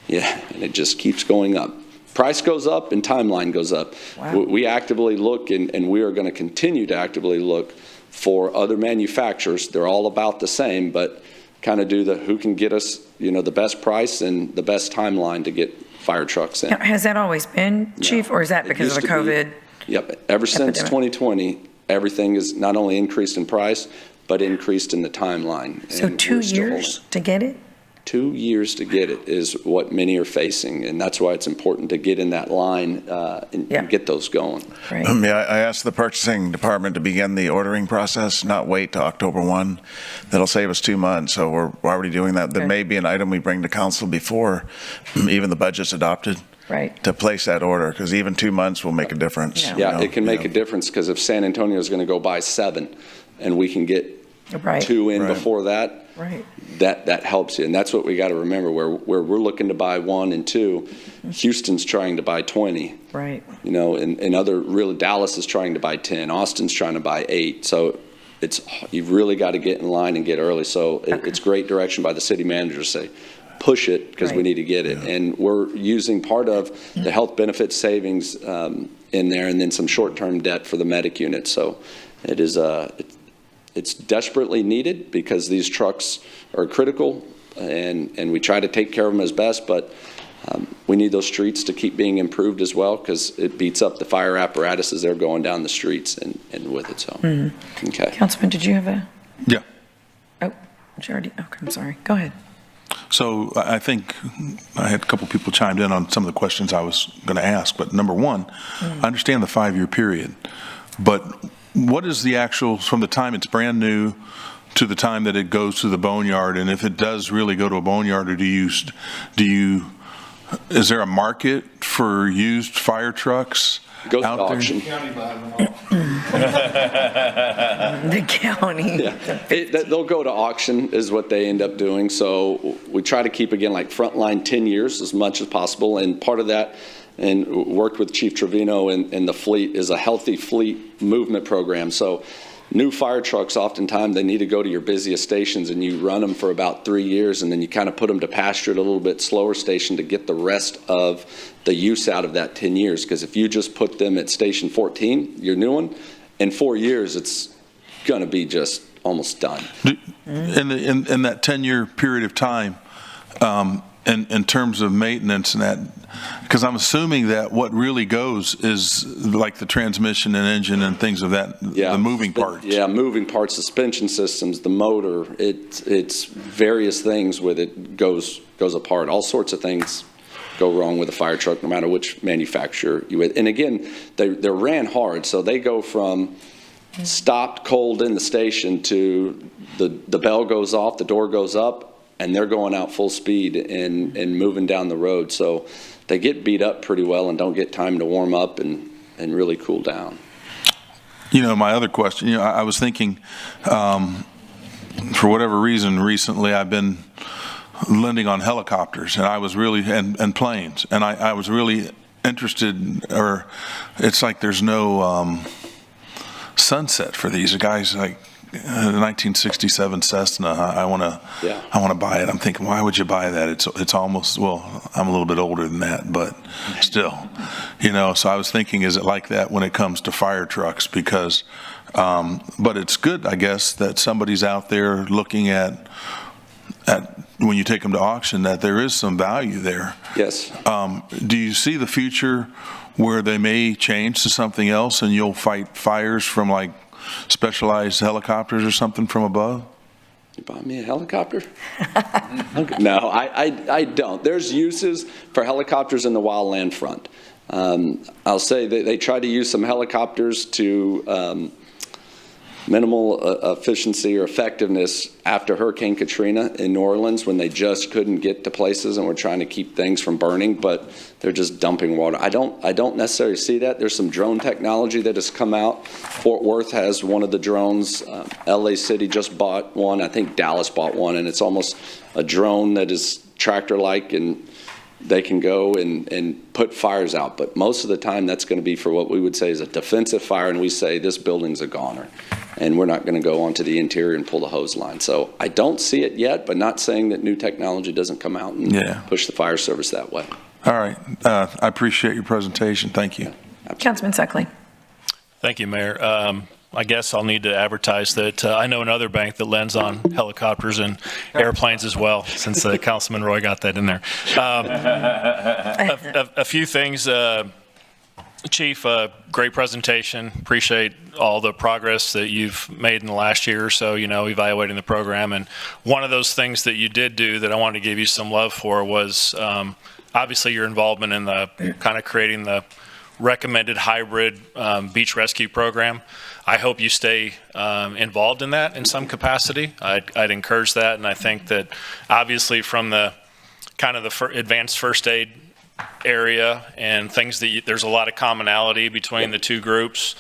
Speaker 11: Yeah, and it just keeps going up. Price goes up and timeline goes up.
Speaker 2: Wow.
Speaker 11: We actively look, and we are going to continue to actively look for other manufacturers. They're all about the same, but kind of do who can get us, the best price and the best timeline to get fire trucks in.
Speaker 2: Now, has that always been, Chief, or is that because of the COVID?
Speaker 11: Yep. Ever since
Speaker 2: epidemic?
Speaker 11: 2020, everything is not only increased in price, but increased in the timeline.
Speaker 2: So
Speaker 11: And
Speaker 2: 2
Speaker 11: we're still
Speaker 2: years to get it?
Speaker 11: 2 years to get it is what many are facing, and that's why it's important to get in that line and get those going.
Speaker 2: Right.
Speaker 3: I asked the purchasing department to begin the ordering process, not wait to October 1. That'll save us 2 months, so we're already doing that. There
Speaker 2: Okay.
Speaker 3: may be an item we bring to council before even the budget's adopted.
Speaker 2: Right.
Speaker 3: To place that order, because even 2 months will make a difference.
Speaker 11: Yeah, it can make a difference, because if San Antonio is going to go buy 7 and we can get
Speaker 2: Right.
Speaker 11: 2 in before that,
Speaker 2: Right.
Speaker 11: that helps you. And that's what we got to remember, where we're looking to buy 1 and 2, Houston's trying to buy 20.
Speaker 2: Right.
Speaker 11: And other, really, Dallas is trying to buy 10, Austin's trying to buy 8. So you've really got to get in line and get early. So it's great direction by the city manager to say, push it, because we need to get it. And we're using part of the health benefit savings in there, and then some short-term debt for the medic unit. So it is it's desperately needed, because these trucks are critical, and we try to take care of them as best, but we need those streets to keep being improved as well, because it beats up the fire apparatus as they're going down the streets and with it. So, Okay.
Speaker 2: Councilman, did you have a?
Speaker 10: Yeah.
Speaker 2: Oh, did you already? Okay, I'm sorry. Go ahead.
Speaker 10: So I think I had a couple people chimed in on some of the questions I was going to ask, but number one, I understand the 5-year period, but what is the actual, from the time it's brand new to the time that it goes to the boneyard, and if it does really go to a boneyard, or is there a market for used fire trucks
Speaker 11: Goes to
Speaker 10: out there?
Speaker 11: auction.
Speaker 2: The county.
Speaker 11: Yeah. They'll go to auction is what they end up doing. So we try to keep, again, like frontline 10 years as much as possible. And part of that, and worked with Chief Trevino and the fleet, is a healthy fleet movement program. So new fire trucks, oftentimes they need to go to your busiest stations, and you run them for about 3 years, and then you kind of put them to pasture at a little bit slower station to get the rest of the use out of that 10 years. Because if you just put them at station 14, your new one, in 4 years, it's going to be just almost done.
Speaker 10: In that 10-year period of time, in terms of maintenance and that, because I'm assuming that what really goes is like the transmission and engine and things of that, the moving parts.
Speaker 11: Yeah, moving parts, suspension systems, the motor, it's various things with it goes apart. All sorts of things go wrong with a fire truck, no matter which manufacturer you with. And again, they're ran hard, so they go from stopped cold in the station to the bell goes off, the door goes up, and they're going out full speed and moving down the road. So they get beat up pretty well and don't get time to warm up and really cool down.
Speaker 10: You know, my other question, you know, I was thinking, for whatever reason, recently I've been lending on helicopters, and I was really, and planes, and I was really interested, or it's like there's no sunset for these guys. Like the 1967 Cessna, I want to buy it. I'm thinking, why would you buy that? It's almost, well, I'm a little bit older than that, but still, you know. So I was thinking, is it like that when it comes to fire trucks? Because, but it's good, I guess, that somebody's out there looking at when you take them to auction, that there is some value there.
Speaker 11: Yes.
Speaker 10: Do you see the future where they may change to something else and you'll fight fires from like specialized helicopters or something from above?
Speaker 11: You buy me a helicopter? No, I don't. There's uses for helicopters in the wildland front. I'll say they try to use some helicopters to minimal efficiency or effectiveness after Hurricane Katrina in New Orleans, when they just couldn't get to places and were trying to keep things from burning, but they're just dumping water. I don't necessarily see that. There's some drone technology that has come out. Fort Worth has one of the drones. LA City just bought one. I think Dallas bought one, and it's almost a drone that is tractor-like, and they can go and put fires out. But most of the time, that's going to be for what we would say is a defensive fire, and we say this building's a goner, and we're not going to go onto the interior and pull the hose line. So I don't see it yet, but not saying that new technology doesn't come out and push the fire service that way.
Speaker 10: All right. I appreciate your presentation. Thank you.
Speaker 2: Councilman Suckley.
Speaker 12: Thank you, Mayor. I guess I'll need to advertise that I know another bank that lends on helicopters and airplanes as well, since Councilman Roy got that in there. A few things. Chief, great presentation. Appreciate all the progress that you've made in the last year or so, you know, evaluating the program. And one of those things that you did do that I wanted to give you some love for was obviously your involvement in the kind of creating the recommended hybrid beach rescue program. I hope you stay involved in that in some capacity. I'd encourage that, and I think that obviously from the kind of the advanced first aid area and things that there's a lot of commonality between the two groups.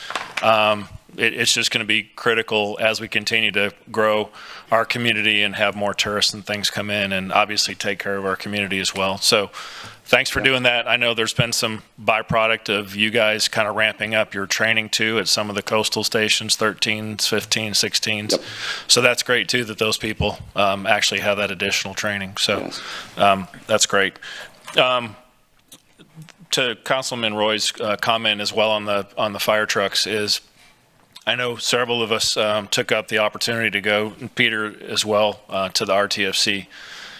Speaker 12: It's just going to be critical as we continue to grow our community and have more tourists and things come in, and obviously take care of our community as well. So thanks for doing that. I know there's been some byproduct of you guys kind of ramping up your training too at some of the coastal stations, 13s, 15s, 16s. Yep. So that's great too, that those people actually have that additional training. So that's great. To Councilman Roy's comment as well on the fire trucks is, I know several of us took up the opportunity to go, and Peter as well, to the RTFC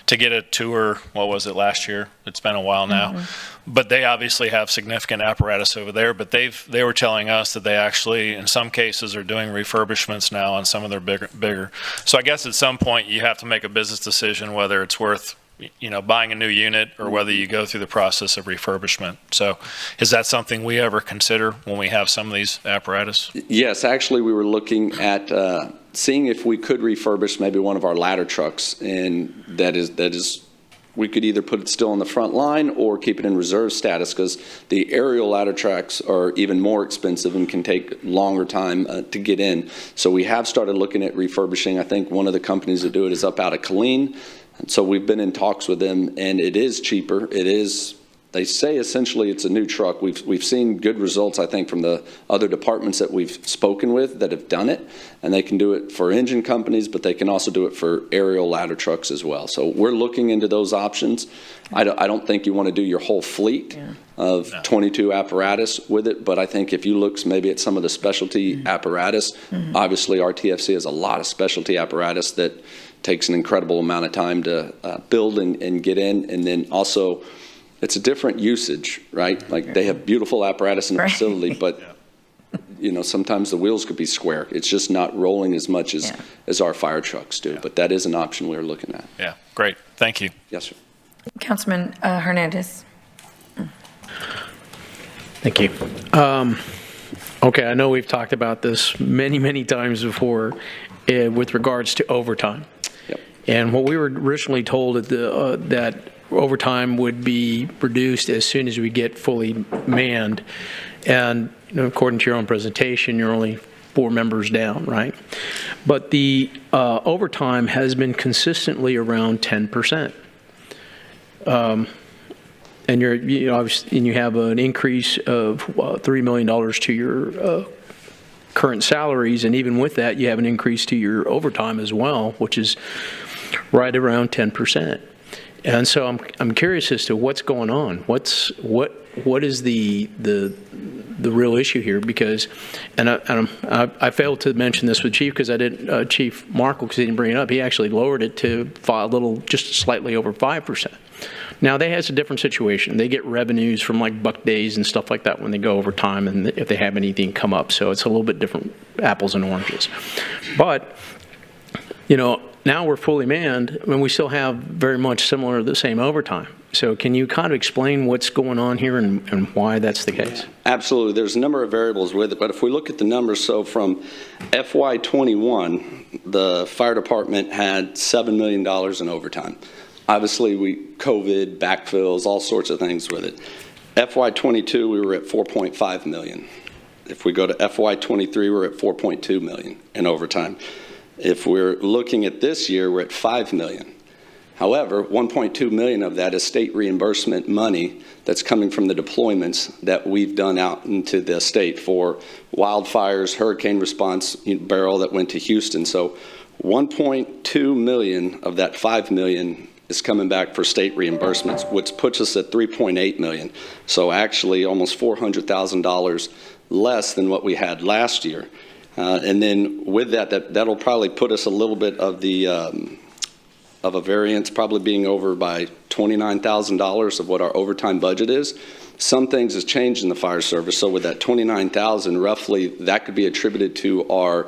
Speaker 12: to get a tour. What was it, last year? It's been a while now. Mm-hmm. But they obviously have significant apparatus over there, but they were telling us that they actually, in some cases, are doing refurbishments now on some of their bigger. So I guess at some point you have to make a business decision whether it's worth, you know, buying a new unit or whether you go through the process of refurbishment. So is that something we ever consider when we have some of these apparatus?
Speaker 11: Yes, actually we were looking at seeing if we could refurbish maybe one of our ladder trucks, and that is we could either put it still on the front line or keep it in reserve status, because the aerial ladder trucks are even more expensive and can take longer time to get in. So we have started looking at refurbishing. I think one of the companies that do it is up out of Killeen. And so we've been in talks with them, and it is cheaper. It is They say essentially it's a new truck. We've seen good results, I think, from the other departments that we've spoken with that have done it, and they can do it for engine companies, but they can also do it for aerial ladder trucks as well. So we're looking into those options. I don't think you want to do your whole fleet of 22 apparatus with it, but I think if you look maybe at some of the specialty apparatus, obviously our TFC has a lot of specialty apparatus that takes an incredible amount of time to build and get in, and then also it's a different usage, right? Like they have beautiful apparatus in the facility, but you know, sometimes the wheels could be square. It's just not rolling as much as our fire trucks do, but that is an option we're looking at.
Speaker 12: Yeah, great. Thank you.
Speaker 11: Yes, sir.
Speaker 2: Councilman Hernandez.
Speaker 7: Thank you. Okay, I know we've talked about this many times before with regards to overtime.
Speaker 11: Yep.
Speaker 7: And what we were originally told that overtime would be reduced as soon as we get fully manned. And you know, according to your own presentation, you're only 4 members down, right? But the overtime has been consistently around 10%. And you have an increase of $3 million to your current salaries, and even with that, you have an increase to your overtime as well, which is right around 10%. And so I'm curious as to what's going on. What is the real issue here? Because, and I failed to mention this with Chief because I didn't, Chief Markle, because he didn't bring it up. He actually lowered it to just slightly over 5%. Now, they has a different situation. They get revenues from like buck days and stuff like that when they go overtime and if they have anything come up. So it's a little bit different, apples and oranges. But, you know, now we're fully manned and we still have very much similar to the same overtime. So can you kind of explain what's going on here and why that's the case?
Speaker 11: Absolutely. There's a number of variables with it, but if we look at the numbers, so from FY21, the fire department had $7 million in overtime. Obviously, COVID, backfills, all sorts of things with it. FY22, we were at 4.5 million. If we go to FY23, we're at 4.2 million in overtime. If we're looking at this year, we're at 5 million. However, 1.2 million of that is state reimbursement money that's coming from the deployments that we've done out into the state for wildfires, hurricane response barrel that went to Houston. So 1.2 million of that 5 million is coming back for state reimbursements, which puts us at 3.8 million. So actually almost $400,000 less than what we had last year. And then with that'll probably put us a little bit of a variance, probably being over by $29,000 of what our overtime budget is. Some things has changed in the fire service. So with that $29,000, roughly that could be attributed to our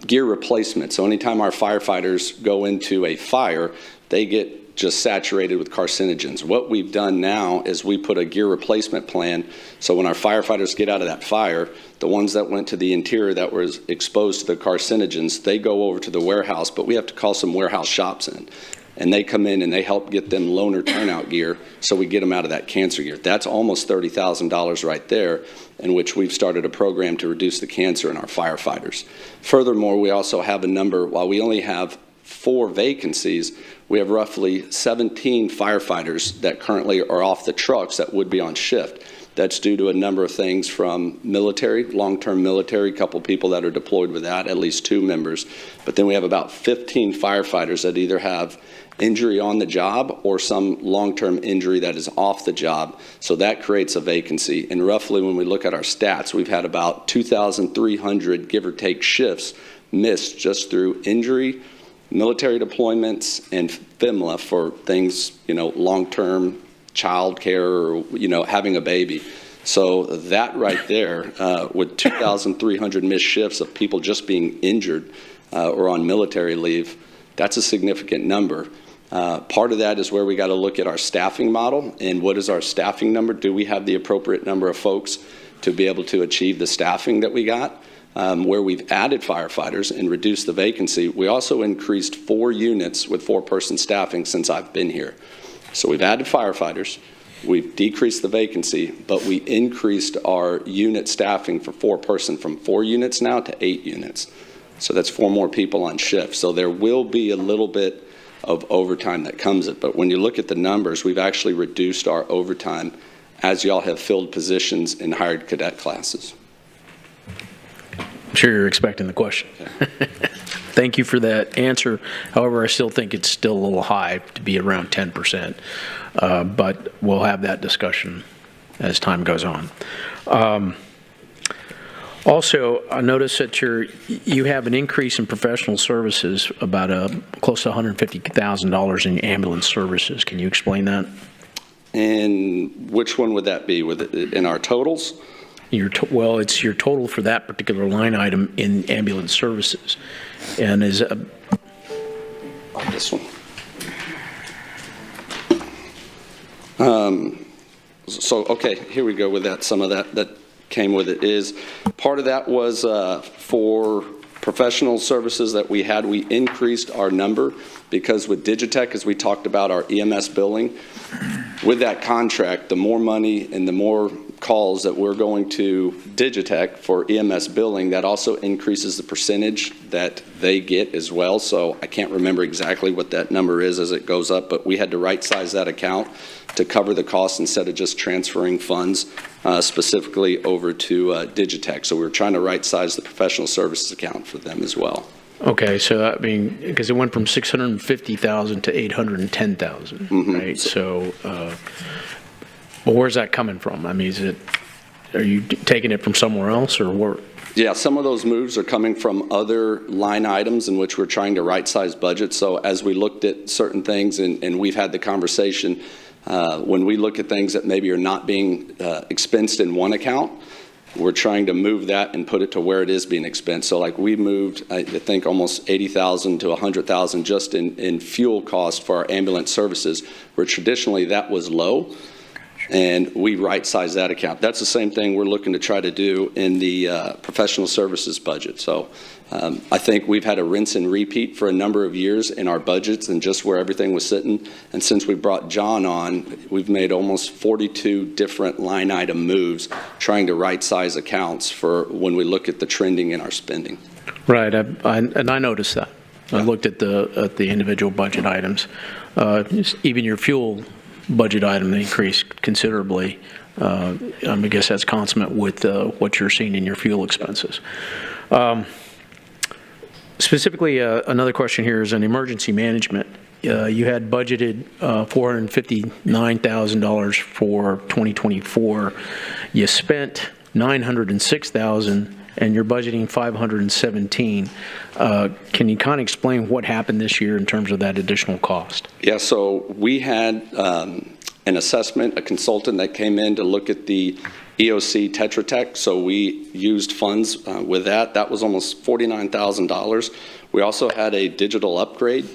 Speaker 11: gear replacement. So anytime our firefighters go into a fire, they get just saturated with carcinogens. What we've done now is we put a gear replacement plan, so when our firefighters get out of that fire, the ones that went to the interior that was exposed to the carcinogens, they go over to the warehouse, but we have to call some warehouse shops in. And they come in and they help get them loaner turnout gear, so we get them out of that cancer gear. That's almost $30,000 right there, in which we've started a program to reduce the cancer in our firefighters. Furthermore, we also have a number, while we only have 4 vacancies, we have roughly 17 firefighters that currently are off the trucks that would be on shift. That's due to a number of things from military, long-term military, a couple people that are deployed with that, at least 2 members. But then we have about 15 firefighters that either have injury on the job or some long-term injury that is off the job. So that creates a vacancy. And roughly when we look at our stats, we've had about 2,300 give or take shifts missed just through injury, military deployments, and FMLA for things, you know, long-term child care or, you know, having a baby. So that right there, with 2,300 missed shifts of people just being injured or on military leave, that's a significant number. Part of that is where we got to look at our staffing model and what is our staffing number? Do we have the appropriate number of folks to be able to achieve the staffing that we got? Where we've added firefighters and reduced the vacancy, we also increased 4 units with 4-person staffing since I've been here. So we've added firefighters, we've decreased the vacancy, but we increased our unit staffing for 4-person from 4 units now to 8 units. So that's 4 more people on shift. So there will be a little bit of overtime that comes it. But when you look at the numbers, we've actually reduced our overtime as y'all have filled positions in hired cadet classes.
Speaker 7: I'm sure you're expecting the question. Thank you for that answer. However, I still think it's still a little high to be around 10%, but we'll have that discussion as time goes on. Also, I noticed that you have an increase in professional services, about close to $150,000 in ambulance services. Can you explain that?
Speaker 11: And which one would that be? In our totals?
Speaker 7: Well, it's your total for that particular line item in ambulance services. And is
Speaker 11: this one. So, okay, here we go with that. Some of that came with it is part of that was for professional services that we had. We increased our number because with Digitech, as we talked about our EMS billing, with that contract, the more money and the more calls that we're going to Digitech for EMS billing, that also increases the percentage that they get as well. So I can't remember exactly what that number is as it goes up, but we had to right size that account to cover the costs instead of just transferring funds specifically over to Digitech. So we were trying to right size the professional services account for them as well.
Speaker 7: okay, so I mean, because it went from 650,000 to 810,000, right? So, well, where's that coming from? I mean, are you taking it from somewhere else, or where?
Speaker 11: Yeah, some of those moves are coming from other line items in which we're trying to right-size budget. So as we looked at certain things, and we've had the conversation, when we look at things that maybe are not being expensed in one account, we're trying to move that and put it to where it is being expensed. So like we moved, I think, almost 80,000 to 100,000 just in fuel cost for our ambulance services, where traditionally that was low. And we right-size that account. That's the same thing we're looking to try to do in the professional services budget. So I think we've had a rinse and repeat for a number of years in our budgets and just where everything was sitting. And since we brought John on, we've made almost 42 different line item moves trying to right-size accounts for when we look at the trending in our spending.
Speaker 7: Right, and I noticed that. I looked at the individual budget items. Even your fuel budget item increased considerably. I guess that's consummate with what you're seeing in your fuel expenses. Specifically, another question here is on emergency management. You had budgeted $459,000 for 2024. You spent $906,000, and you're budgeting $517,000. Can you kind of explain what happened this year in terms of that additional cost?
Speaker 11: Yeah, so we had an assessment, a consultant that came in to look at the EOC Tetra Tech, so we used funds with that. That was almost $49,000. We also had a digital upgrade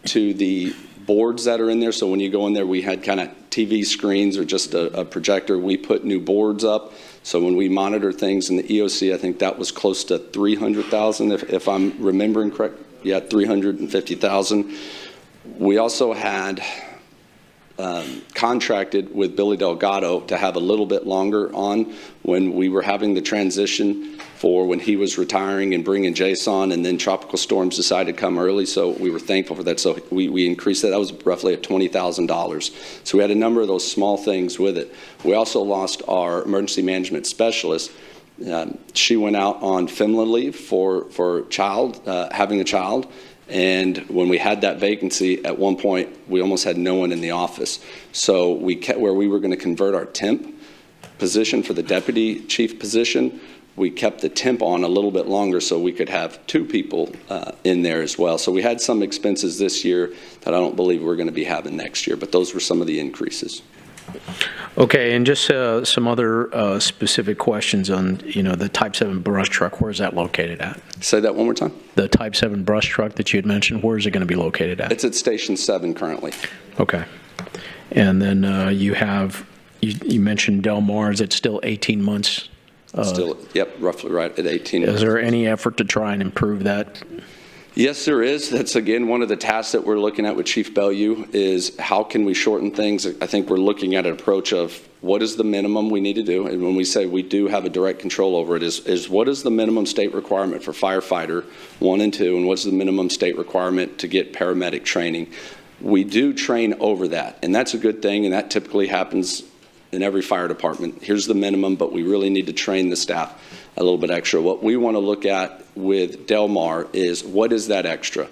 Speaker 11: to the boards that are in there, so when you go in there, we had kind of TV screens or just a projector. We put new boards up, so when we monitor things in the EOC, I think that was close to $300,000, if I'm remembering correct. Yeah, $350,000. We also had contracted with Billy Delgado to have a little bit longer on when we were having the transition for when he was retiring and bringing Jason, and then tropical storms decided to come early, so we were thankful for that. So we increased that. That was roughly at $20,000. So we had a number of those small things with it. We also lost our emergency management specialist. She went out on FMLA leave for having a child. And when we had that vacancy, at one point, we almost had no one in the office. So we kept where we were going to convert our temp position for the deputy chief position. We kept the temp on a little bit longer so we could have two people in there as well. So we had some expenses this year that I don't believe we're going to be having next year, but those were some of the increases.
Speaker 7: Okay, and just some other specific questions on, the Type 7 brush truck. Where is that located at?
Speaker 11: Say that one more time.
Speaker 7: The Type 7 brush truck that you had mentioned, where is it going to be located at?
Speaker 11: It's at Station 7 currently.
Speaker 7: Okay. And then you mentioned Del Mar. Is it still 18 months?
Speaker 11: Still, yep, roughly right at 18 months.
Speaker 7: Is there any effort to try and improve that?
Speaker 11: Yes, there is. That's, again, one of the tasks that we're looking at with Chief Bellew is how can we shorten things? I think we're looking at an approach of what is the minimum we need to do? And when we say we do have a direct control over it, is what is the minimum state requirement for firefighter 1 and 2, and what's the minimum state requirement to get paramedic training? We do train over that, and that's a good thing, and that typically happens in every fire department. Here's the minimum, but we really need to train the staff a little bit extra. What we want to look at with Del Mar is what is that extra?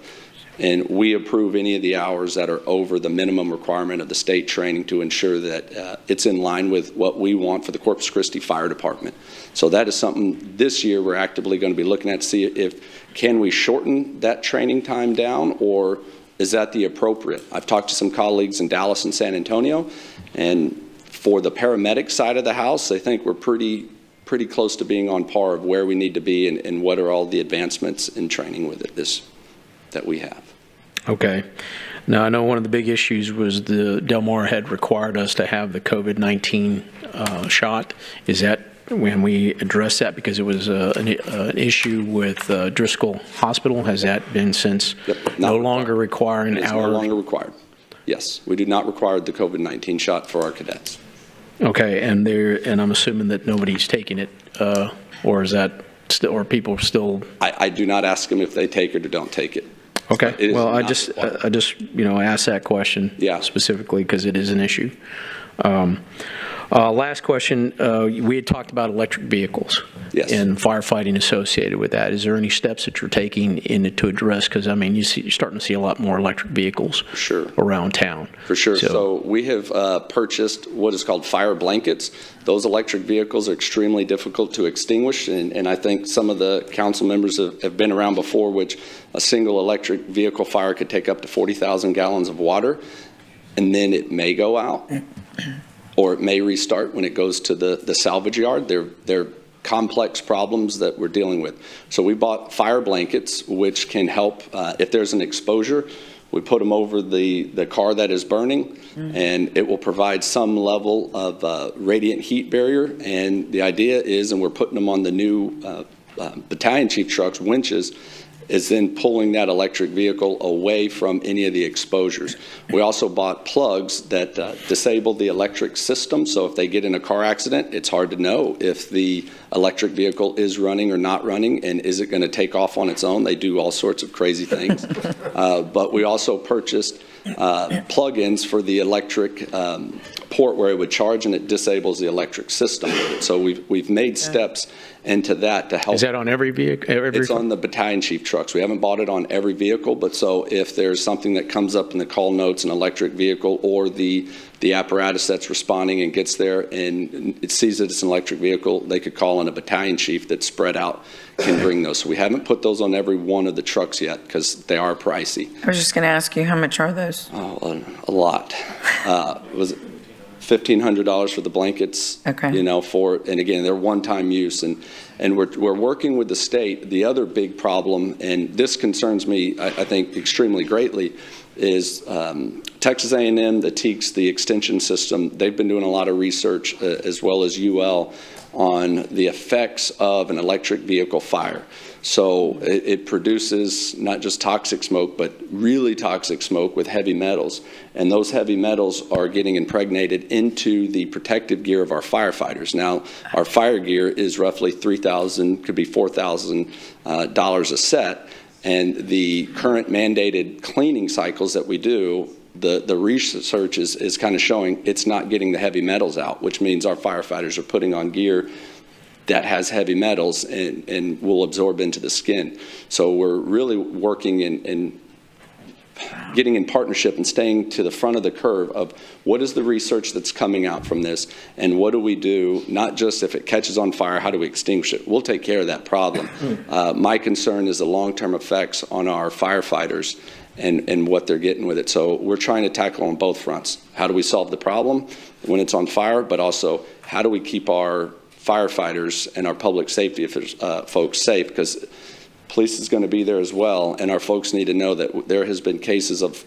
Speaker 11: And we approve any of the hours that are over the minimum requirement of the state training to ensure that it's in line with what we want for the Corpus Christi Fire Department. So that is something this year we're actively going to be looking at to see if can we shorten that training time down, or is that the appropriate? I've talked to some colleagues in Dallas and San Antonio, and for the paramedic side of the house, I think we're pretty close to being on par of where we need to be and what are all the advancements in training with it that we have.
Speaker 7: Okay. Now, I know one of the big issues was the Del Mar had required us to have the COVID-19 shot. Is that when we addressed that because it was an issue with Driscoll Hospital? Has that been since no longer requiring
Speaker 11: it's no longer required. Yes, we do not require the COVID-19 shot for our cadets.
Speaker 7: Okay, and I'm assuming that nobody's taking it, or is that or people still?
Speaker 11: I do not ask them if they take it or don't take it.
Speaker 7: Okay. Well, I just asked that question specifically because it is an issue. Last question. We had talked about electric vehicles and firefighting associated with that. Is there any steps that you're taking to address? Because, I mean, you're starting to see a lot more electric vehicles around town.
Speaker 11: For sure. So we have purchased what is called fire blankets. Those electric vehicles are extremely difficult to extinguish, and I think some of the council members have been around before, which a single electric vehicle fire could take up to 40,000 gallons of water, and then it may go out. Or it may restart when it goes to the salvage yard. They're complex problems that we're dealing with. So we bought fire blankets, which can help if there's an exposure. We put them over the car that is burning, and it will provide some level of radiant heat barrier. And the idea is, and we're putting them on the new battalion chief trucks, winches, is then pulling that electric vehicle away from any of the exposures. We also bought plugs that disable the electric system, so if they get in a car accident, it's hard to know if the electric vehicle is running or not running, and is it going to take off on its own. They do all sorts of crazy things. But we also purchased plug-ins for the electric port where it would charge, and it disables the electric system with it. So we've made steps into that to help.
Speaker 7: Is that on every vehicle?
Speaker 11: It's on the battalion chief trucks. We haven't bought it on every vehicle, but so if there's something that comes up in the call notes, an electric vehicle or the apparatus that's responding and gets there and it sees that it's an electric vehicle, they could call on a battalion chief that's spread out, can bring those. So we haven't put those on every one of the trucks yet because they are pricey.
Speaker 2: I was just going to ask you, how much are those?
Speaker 11: Oh, a lot. Was it $1,500 for the blankets?
Speaker 2: Okay.
Speaker 11: You know, and again, they're one-time use, and we're working with the state. The other big problem, and this concerns me, I think, extremely greatly, is Texas A&M, the TEACS, the extension system. They've been doing a lot of research, as well as UL, on the effects of an electric vehicle fire. So it produces not just toxic smoke, but really toxic smoke with heavy metals. And those heavy metals are getting impregnated into the protective gear of our firefighters. Now, our fire gear is roughly $3,000, could be $4,000 a set. And the current mandated cleaning cycles that we do, the research is kind of showing it's not getting the heavy metals out, which means our firefighters are putting on gear that has heavy metals and will absorb into the skin. So we're really working and getting in partnership and staying to the front of the curve of what is the research that's coming out from this, and what do we do, not just if it catches on fire, how do we extinguish it? We'll take care of that problem. My concern is the long-term effects on our firefighters and what they're getting with it. So we're trying to tackle on both fronts. How do we solve the problem when it's on fire, but also how do we keep our firefighters and our public safety folks safe, because police is going to be there as well, and our folks need to know that there has been cases of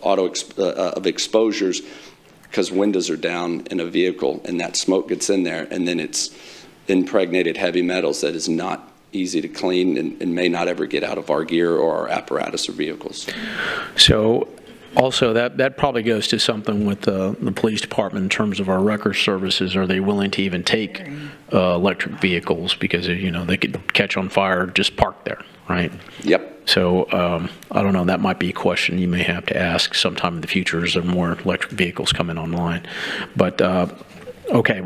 Speaker 11: exposures because windows are down in a vehicle and that smoke gets in there, and then it's impregnated heavy metals that is not easy to clean and may not ever get out of our gear or our apparatus or vehicles.
Speaker 7: So also, that probably goes to something with the police department in terms of our record services. Are they willing to even take electric vehicles? Because, they could catch on fire just parked there, right?
Speaker 11: Yep.
Speaker 7: So I don't know, that might be a question you may have to ask sometime in the future as there are more electric vehicles coming online. But, okay,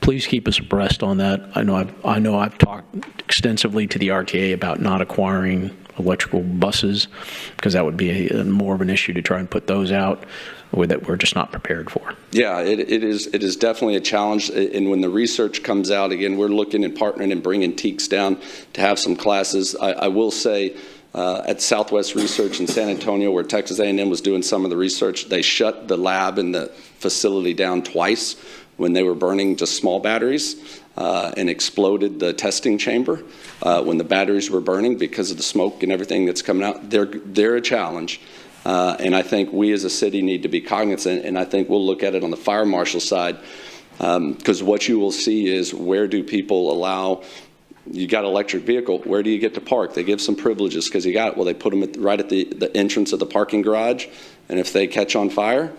Speaker 7: please keep us abreast on that. I know I've talked extensively to the RTA about not acquiring electrical buses, because that would be more of an issue to try and put those out that we're just not prepared for.
Speaker 11: Yeah, it is definitely a challenge. And when the research comes out, again, we're looking and partnering and bringing TEECs down to have some classes. I will say at Southwest Research in San Antonio, where Texas A&M was doing some of the research, they shut the lab and the facility down twice when they were burning just small batteries and exploded the testing chamber when the batteries were burning because of the smoke and everything that's coming out. They're a challenge. And I think we as a city need to be cognizant, and I think we'll look at it on the fire marshal side, because what you will see is, where do people allow, you got an electric vehicle, where do you get to park? They give some privileges because you got it. Well, they put them right at the entrance of the parking garage, and if they catch on fire,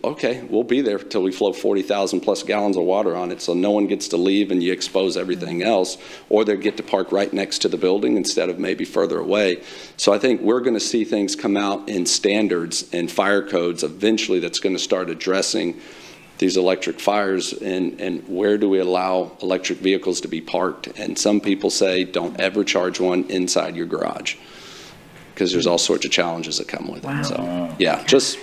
Speaker 11: okay, we'll be there till we flow 40,000 plus gallons of water on it, so no one gets to leave and you expose everything else, or they get to park right next to the building instead of maybe further away. So I think we're going to see things come out in standards and fire codes eventually that's going to start addressing these electric fires and where do we allow electric vehicles to be parked. And some people say don't ever charge one inside your garage, because there's all sorts of challenges that come with it. So yeah, just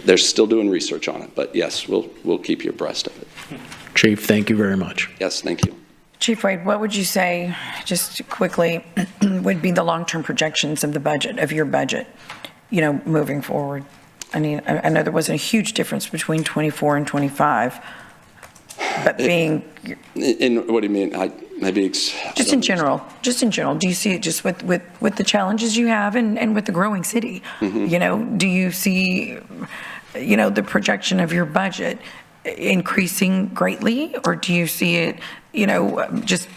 Speaker 11: they're still doing research on it, but yes, we'll keep you abreast of it.
Speaker 7: Chief, thank you very much.
Speaker 11: Yes, thank you.
Speaker 2: Chief Wade, what would you say, just quickly, would be the long-term projections of the budget, of your budget, moving forward? I mean, I know there wasn't a huge difference between 24 and 25, but being...
Speaker 11: In what do you mean?
Speaker 2: Just in general, do you see it just with the challenges you have and with the growing city? Mm-hmm. Do you see, the projection of your budget increasing greatly, or do you see it, just,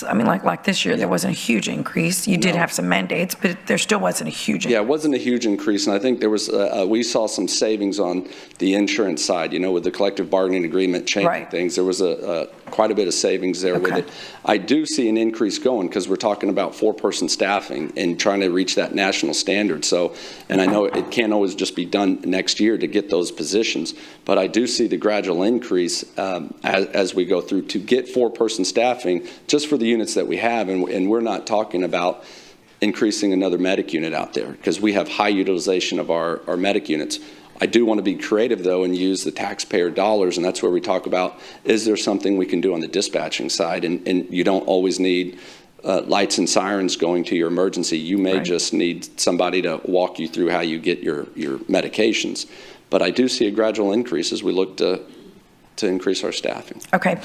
Speaker 2: like this year, there wasn't a huge increase. You did have some mandates, but there still wasn't a huge increase.
Speaker 11: Yeah, it wasn't a huge increase, and I think there was, we saw some savings on the insurance side, with the collective bargaining agreement changing things. There was quite a bit of savings there with it. I do see an increase going, because we're talking about 4-person staffing and trying to reach that national standard. So, and I know it can't always just be done next year to get those positions, but I do see the gradual increase as we go through to get 4-person staffing just for the units that we have, and we're not talking about increasing another medic unit out there, because we have high utilization of our medic units. I do want to be creative, though, and use the taxpayer dollars, and that's where we talk about, is there something we can do on the dispatching side? And you don't always need lights and sirens going to your emergency. You may just need somebody to walk you through how you get your medications. But I do see a gradual increase as we look to increase our staffing.
Speaker 2: Okay.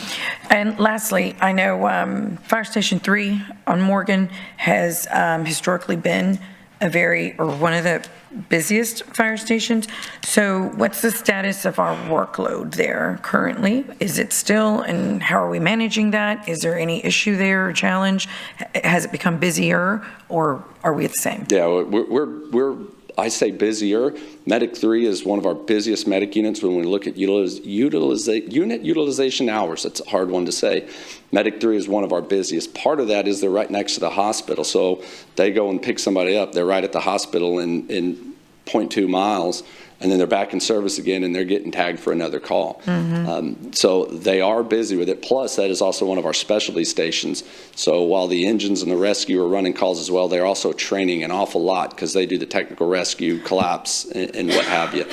Speaker 2: And lastly, I know Fire Station 3 on Morgan has historically been one of the busiest fire stations. So what's the status of our workload there currently? Is it still, and how are we managing that? Is there any issue there or challenge? Has it become busier, or are we at the same?
Speaker 11: Yeah, I say busier. Medic 3 is one of our busiest medic units when we look at unit utilization hours. That's a hard one to say. Medic 3 is one of our busiest. Part of that is they're right next to the hospital. So they go and pick somebody up. They're right at the hospital in 0.2 miles. And then they're back in service again, and they're getting tagged for another call. Mm-hmm. So they are busy with it. Plus, that is also one of our specialty stations. So while the engines and the rescue are running calls as well, they're also training an awful lot, because they do the technical rescue, collapse, and what have you.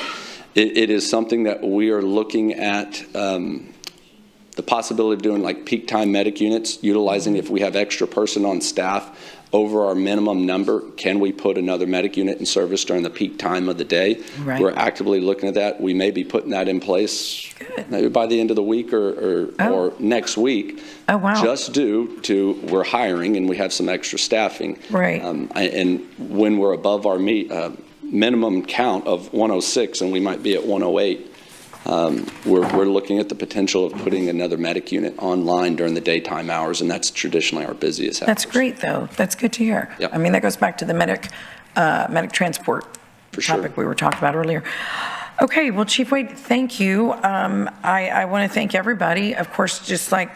Speaker 11: It is something that we are looking at, the possibility of doing like peak time medic units, utilizing if we have extra person on staff over our minimum number, can we put another medic unit in service during the peak time of the day? Right. We're actively looking at that. We may be putting that in place maybe by the end of the week or next week.
Speaker 2: Oh, wow.
Speaker 11: Just due to we're hiring and we have some extra staffing.
Speaker 2: Right.
Speaker 11: And when we're above our minimum count of 106 and we might be at 108, We're looking at the potential of putting another medic unit online during the daytime hours, and that's traditionally our busiest hours.
Speaker 2: That's great, though. That's good to hear.
Speaker 11: Yep.
Speaker 2: I mean, that goes back to the medic transport topic we were talking about earlier. Okay, well, Chief Wade, thank you. I want to thank everybody. Of course, just like,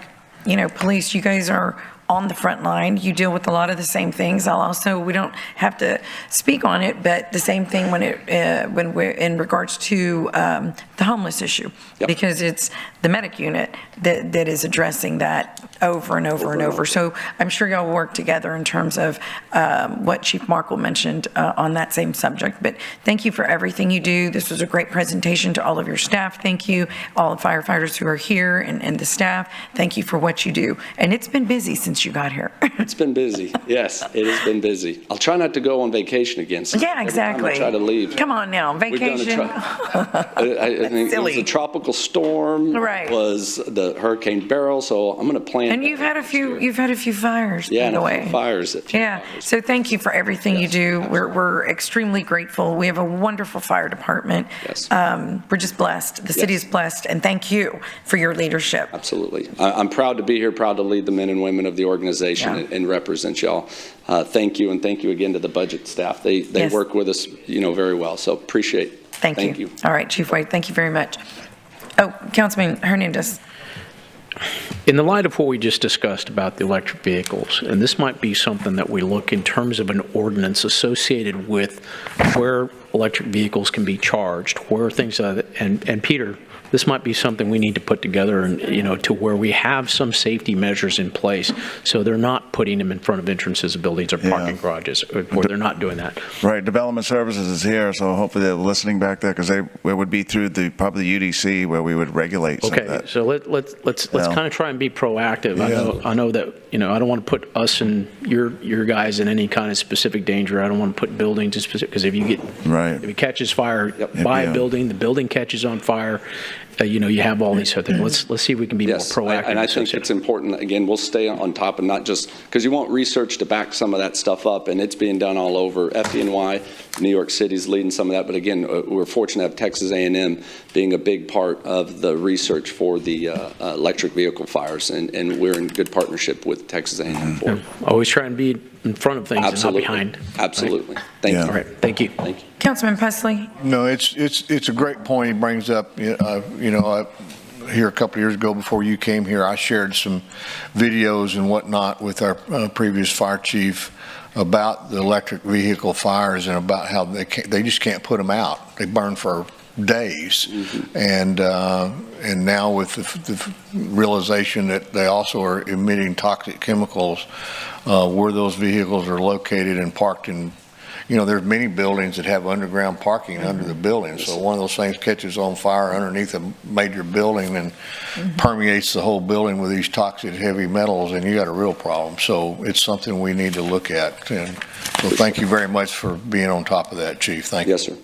Speaker 2: police, you guys are on the front line. You deal with a lot of the same things. We don't have to speak on it, but the same thing when we're in regards to the homeless issue, because it's the medic unit that is addressing that over and over and over. So I'm sure y'all will work together in terms of what Chief Markle mentioned on that same subject. But thank you for everything you do. This was a great presentation to all of your staff. Thank you, all the firefighters who are here and the staff. Thank you for what you do. And it's been busy since you got here.
Speaker 11: It's been busy. Yes, it has been busy. I'll try not to go on vacation again. So
Speaker 2: yeah, exactly.
Speaker 11: Every time I try to leave.
Speaker 2: Come on now, vacation.
Speaker 11: I think it was a tropical storm.
Speaker 2: Right.
Speaker 11: Was the Hurricane Beryl? So I'm going to plan.
Speaker 2: And you've had a few fires.
Speaker 11: Yeah,
Speaker 2: by the way.
Speaker 11: Fires.
Speaker 2: So thank you for everything you do. We're extremely grateful. We have a wonderful fire department.
Speaker 11: Yes.
Speaker 2: We're just blessed. The city is blessed, and thank you for your leadership.
Speaker 11: Absolutely. I'm proud to be here. Proud to lead the men and women of the organization and represent y'all. Thank you, and thank you again to the budget staff. They work with us, very well. So appreciate it.
Speaker 2: Thank you. All right, Chief Wade, thank you very much. Oh, Councilman Hernandez.
Speaker 7: In the light of what we just discussed about the electric vehicles, and this might be something that we look in terms of an ordinance associated with where electric vehicles can be charged, where things are, and Peter, this might be something we need to put together and, to where we have some safety measures in place so they're not putting them in front of entrances of buildings or parking garages, or they're not doing that.
Speaker 3: Right. Development Services is here, so hopefully they're listening back there, because it would be through probably the UDC where we would regulate some of that.
Speaker 7: So let's kind of try and be proactive. I know that, I don't want to put us and your guys in any kind of specific danger. I don't want to put buildings in specific, because if it catches fire by a building, the building catches on fire, you have all these other things. Let's see if we can be more proactive.
Speaker 11: And I think it's important, again, we'll stay on top and not just, because you want research to back some of that stuff up, and it's being done all over. FDNY, New York City's leading some of that, but again, we're fortunate to have Texas A&M being a big part of the research for the electric vehicle fires, and we're in good partnership with Texas A&M for it.
Speaker 7: Always try and be in front of things and not behind.
Speaker 11: Absolutely. Thank you.
Speaker 7: All right. Thank you.
Speaker 11: Thank you.
Speaker 2: Councilman Pusley.
Speaker 5: No, it's a great point he brings up. Here a couple of years ago before you came here, I shared some videos and whatnot with our previous fire chief about the electric vehicle fires and about how they just can't put them out. They burn for days. And now with the realization that they also are emitting toxic chemicals where those vehicles are located and parked in, there's many buildings that have underground parking under the building. So one of those things catches on fire underneath a major building and permeates the whole building with these toxic heavy metals, and you got a real problem. So it's something we need to look at. And so thank you very much for being on top of that, Chief. Thank you.
Speaker 11: Yes, sir.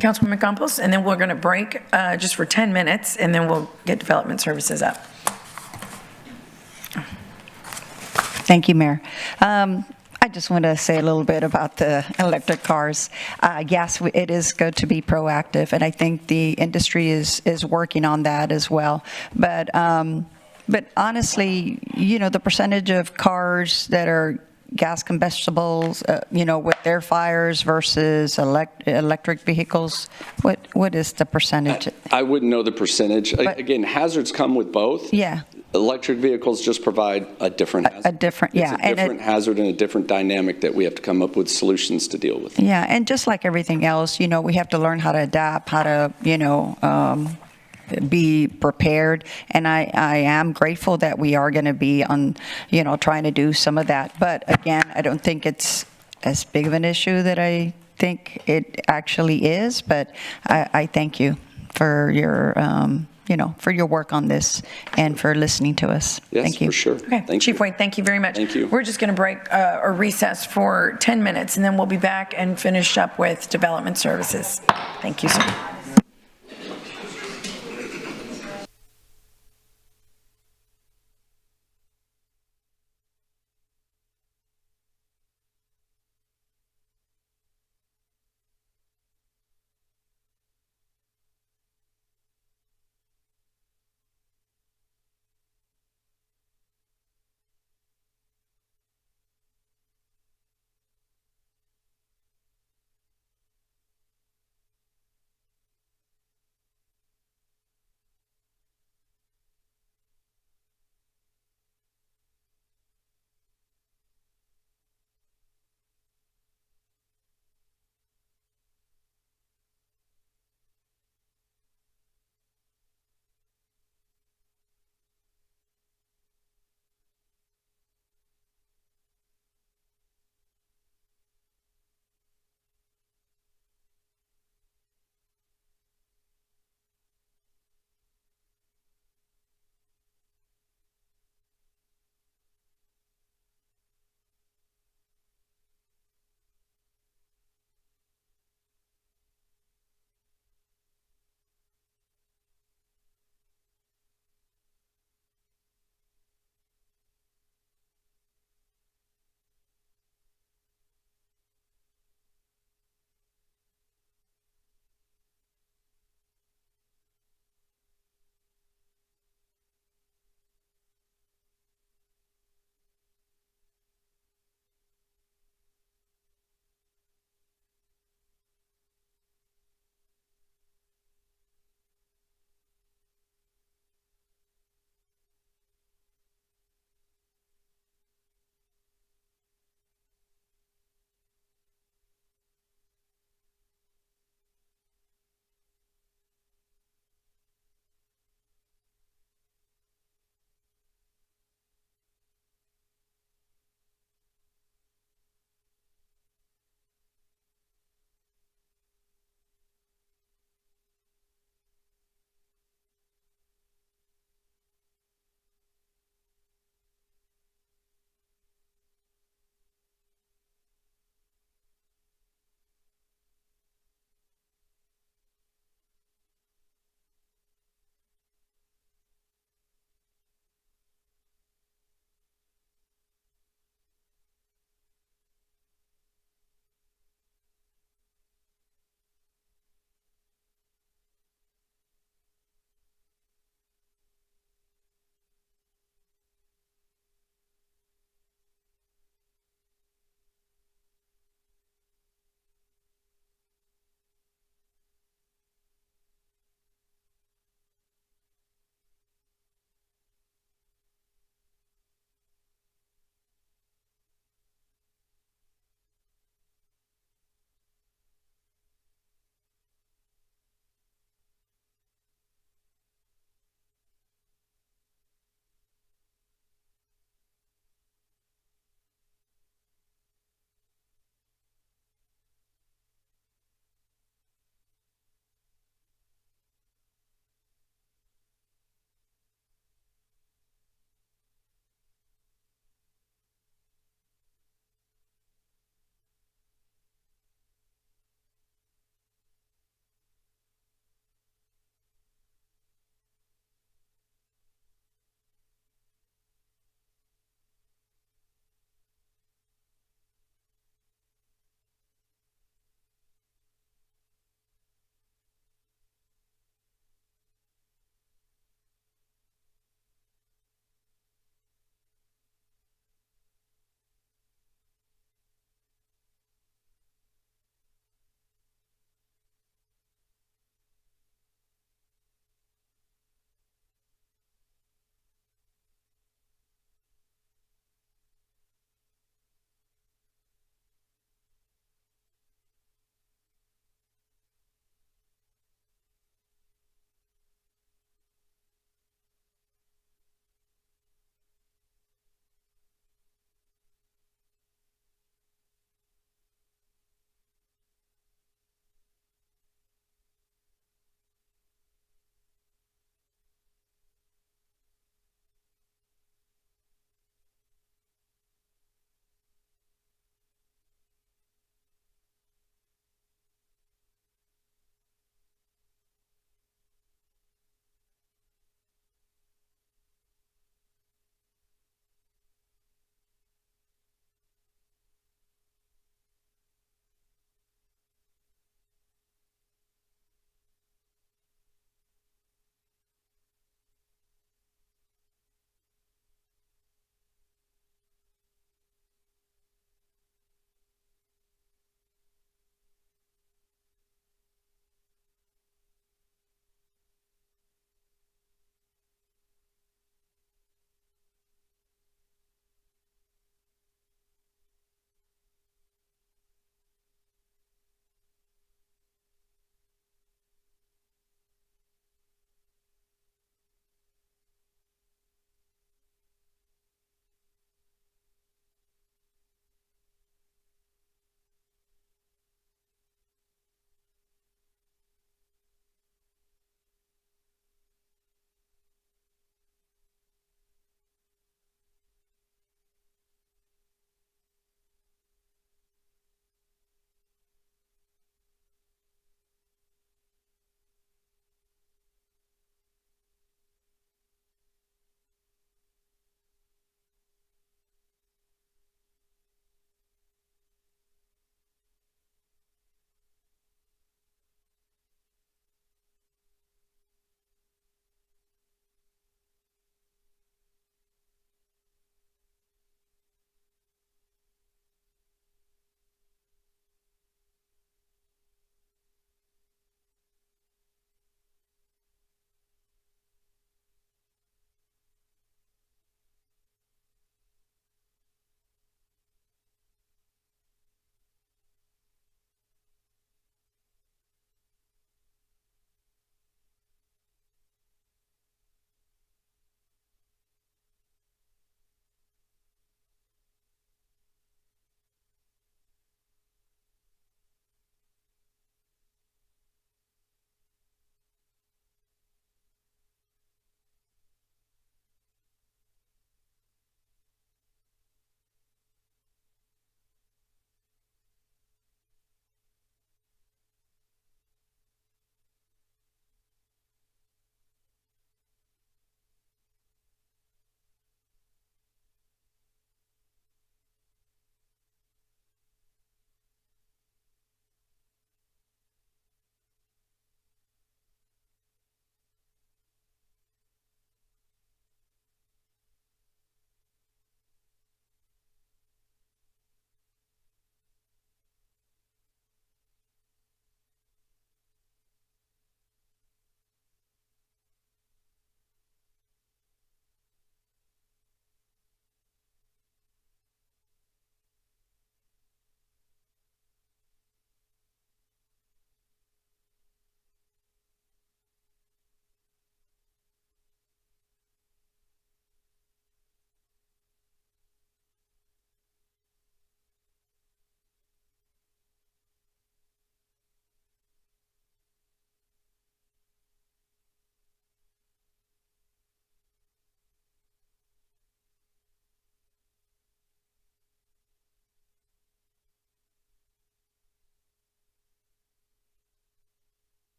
Speaker 2: Councilman McCompos, and then we're going to break just for 10 minutes, and then we'll get Development Services up.
Speaker 13: Thank you, Mayor. I just want to say a little bit about the electric cars. Yes, it is good to be proactive, and I think the industry is working on that as well. But honestly, the percentage of cars that are gas combustibles, with their fires versus electric vehicles, what is the percentage?
Speaker 11: I wouldn't know the percentage. Again, hazards come with both.
Speaker 13: Yeah.
Speaker 11: Electric vehicles just provide a different hazard. It's a different hazard and a different dynamic that we have to come up with solutions to deal with.
Speaker 13: Yeah, and just like everything else, we have to learn how to adapt, how to, be prepared. And I am grateful that we are going to be on, trying to do some of that. But again, I don't think it's as big of an issue that I think it actually is. But I thank you for your for your work on this and for listening to us.
Speaker 11: Yes,
Speaker 13: thank you.
Speaker 11: for sure.
Speaker 2: Okay, Chief Wade, thank you very much.
Speaker 11: Thank you.
Speaker 2: We're just going to break or recess for 10 minutes, and then we'll be back and finish up with Development Services. Thank you, sir.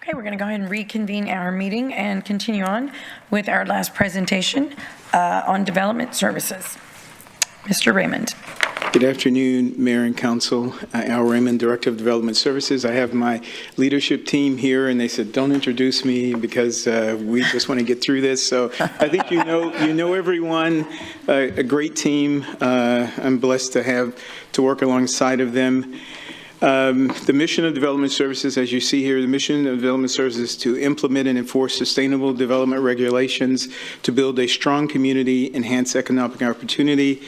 Speaker 2: Okay, we're going to go ahead and reconvene our meeting and continue on with our last presentation on development services. Mr. Raymond.
Speaker 14: Good afternoon, Mayor and Council. Al Raymond, Director of Development Services. I have my leadership team here, and they said, don't introduce me because we just want to get through this. So I think you know everyone, a great team. I'm blessed to work alongside of them. The mission of Development Services, as you see here, the mission of Development Services is to implement and enforce sustainable development regulations, to build a strong community, enhance economic opportunity,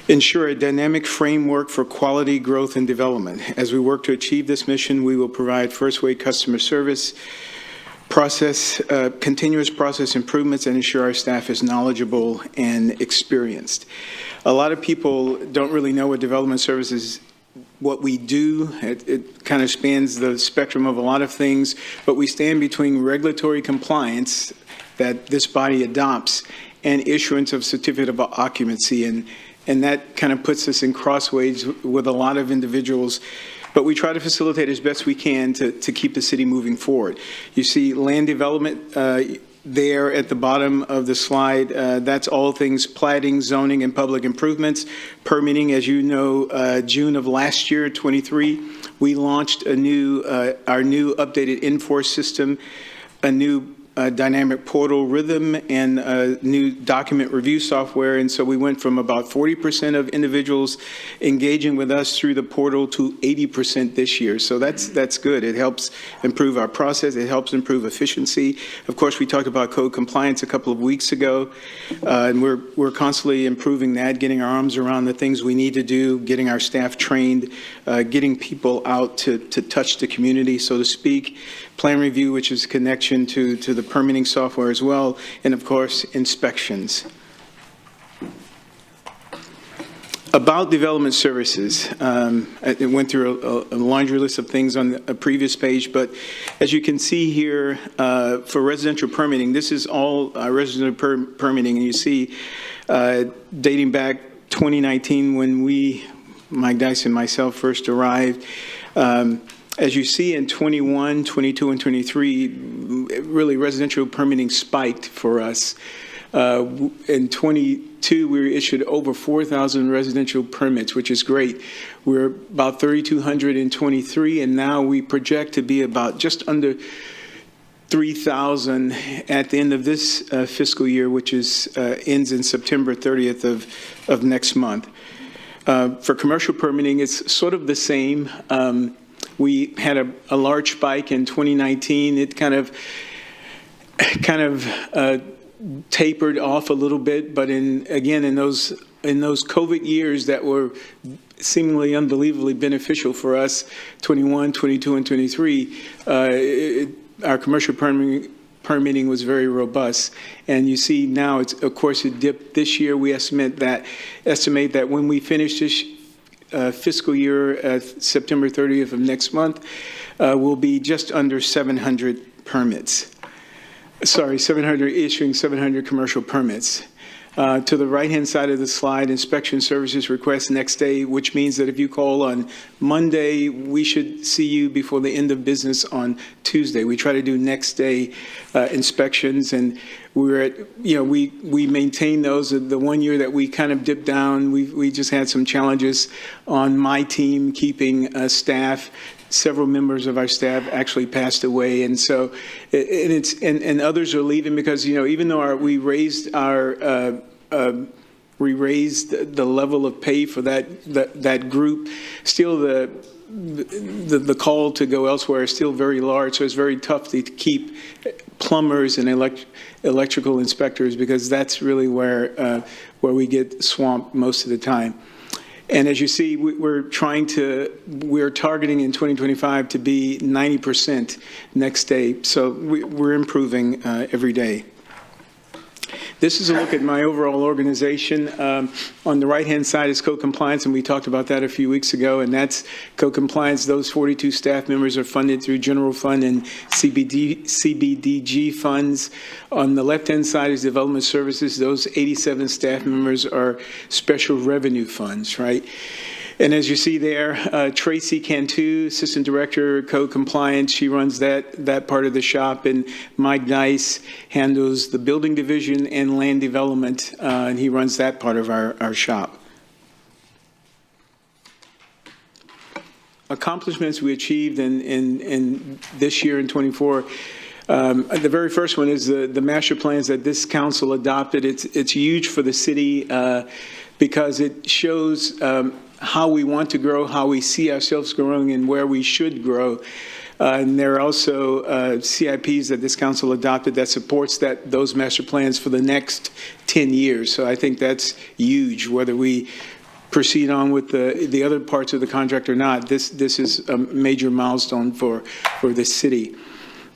Speaker 14: ensure a dynamic framework for quality growth and development. As we work to achieve this mission, we will provide first-rate customer service, continuous process improvements, and ensure our staff is knowledgeable and experienced. A lot of people don't really know what development services what we do. It kind of spans the spectrum of a lot of things, but we stand between regulatory compliance that this body adopts and issuance of certificate of occupancy, and that kind of puts us in crossways with a lot of individuals, but we try to facilitate as best we can to keep the city moving forward. You see land development there at the bottom of the slide. That's all things platting, zoning, and public improvements. Permitting, as you know, June of last year, 23, we launched our new updated Enforce system, a new dynamic portal rhythm, and new document review software. And so we went from about 40% of individuals engaging with us through the portal to 80% this year. So that's good. It helps improve our process. It helps improve efficiency. Of course, we talked about code compliance a couple of weeks ago, and we're constantly improving that, getting our arms around the things we need to do, getting our staff trained, getting people out to touch the community, so to speak. Plan review, which is a connection to the permitting software as well, and of course, inspections. About development services, I went through a laundry list of things on a previous page, but as you can see here, for residential permitting, this is all residential permitting, and you see dating back 2019 when Mike Dice and myself first arrived. As you see in 21, 22, and 23, really residential permitting spiked for us. In 22, we were issued over 4,000 residential permits, which is great. We're about 3,200 in 23, and now we project to be about just under 3,000 at the end of this fiscal year, which ends in September 30th of next month. For commercial permitting, it's sort of the same. We had a large spike in 2019. It kind of tapered off a little bit, but in those COVID years that were seemingly unbelievably beneficial for us, 21, 22, and 23, our commercial permitting was very robust. And you see now, of course, it dipped this year. We estimate that when we finish this fiscal year, September 30th of next month, will be just under 700 permits. Sorry, issuing 700 commercial permits. To the right-hand side of the slide, inspection services request next day, which means that if you call on Monday, we should see you before the end of business on Tuesday. We try to do next day inspections, and we maintain those. The 1 year that we kind of dipped down, we just had some challenges on my team keeping staff. Several members of our staff actually passed away, and so and others are leaving because even though we raised the level of pay for that group, still the call to go elsewhere is still very large. So it's very tough to keep plumbers and electrical inspectors because that's really where we get swamped most of the time. And as you see, we're targeting in 2025 to be 90% next day. So we're improving every day. This is a look at my overall organization. On the right-hand side is code compliance, and we talked about that a few weeks ago, and that's code compliance. Those 42 staff members are funded through general fund and CBDG funds. On the left-hand side is development services. Those 87 staff members are special revenue funds, right? And as you see there, Tracy Cantu, Assistant Director, Code Compliance, she runs that part of the shop, and Mike Dice handles the Building Division and Land Development, and he runs that part of our shop. Accomplishments we achieved in this year in '24. The very first one is the master plans that this council adopted. It's huge for the city because it shows how we want to grow, how we see ourselves growing, and where we should grow. And there are also CIPs that this council adopted that supports those master plans for the next 10 years. So I think that's huge, whether we proceed on with the other parts of the contract or not. This is a major milestone for the city.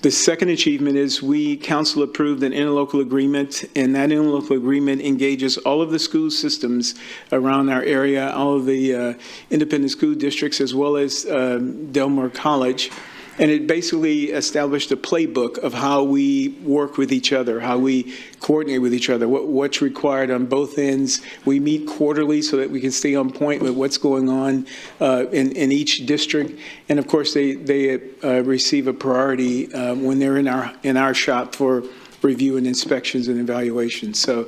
Speaker 14: The second achievement is we council approved an interlocal agreement, and that interlocal agreement engages all of the school systems around our area, all of the independent school districts, as well as Delmar College. And it basically established a playbook of how we work with each other, how we coordinate with each other, what's required on both ends. We meet quarterly so that we can stay on point with what's going on in each district. And of course, they receive a priority when they're in our shop for review and inspections and evaluations. So,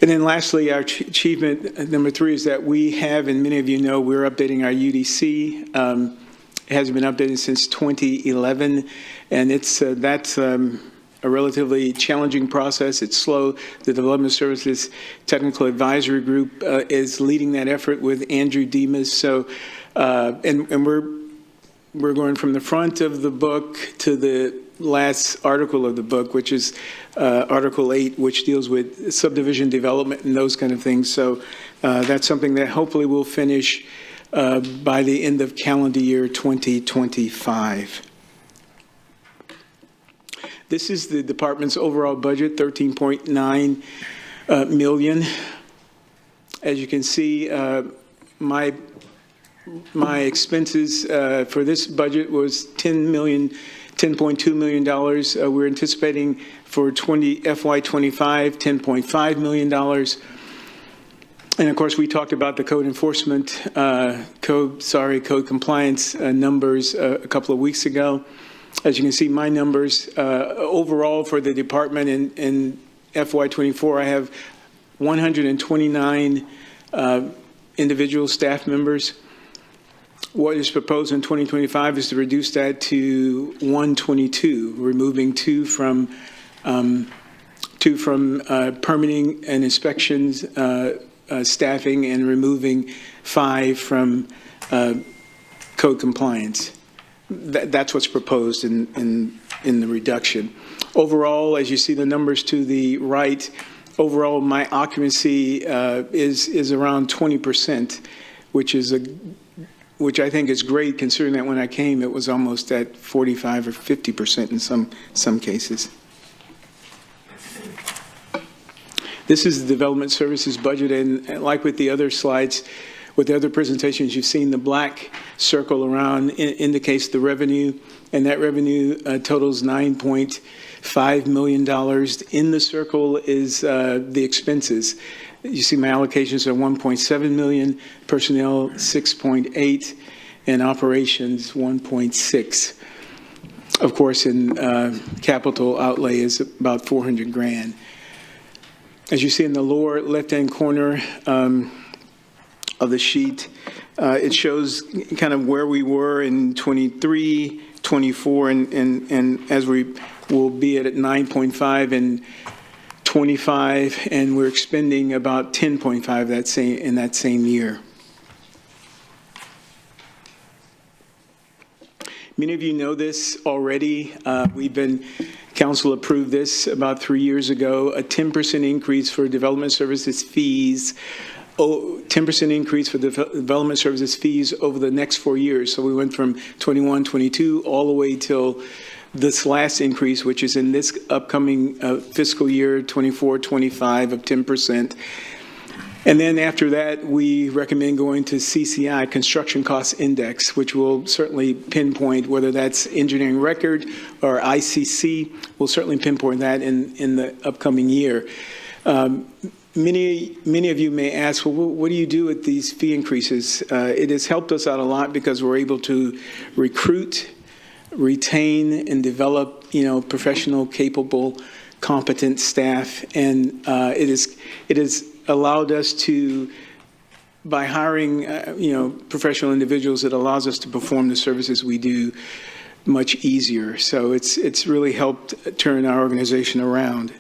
Speaker 14: and then lastly, our achievement number 3 is that we have, and many of you know, we're updating our UDC. It hasn't been updated since 2011, and that's a relatively challenging process. It's slow. The Development Services Technical Advisory Group is leading that effort with Andrew Demas. So, and we're going from the front of the book to the last article of the book, which is Article 8, which deals with subdivision development and those kind of things. So that's something that hopefully we'll finish by the end of calendar year 2025. This is the department's overall budget, $13.9 million. As you can see, my expenses for this budget was $10.2 million. We're anticipating for FY25, $10.5 million. And of course, we talked about the code enforcement, code compliance numbers a couple of weeks ago. As you can see, my numbers overall for the department in FY24, I have 129 individual staff members. What is proposed in 2025 is to reduce that to 122, removing two from permitting and inspections staffing, and removing 5 from code compliance. That's what's proposed in the reduction. Overall, as you see the numbers to the right, overall my occupancy is around 20%, which I think is great, considering that when I came it was almost at 45 or 50% in some cases. This is the Development Services budget, and like with the other slides, with the other presentations, you've seen the black circle around indicates the revenue, and that revenue totals $9.5 million. In the circle is the expenses. You see my allocations are $1.7 million, personnel $6.8, and operations $1.6. Of course, in capital outlay is about $400,000. As you see in the lower left-hand corner of the sheet, it shows kind of where we were in 23, 24, and as we will be at 9.5 and 25, and we're expending about 10.5 in that same year. Many of you know this already. Council approved this about 3 years ago, a 10% increase for development services fees, 10% increase for development services fees over the next 4 years. So we went from 21, 22, all the way till this last increase, which is in this upcoming fiscal year, 24, 25 of 10%. And then after that, we recommend going to CCI, Construction Cost Index, which will certainly pinpoint whether that's engineering record or ICC. We'll certainly pinpoint that in the upcoming year. Many of you may ask, well, what do you do with these fee increases? It has helped us out a lot because we're able to recruit, retain, and develop, professional, capable, competent staff, and it has allowed us to, by hiring, professional individuals, it allows us to perform the services we do much easier. So it's really helped turn our organization around.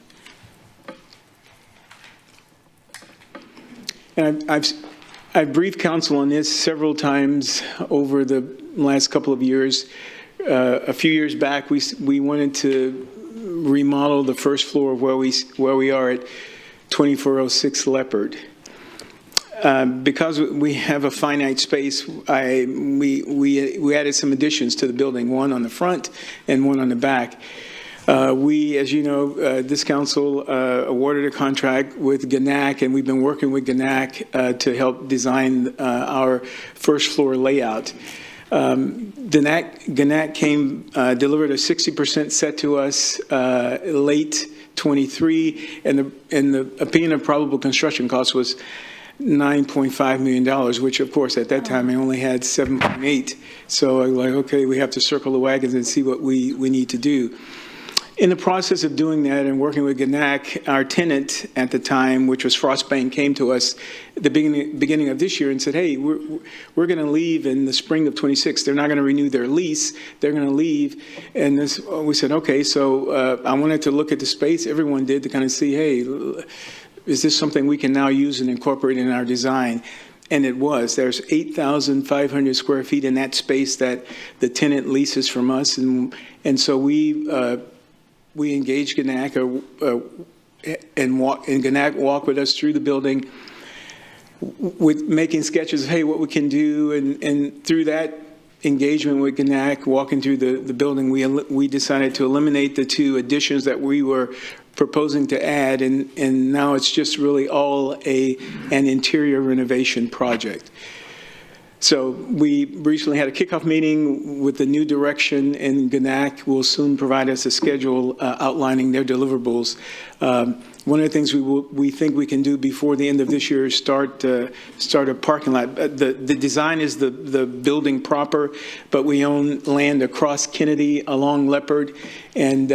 Speaker 14: And I've briefed council on this several times over the last couple of years. A few years back, we wanted to remodel the first floor of where we are at 2406 Leopard. Because we have a finite space, we added some additions to the building, one on the front and one on the back. We, as you know, this council awarded a contract with GANAC, and we've been working with GANAC to help design our first floor layout. GANAC delivered a 60% set to us late 23, and the opinion of probable construction cost was $9.5 million, which of course at that time I only had 7.8. So I was like, okay, we have to circle the wagons and see what we need to do. In the process of doing that and working with GANAC, our tenant at the time, which was Frostbank, came to us at the beginning of this year and said, hey, we're going to leave in the spring of 26. They're not going to renew their lease. They're going to leave. And we said, okay, so I wanted to look at the space. Everyone did, to kind of see, hey, is this something we can now use and incorporate in our design? And it was. There's 8,500 square feet in that space that the tenant leases from us. And so we engaged GANAC and GANAC walked with us through the building with making sketches of, hey, what we can do. And through that engagement with GANAC, walking through the building, we decided to eliminate the two additions that we were proposing to add, and now it's just really all an interior renovation project. So we recently had a kickoff meeting with the new direction, and GANAC will soon provide us a schedule outlining their deliverables. One of the things we think we can do before the end of this year is start a parking lot. The design is the building proper, but we own land across Kennedy along Leopard, and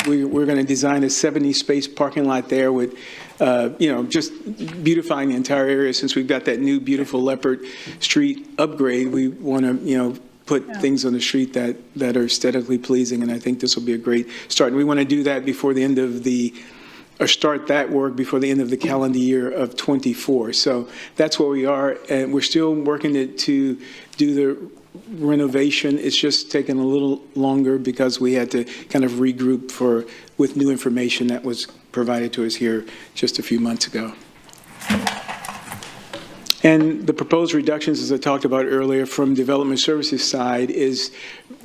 Speaker 14: we're going to design a 70-space parking lot there with, just beautifying the entire area. Since we've got that new beautiful Leopard Street upgrade, we want to, put things on the street that are aesthetically pleasing, and I think this will be a great start. And we want to do that before the end of start that work before the end of the calendar year of 24. So that's where we are, and we're still working to do the renovation. It's just taken a little longer because we had to kind of regroup with new information that was provided to us here just a few months ago. And the proposed reductions, as I talked about earlier, from development services side is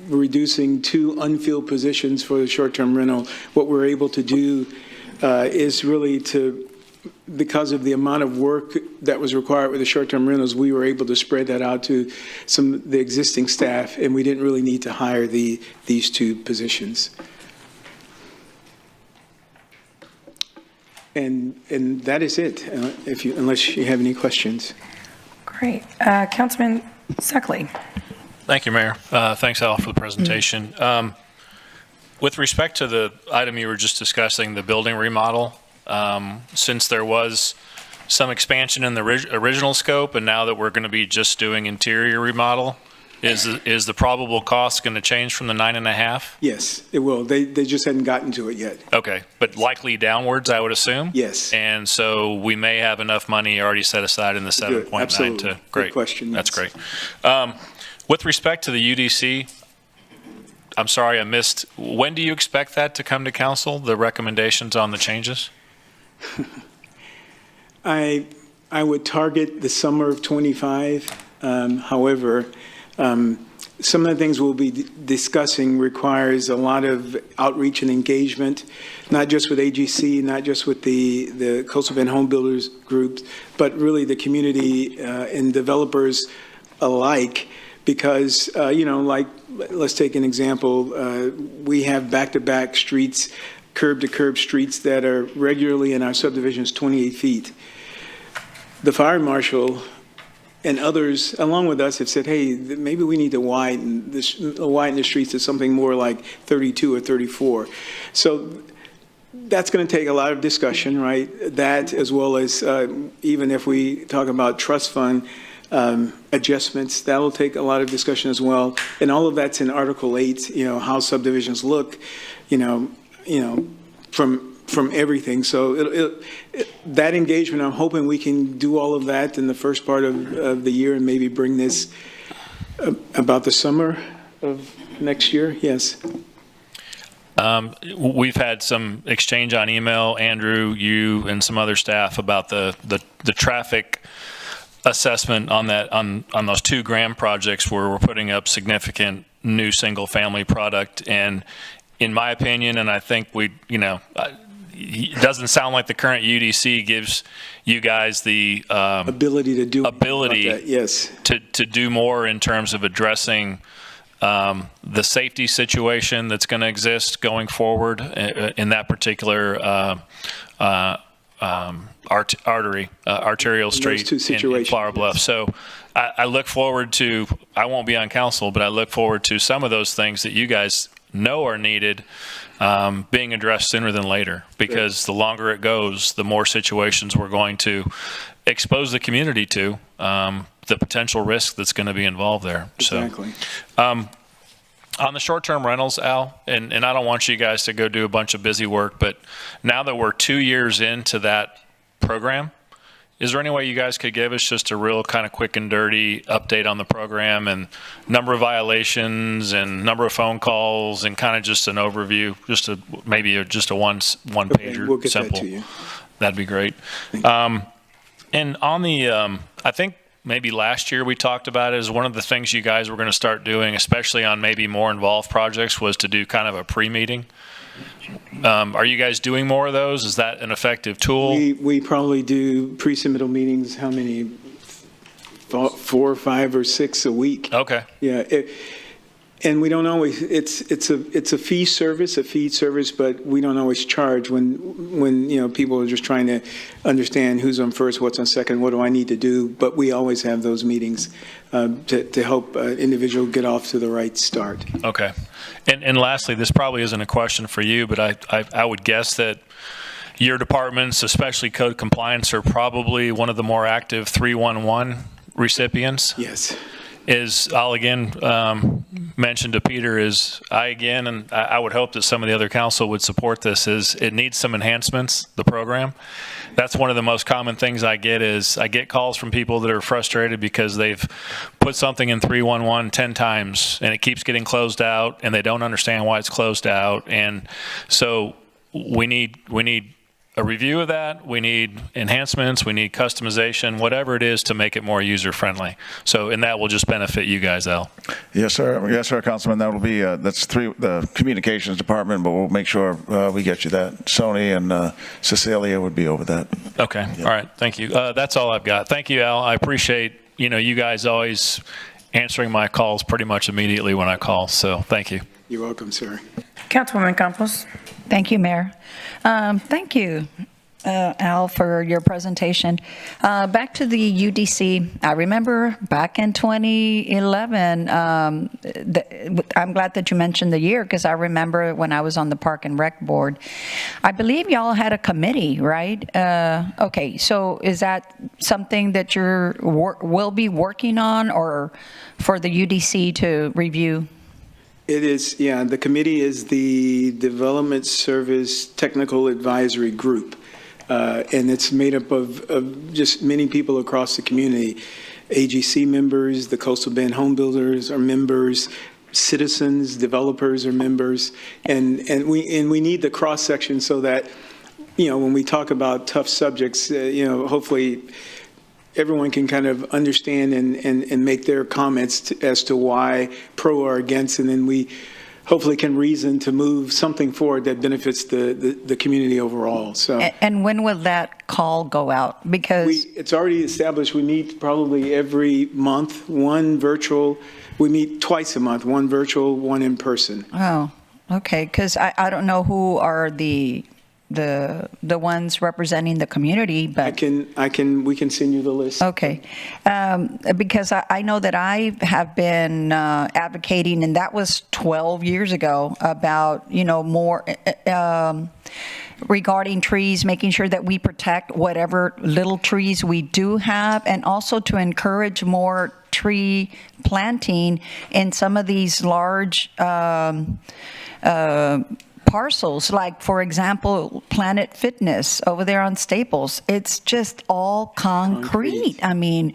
Speaker 14: reducing 2 unfilled positions for the short-term rental. What we're able to do is really because of the amount of work that was required with the short-term rentals, we were able to spread that out to some of the existing staff, and we didn't really need to hire these 2 positions. And that is it, unless you have any questions.
Speaker 2: Great. Councilman Suckley.
Speaker 12: Thank you, Mayor. Thanks, Al, for the presentation. With respect to the item you were just discussing, the building remodel, since there was some expansion in the original scope, and now that we're going to be just doing interior remodel, is the probable cost going to change from the 9.5?
Speaker 14: Yes, it will. They just hadn't gotten to it yet.
Speaker 12: Okay, but likely downwards, I would assume?
Speaker 14: Yes.
Speaker 12: And so we may have enough money already set aside in the 7.9 to, great.
Speaker 14: Good question.
Speaker 12: That's great. With respect to the UDC, I'm sorry I missed, when do you expect that to come to council, the recommendations on the changes?
Speaker 14: I would target the summer of 25. However, some of the things we'll be discussing requires a lot of outreach and engagement, not just with AGC, not just with the Coastal Bend Home Builders groups, but really the community and developers alike. Because, let's take an example. We have back-to-back streets curb-to-curb streets that are regularly in our subdivisions 28 feet. The fire marshal and others, along with us, have said, hey, maybe we need to widen the streets to something more like 32 or 34. So that's going to take a lot of discussion, right? That, as well as even if we talk about trust fund adjustments, that will take a lot of discussion as well. And all of that's in Article 8, how subdivisions look, from everything. So that engagement, I'm hoping we can do all of that in the first part of the year and maybe bring this about the summer of next year. Yes.
Speaker 12: We've had some exchange on email, Andrew, you and some other staff, about the traffic assessment on that, on those 2 Graham projects where we're putting up significant new single-family product. And in my opinion, and I think it doesn't sound like the current UDC gives you guys the
Speaker 14: ability to do
Speaker 12: yes, to do more in terms of addressing the safety situation that's going to exist going forward in that particular arterial street in Flower Bluff. So I look forward to, I won't be on council, but I look forward to some of those things that you guys know are needed being addressed sooner than later, because the longer it goes, the more situations we're going to expose the community to, the potential risk that's going to be involved there.
Speaker 14: Exactly.
Speaker 12: So, on the short-term rentals, Al, and I don't want you guys to go do a bunch of busy work, but now that we're 2 years into that program, is there any way you guys could give us just a real kind of quick and dirty update on the program and number of violations and number of phone calls and kind of just an overview, just a one pager,
Speaker 14: we'll get
Speaker 12: simple.
Speaker 14: That to you.
Speaker 12: That'd be great. And on the, I think maybe last year we talked about it as one of the things you guys were going to start doing, especially on maybe more involved projects, was to do kind of a pre-meeting. Are you guys doing more of those? Is that an effective tool?
Speaker 14: We probably do pre-submittal meetings, how many? 4, 5, or 6 a week.
Speaker 12: Okay.
Speaker 14: Yeah. And we don't always, it's a fee service, but we don't always charge when people are just trying to understand who's on first, what's on second, what do I need to do. But we always have those meetings to help individual get off to the right start.
Speaker 12: Okay. And lastly, this probably isn't a question for you, but I would guess that your departments, especially code compliance, are probably one of the more active 311 recipients.
Speaker 14: Yes.
Speaker 12: I'll again mention to Peter, and I would hope that some of the other council would support this, is it needs some enhancements, the program. That's one of the most common things I get calls from people that are frustrated because they've put something in 311 10 times and it keeps getting closed out and they don't understand why it's closed out. And so we need a review of that. We need enhancements. We need customization, whatever it is, to make it more user-friendly. So, and that will just benefit you guys, Al.
Speaker 3: Yes, sir. Yes, sir, Councilman. That will be that's the communications department, but we'll make sure we get you that. Sony and Cecilia would be over that.
Speaker 12: Okay. Yeah. All right. Thank you. That's all I've got. Thank you, Al. I appreciate you guys always answering my calls pretty much immediately when I call. So, thank you.
Speaker 14: You're welcome, sir.
Speaker 2: Councilwoman Campos.
Speaker 13: Thank you, Mayor. Thank you, Al, for your presentation. Back to the UDC, I remember back in 2011, I'm glad that you mentioned the year, because I remember when I was on the Park and Rec Board, I believe y'all had a committee, right? Okay, so is that something that will be working on, or for the UDC to review?
Speaker 14: It is, yeah. The committee is the Development Service Technical Advisory Group, and it's made up of just many people across the community. AGC members, the Coastal Bend Home Builders are members, citizens, developers are members, and we need the cross section so that when we talk about tough subjects, hopefully everyone can kind of understand and make their comments as to why pro or against, and then we hopefully can reason to move something forward that benefits the community overall. So.
Speaker 13: And when will that call go out? Because
Speaker 14: it's already established. We meet probably every month, one virtual. We meet twice a month, one virtual, one in person.
Speaker 13: Oh, Okay, because I don't know who are the ones representing the community, but.
Speaker 14: We can send you the list.
Speaker 13: Okay, because I know that I have been advocating, and that was 12 years ago, about, more regarding trees, making sure that we protect whatever little trees we do have, and also to encourage more tree planting in some of these large parcels, like, for example, Planet Fitness over there on Staples. It's just all concrete. I mean,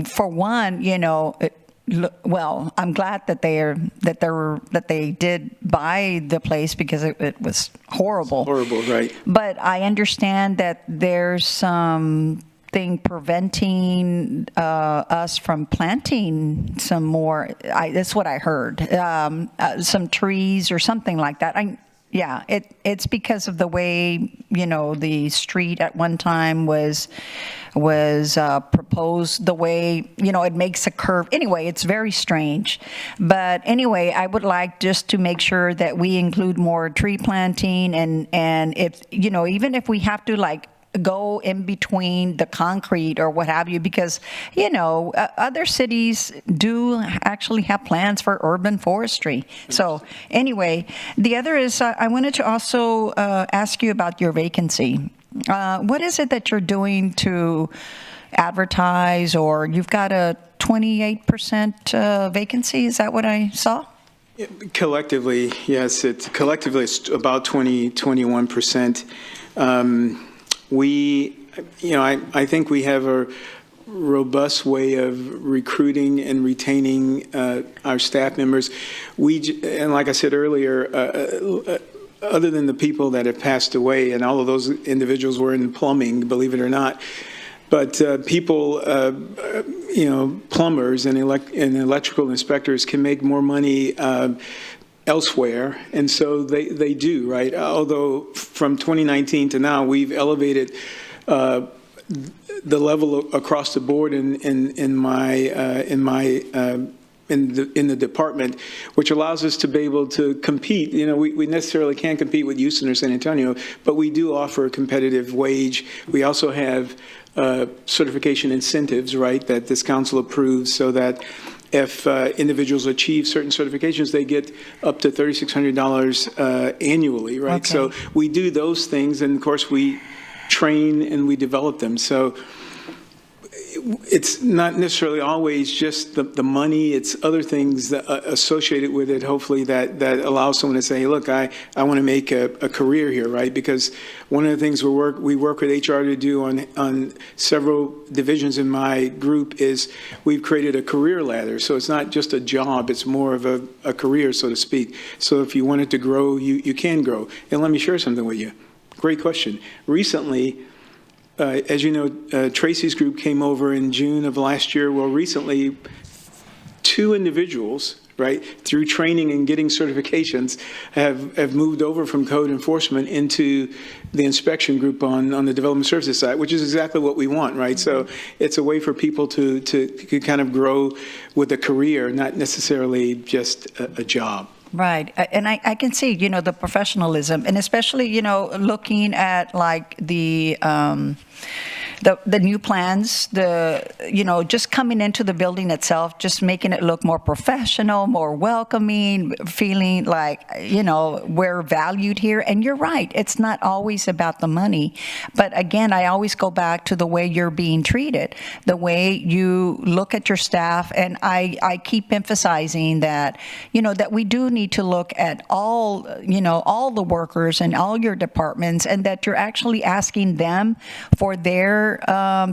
Speaker 13: for one, well, I'm glad that they did buy the place, because it was horrible.
Speaker 14: Horrible, right.
Speaker 13: But I understand that there's something preventing us from planting some more. That's what I heard. Some trees or something like that. It's because of the way, the street at one time was proposed, the way, it makes a curve. Anyway, it's very strange. But anyway, I would like just to make sure that we include more tree planting, and if, even if we have to go in between the concrete or what have you, because, other cities do actually have plans for urban forestry. So anyway, the other is I wanted to also ask you about your vacancy. What is it that you're doing to advertise, or you've got a 28% vacancy? Is that what I saw?
Speaker 14: Collectively, yes. Collectively, it's about 21%. I think we have a robust way of recruiting and retaining our staff members. And like I said earlier, other than the people that have passed away, and all of those individuals were in plumbing, believe it or not, but people, plumbers and electrical inspectors can make more money elsewhere, and so they do, right? Although from 2019 to now, we've elevated the level across the board in the department, which allows us to be able to compete. We necessarily can't compete with Houston or San Antonio, but we do offer a competitive wage. We also have certification incentives, right, that this council approves, so that if individuals achieve certain certifications, they get up to $3,600 annually, right?
Speaker 13: Okay.
Speaker 14: So we do those things, and of course we train and we develop them. So it's not necessarily always just the money, it's other things that, associated with it, hopefully, that allows someone to say, hey, look, I want to make a career here, right? Because one of the things we work with HR to do on several divisions in my group is we've created a career ladder. So it's not just a job, it's more of a career, so to speak. So if you wanted to grow, you can grow. And let me share something with you. Great question. Recently, as you know, Tracy's group came over in June of last year. Well, recently, 2 individuals, right, through training and getting certifications, have moved over from code enforcement into the inspection group on the development services side, which is exactly what we want, right? So it's a way for people to kind of grow with a career, not necessarily just a job.
Speaker 13: Right. And I can see, the professionalism, and especially, looking at the new plans, just coming into the building itself, just making it look more professional, more welcoming, feeling like, we're valued here. And you're right, it's not always about the money. But again, I always go back to the way you're being treated, the way you look at your staff. And I keep emphasizing that, that we do need to look at all the workers and all your departments, and that you're actually asking them for their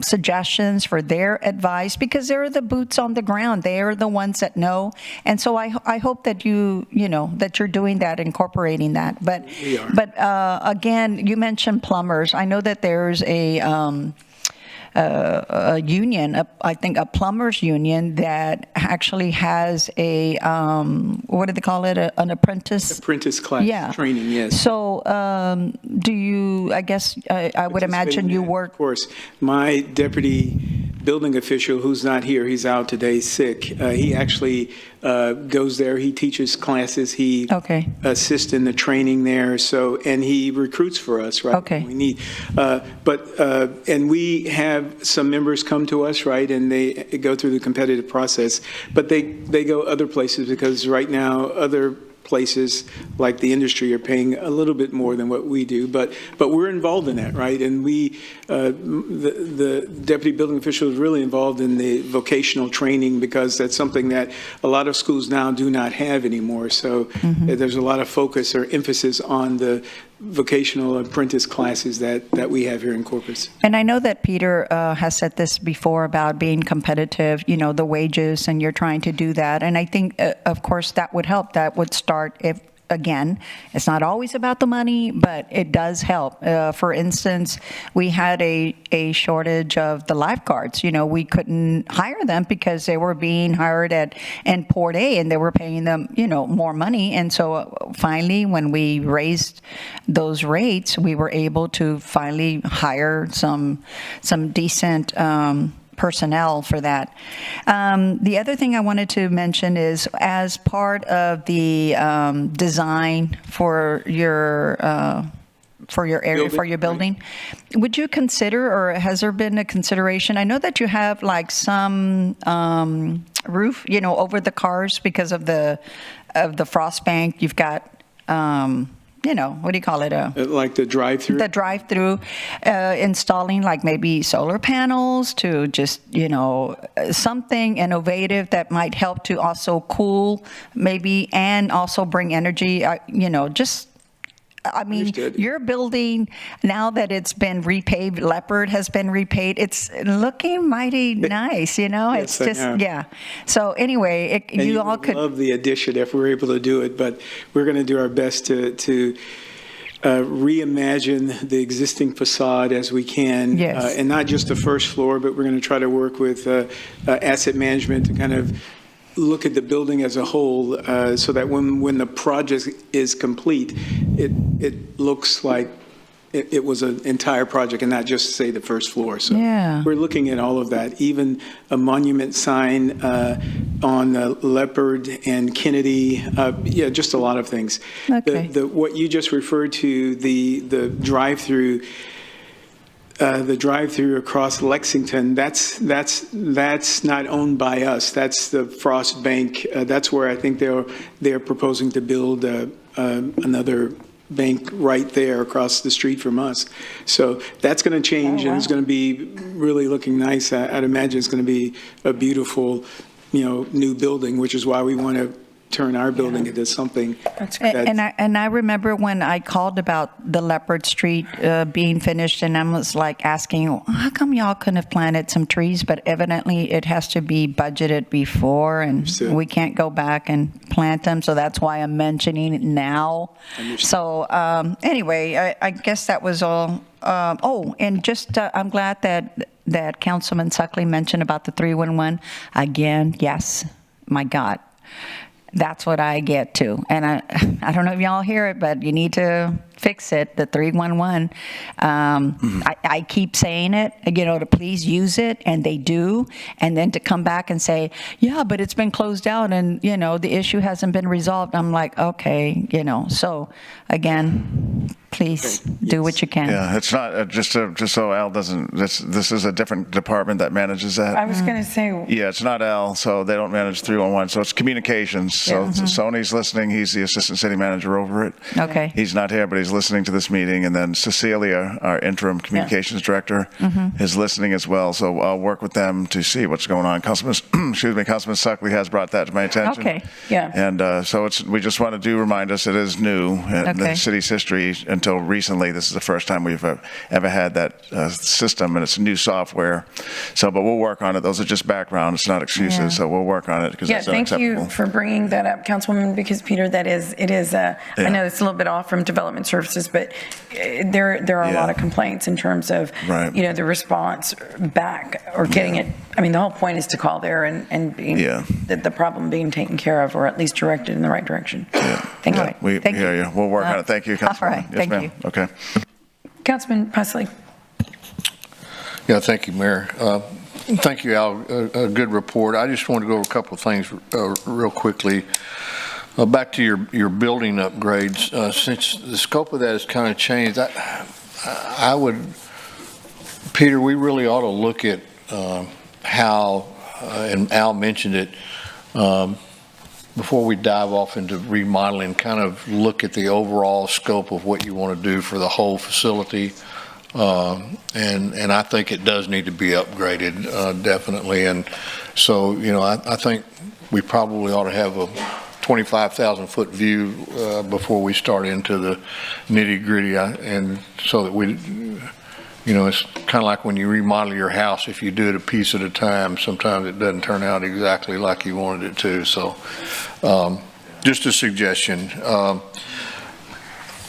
Speaker 13: suggestions, for their advice, because they're the boots on the ground. They are the ones that know. And so I hope that that you're doing that, incorporating that. But again, you mentioned plumbers. I know that there's a union, I think a plumbers union, that actually has a, what do they call it, an apprentice?
Speaker 14: Apprentice class training, yes.
Speaker 13: So do you, I guess, I would imagine you work.
Speaker 14: Of course. My deputy building official who's not here. He's out today sick. He actually goes there. He teaches classes. He assists in the training there. So, and he recruits for us, right?
Speaker 13: Okay.
Speaker 14: We need, and we have some members come to us, right? And they go through the competitive process, but they go other places because right now other places like the industry are paying a little bit more than what we do, but we're involved in that, right? And we, the deputy building official is really involved in the vocational training because that's something that a lot of schools now do not have anymore. So there's a lot of focus or emphasis on the vocational apprentice classes that we have here in Corpus.
Speaker 13: And I know that Peter has said this before about being competitive, you know, the wages, and you're trying to do that. And I think, of course, that would help. That would start if, again, it's not always about the money, but it does help. For instance, we had a shortage of the lifeguards. You know, we couldn't hire them because they were being hired in Port A, and they were paying them, you know, more money. And so finally, when we raised those rates, we were able to finally hire some decent personnel for that. The other thing I wanted to mention is, as part of the design for your area,
Speaker 14: Building,
Speaker 13: for your building, would you consider, or has there been a consideration? I know that you have like some roof, you know, over the cars because of the frost bank. You've got. You know, what do you call it?
Speaker 14: Like the drive-through?
Speaker 13: The drive-through, installing like maybe solar panels to just, you know, something innovative that might help to also cool maybe and also bring energy, you know, just, I mean,
Speaker 14: Understood.
Speaker 13: your building, now that it's been repaved, Leopard has been repaved, it's looking mighty nice, you know?
Speaker 14: Yes,
Speaker 13: It's just, yeah. So anyway,
Speaker 14: And
Speaker 13: you
Speaker 14: you
Speaker 13: all
Speaker 14: would
Speaker 13: could.
Speaker 14: love the addition if we're able to do it, but we're going to do our best to reimagine the existing facade as we can.
Speaker 13: Yes.
Speaker 14: And not just the first floor, but we're going to try to work with asset management to kind of look at the building as a whole, so that when the project is complete, it looks like it was an entire project and not just, say, the first floor. So
Speaker 13: Yeah.
Speaker 14: we're looking at all of that, even a monument sign on Leopard and Kennedy, yeah, just a lot of things.
Speaker 13: Okay.
Speaker 14: What you just referred to, the drive-through, across Lexington, that's not owned by us. That's the Frost Bank. That's where I think they're proposing to build another bank right there across the street from us. So that's going to change, and it's going to be really looking nice. I'd imagine it's going to be a beautiful, you know, new building, which is why we want to turn our building into something.
Speaker 13: And I remember when I called about the Leopard Street being finished, and I was like asking, how come y'all couldn't have planted some trees? But evidently it has to be budgeted before, and we can't go back and plant them. So that's why I'm mentioning it now. So anyway, I guess that was all. And just I'm glad that Councilman Suckley mentioned about the 311. Again, yes, my God. That's what I get too. And I don't know if y'all hear it, but you need to fix it, the 311. I keep saying it, you know, to please use it, and they do. And then to come back and say, yeah, but it's been closed out and, you know, the issue hasn't been resolved. I'm like, okay, you know. So again, please do what you can.
Speaker 3: Yeah, it's not, just so Al doesn't, this is a different department that manages that.
Speaker 2: I was going to say,
Speaker 3: Yeah, it's not Al, so they don't manage 311, so it's communications. So Sony's listening, he's the assistant city manager over it.
Speaker 13: Okay.
Speaker 3: He's not here, but he's listening to this meeting, and then Cecilia, our interim communications director, is listening as well, so I'll work with them to see what's going on. Councilman Suckley has brought that to my attention.
Speaker 13: Okay.
Speaker 2: Yeah.
Speaker 3: And so we just want to remind us it is new in the city's history. Until recently, this is the first time we've ever had that system, and it's new software. So, but we'll work on it. Those are just background. It's not excuses. So we'll work on it because it's
Speaker 2: thank
Speaker 3: unacceptable.
Speaker 2: you for bringing that up, Councilwoman, because Peter, I know it's a little bit off from development services, but there are a lot of complaints in terms of, you know, the response back or getting it. I mean, the whole point is to call there and being the problem being taken care of, or at least directed in the right direction. Thank you.
Speaker 3: We hear you. We'll work on it. Thank you, Councilman.
Speaker 13: All right.
Speaker 3: Yes,
Speaker 13: Thank
Speaker 3: ma'am.
Speaker 13: you.
Speaker 3: Okay.
Speaker 2: Councilman Pusley.
Speaker 5: Yeah, thank you, Mayor. Thank you, Al. A good report. I just want to go over a couple of things real quickly. Back to your building upgrades. Since the scope of that has kind of changed, I would, Peter, we really ought to look at how, and Al mentioned it, before we dive off into remodeling, kind of look at the overall scope of what you want to do for the whole facility. And I think it does need to be upgraded, definitely. And so, I think we probably ought to have a 25,000-foot view before we start into the nitty-gritty, and so that we, it's kind of like when you remodel your house. If you do it a piece at a time, sometimes it doesn't turn out exactly like you wanted it to. So, just a suggestion.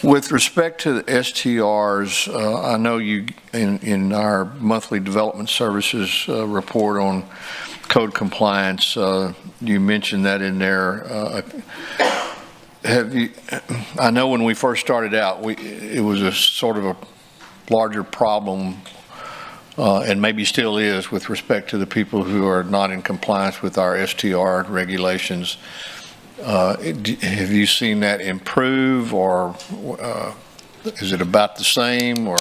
Speaker 5: With respect to the STRs, I know you, in our monthly development services report on code compliance, you mentioned that in there. I know when we first started out, it was a sort of a larger problem, and maybe still is, with respect to the people who are not in compliance with our STR regulations. Have you seen that improve, or is it about the same, or?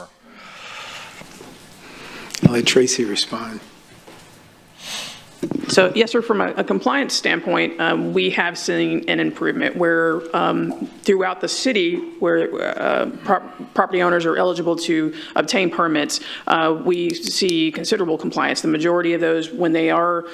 Speaker 14: I'll let Tracy respond.
Speaker 15: So yes, sir, from a compliance standpoint, we have seen an improvement where throughout the city where property owners are eligible to obtain permits, we see considerable compliance. The majority of those, when they are,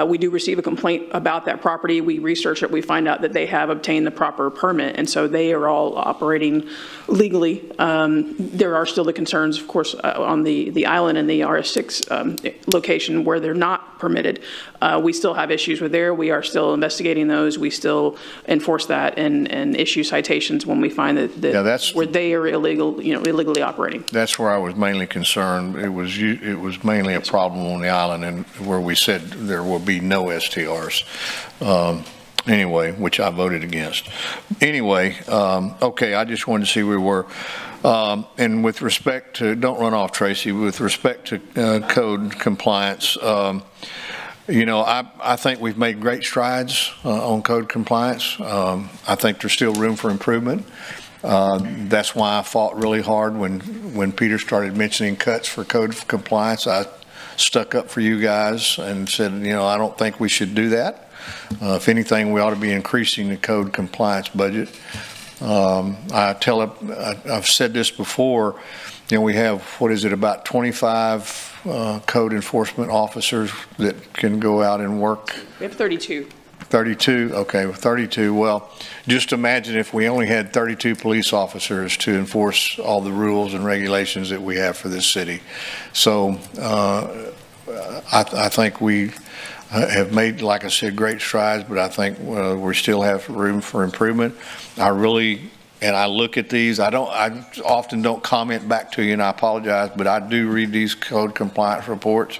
Speaker 15: we do receive a complaint about that property, we research it, we find out that they have obtained the proper permit, and so they are all operating legally. There are still the concerns, of course, on the island and the RS6 location where they're not permitted. We still have issues with there. We are still investigating those. We still enforce that and issue citations when we find that where they are illegal, illegally operating.
Speaker 5: That's where I was mainly concerned. It was mainly a problem on the island, and where we said there will be no STRs. Anyway, which I voted against. Anyway, okay, I just wanted to see where we were. And with respect to, don't run off, Tracy, with respect to code compliance, I think we've made great strides on code compliance. I think there's still room for improvement. That's why I fought really hard when Peter started mentioning cuts for code compliance. I stuck up for you guys and said, I don't think we should do that. If anything, we ought to be increasing the code compliance budget. I've said this before, we have, about 25 code enforcement officers that can go out and work.
Speaker 15: We have 32.
Speaker 5: 32, okay, 32. Well, just imagine if we only had 32 police officers to enforce all the rules and regulations that we have for this city. So I think we have made, like I said, great strides, but I think we still have room for improvement. I look at these. I often don't comment back to you, and I apologize, but I do read these code compliance reports.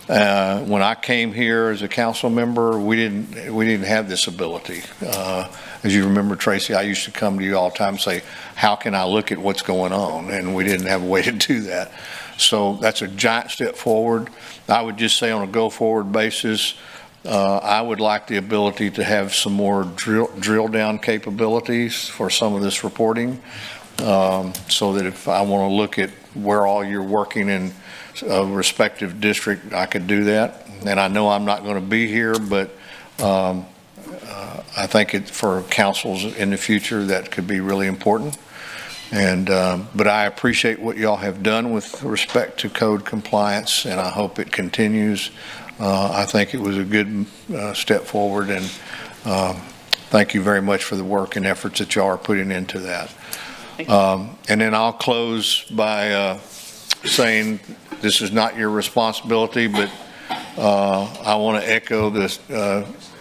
Speaker 5: When I came here as a council member, we didn't have this ability. As you remember, Tracy, I used to come to you all the time and say, how can I look at what's going on? And we didn't have a way to do that. So that's a giant step forward. I would just say, on a go-forward basis, I would like the ability to have some more drill down capabilities for some of this reporting, so that if I want to look at where all you're working in a respective district, I could do that. And I know I'm not going to be here, but I think for councils in the future, that could be really important. And but I appreciate what y'all have done with respect to code compliance, and I hope it continues. I think it was a good step forward, and thank you very much for the work and efforts that y'all are putting into that. And then I'll close by saying this is not your responsibility, but I want to echo this.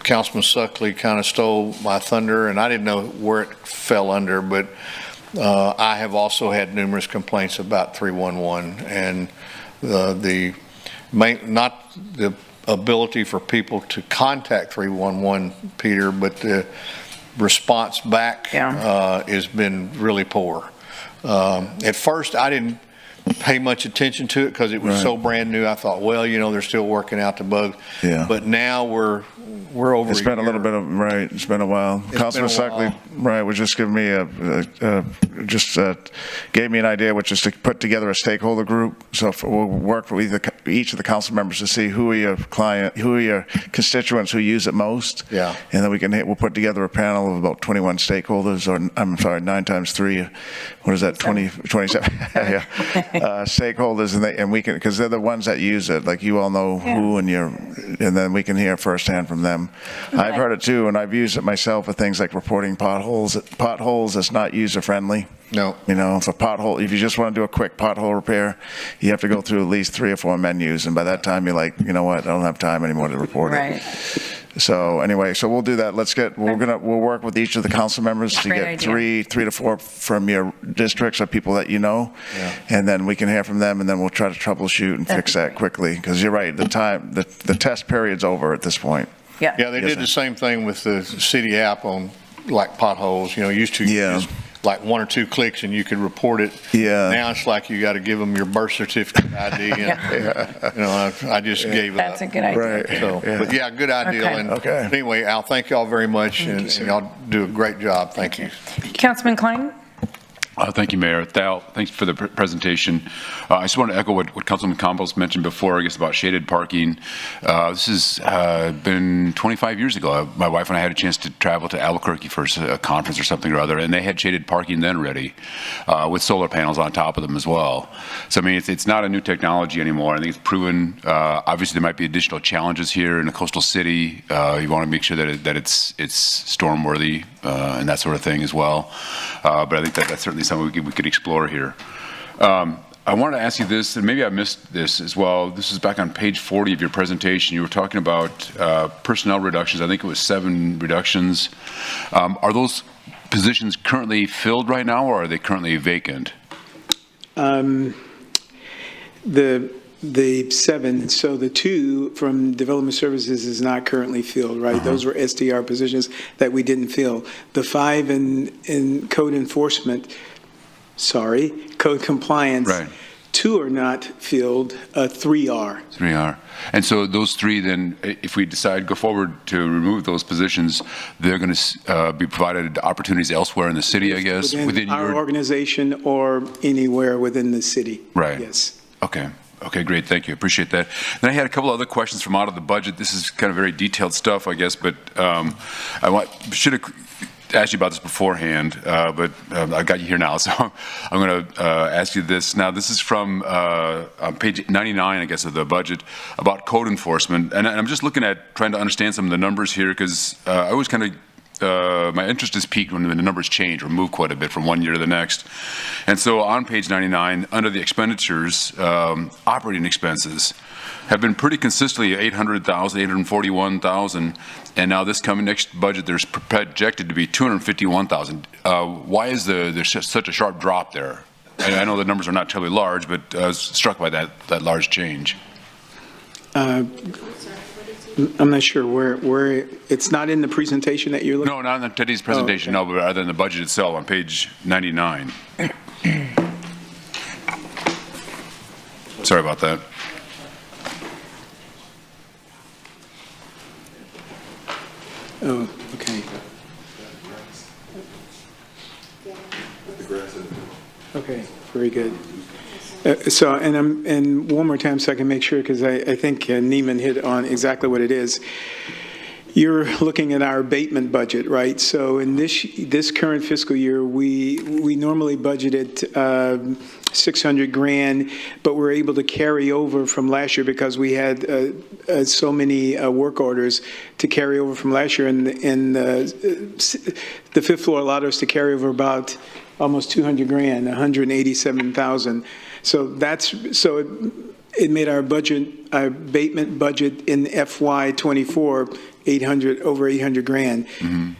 Speaker 5: Councilman Suckley kind of stole my thunder, and I didn't know where it fell under, but I have also had numerous complaints about 311, and not the ability for people to contact 311, Peter, but the response back has been really poor. At first, I didn't pay much attention to it because it was so brand new. I thought, well, they're still working out the bugs.
Speaker 3: Yeah.
Speaker 5: But now we're over.
Speaker 3: It's been a little bit of, right, it's been a while. Councilman Suckley, right, was just giving me gave me an idea, which is to put together a stakeholder group. So we'll work with each of the council members to see who are your constituents who use it most.
Speaker 5: Yeah.
Speaker 3: And then we'll put together a panel of about 21 stakeholders, or I'm sorry, 9 times 3, what is that, 27? Yeah. Stakeholders, and we can, because they're the ones that use it, like you all know who, and then we can hear firsthand from them. I've heard it too, and I've used it myself with things like reporting potholes. Potholes is not user-friendly.
Speaker 5: No.
Speaker 3: If you just want to do a quick pothole repair, you have to go through at least 3 or 4 menus, and by that time you're like, you know what, I don't have time anymore to report it. So anyway, we'll do that. We'll work with each of the council members to get 3 to 4 from your districts or people that you know, and then we can hear from them, and then we'll try to troubleshoot and fix that quickly. Because you're right, the test period's over at this point.
Speaker 5: Yeah, they did the same thing with the city app on like potholes. Used to just like 1 or 2 clicks and you could report it.
Speaker 3: Yeah.
Speaker 5: Now it's like you got to give them your birth certificate ID. And, I just gave
Speaker 2: That's
Speaker 5: up.
Speaker 2: a good idea.
Speaker 3: Right.
Speaker 5: So, but yeah, good idea.
Speaker 2: Okay.
Speaker 5: And
Speaker 3: Okay.
Speaker 5: anyway, Al, thank y'all very much, and y'all do a great job. Thank you.
Speaker 2: Councilman Klein?
Speaker 6: Thank you, Mayor. Thal, thanks for the presentation. I just want to echo what Councilman Campos mentioned before, I guess, about shaded parking. This has been 25 years ago. My wife and I had a chance to travel to Albuquerque for a conference or something or other, and they had shaded parking then ready with solar panels on top of them as well. So, I mean, it's not a new technology anymore. I think it's proven. Obviously, there might be additional challenges here in a coastal city. You want to make sure that it's storm-worthy and that sort of thing as well. But I think that's certainly something we could explore here. I wanted to ask you this, and maybe I missed this as well. This is back on page 40 of your presentation. You were talking about personnel reductions. I think it was 7 reductions. Are those positions currently filled right now, or are they currently vacant?
Speaker 14: The 7, so the 2 from Development Services is not currently filled, right? Those were SDR positions that we didn't fill. The 5 in code enforcement, code compliance.
Speaker 6: Right.
Speaker 14: 2 are not filled, 3 are.
Speaker 6: 3 are. And so those 3 then, if we decide go forward to remove those positions, they're going to be provided opportunities elsewhere in the city, I guess?
Speaker 14: Within our organization or anywhere within the city.
Speaker 6: Right.
Speaker 14: Yes.
Speaker 6: Okay. Okay, great. Thank you. Appreciate that. Then I had a couple other questions from out of the budget. This is kind of very detailed stuff, I guess, but should have asked you about this beforehand, but I got you here now, so I'm going to ask you this. Now, this is from on page 99, I guess, of the budget about code enforcement. And I'm just looking at trying to understand some of the numbers here, because I always kind of my interest is piqued when the numbers change or move quite a bit from one year to the next. And so on page 99, under the expenditures, operating expenses have been pretty consistently 800,000, 841,000, and now this coming next budget, there's projected to be 251,000. Why is there's such a sharp drop there? I know the numbers are not terribly large, but I was struck by that large change.
Speaker 14: I'm not sure where it's not in the presentation that you're looking at?
Speaker 6: No, not in today's presentation, no, but rather than the budget itself on page 99. Sorry about that.
Speaker 14: Oh, okay. Okay, very good. And one more time so I can make sure, because I think Neiman hit on exactly what it is. You're looking at our abatement budget, right? So in this current fiscal year, we normally budgeted 600 grand, but we're able to carry over from last year because we had so many work orders to carry over from last year, and the fifth floor allowed us to carry over about almost 200 grand, 187,000. So it made our budget, our abatement budget in FY24 over 800 grand.
Speaker 6: Mm-hmm.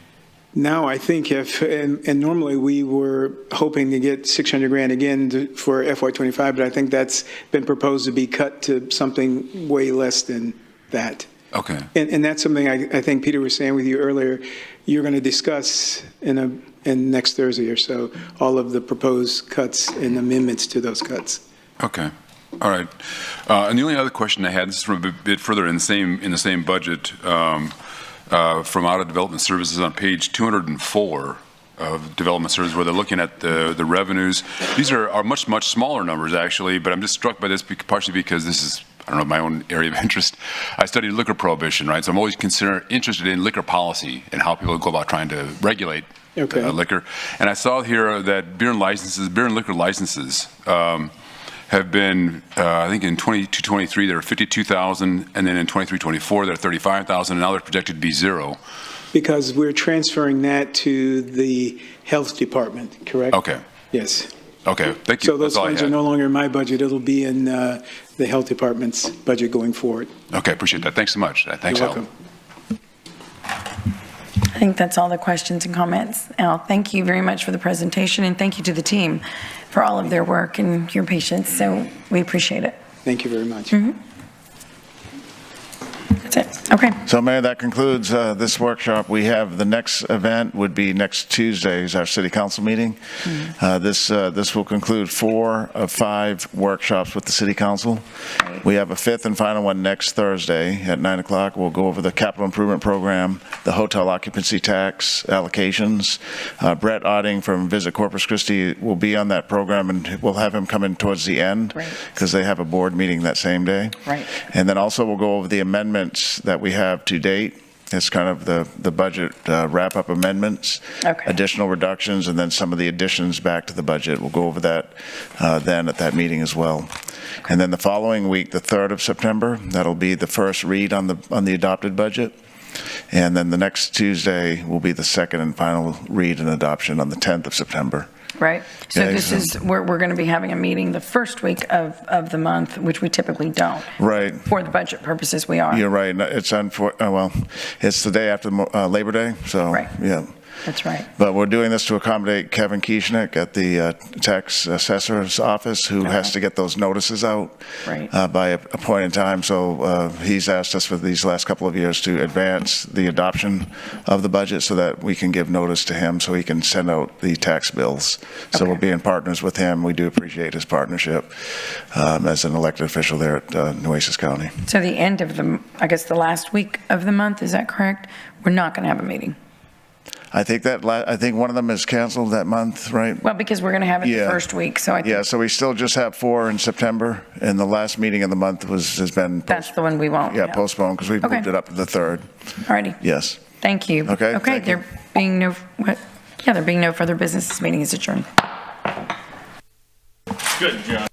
Speaker 14: Now I think and normally we were hoping to get 600 grand again for FY25, but I think that's been proposed to be cut to something way less than that.
Speaker 6: Okay.
Speaker 14: And that's something I think Peter was saying with you earlier, you're going to discuss in next Thursday or so, all of the proposed cuts and amendments to those cuts.
Speaker 6: Okay, all right. And the only other question I had, this is from a bit further in the same budget, from out of development services on page 204 of development services, where they're looking at the revenues. These are much smaller numbers actually, but I'm just struck by this partially because this is, I don't know, my own area of interest. I studied liquor prohibition, right? So I'm always interested in liquor policy and how people go about trying to regulate liquor. And I saw here that beer and liquor licenses have been, I think in 22-23 there were 52,000, and then in 23-24 there are 35,000, and now they're projected to be zero.
Speaker 14: Because we're transferring that to the health department, correct?
Speaker 6: Okay.
Speaker 14: Yes.
Speaker 6: Okay, thank you.
Speaker 14: So those funds are no longer in my budget. It'll be in the health department's budget going forward.
Speaker 6: Okay, appreciate that. Thanks so much. Thanks,
Speaker 14: You're
Speaker 6: Al.
Speaker 14: welcome.
Speaker 2: I think that's all the questions and comments. Al, thank you very much for the presentation, and thank you to the team for all of their work and your patience. So we appreciate it.
Speaker 14: Thank you very much.
Speaker 2: That's it. Okay.
Speaker 3: So, Mayor, that concludes this workshop. We have the next event would be next Tuesday is our city council meeting. This will conclude 4 of 5 workshops with the city council. We have a 5th and final one next Thursday at 9 o'clock. We'll go over the capital improvement program, the hotel occupancy tax allocations. Brett Otting from Visit Corpus Christi will be on that program, and we'll have him come in towards the end because they have a board meeting that same day.
Speaker 2: Right.
Speaker 3: And then also we'll go over the amendments that we have to date. It's kind of the budget wrap-up amendments, additional reductions, and then some of the additions back to the budget. We'll go over that then at that meeting as well. And then the following week, the 3rd of September, that'll be the first read on the adopted budget. And then the next Tuesday will be the second and final read and adoption on the 10th of September.
Speaker 2: Right. So
Speaker 3: Yeah,
Speaker 2: this is, we're going to be having a meeting the first week of the month, which we typically don't.
Speaker 3: Right.
Speaker 2: For the budget purposes, we are.
Speaker 3: You're right. It's it's the day after Labor Day, so yeah.
Speaker 2: That's right.
Speaker 3: But we're doing this to accommodate Kevin Kieschnick at the tax assessor's office, who has to get those notices out by a point in time. So he's asked us for these last couple of years to advance the adoption of the budget so that we can give notice to him so he can send out the tax bills. So we'll be in partners with him. We do appreciate his partnership as an elected official there at Nueces County.
Speaker 2: So the end of I guess the last week of the month, is that correct? We're not going to have a meeting.
Speaker 3: I think one of them is canceled that month, right?
Speaker 2: Well, because we're going to have it the first week, so I think
Speaker 3: so we still just have 4 in September, and the last meeting of the month has been
Speaker 2: that's the one we won't.
Speaker 3: postponed because we moved it up to the 3rd.
Speaker 2: Alrighty.
Speaker 3: Yes.
Speaker 2: Thank you.
Speaker 3: Okay.
Speaker 2: Okay. There being no further business, this meeting is adjourned.
Speaker 16: Good job.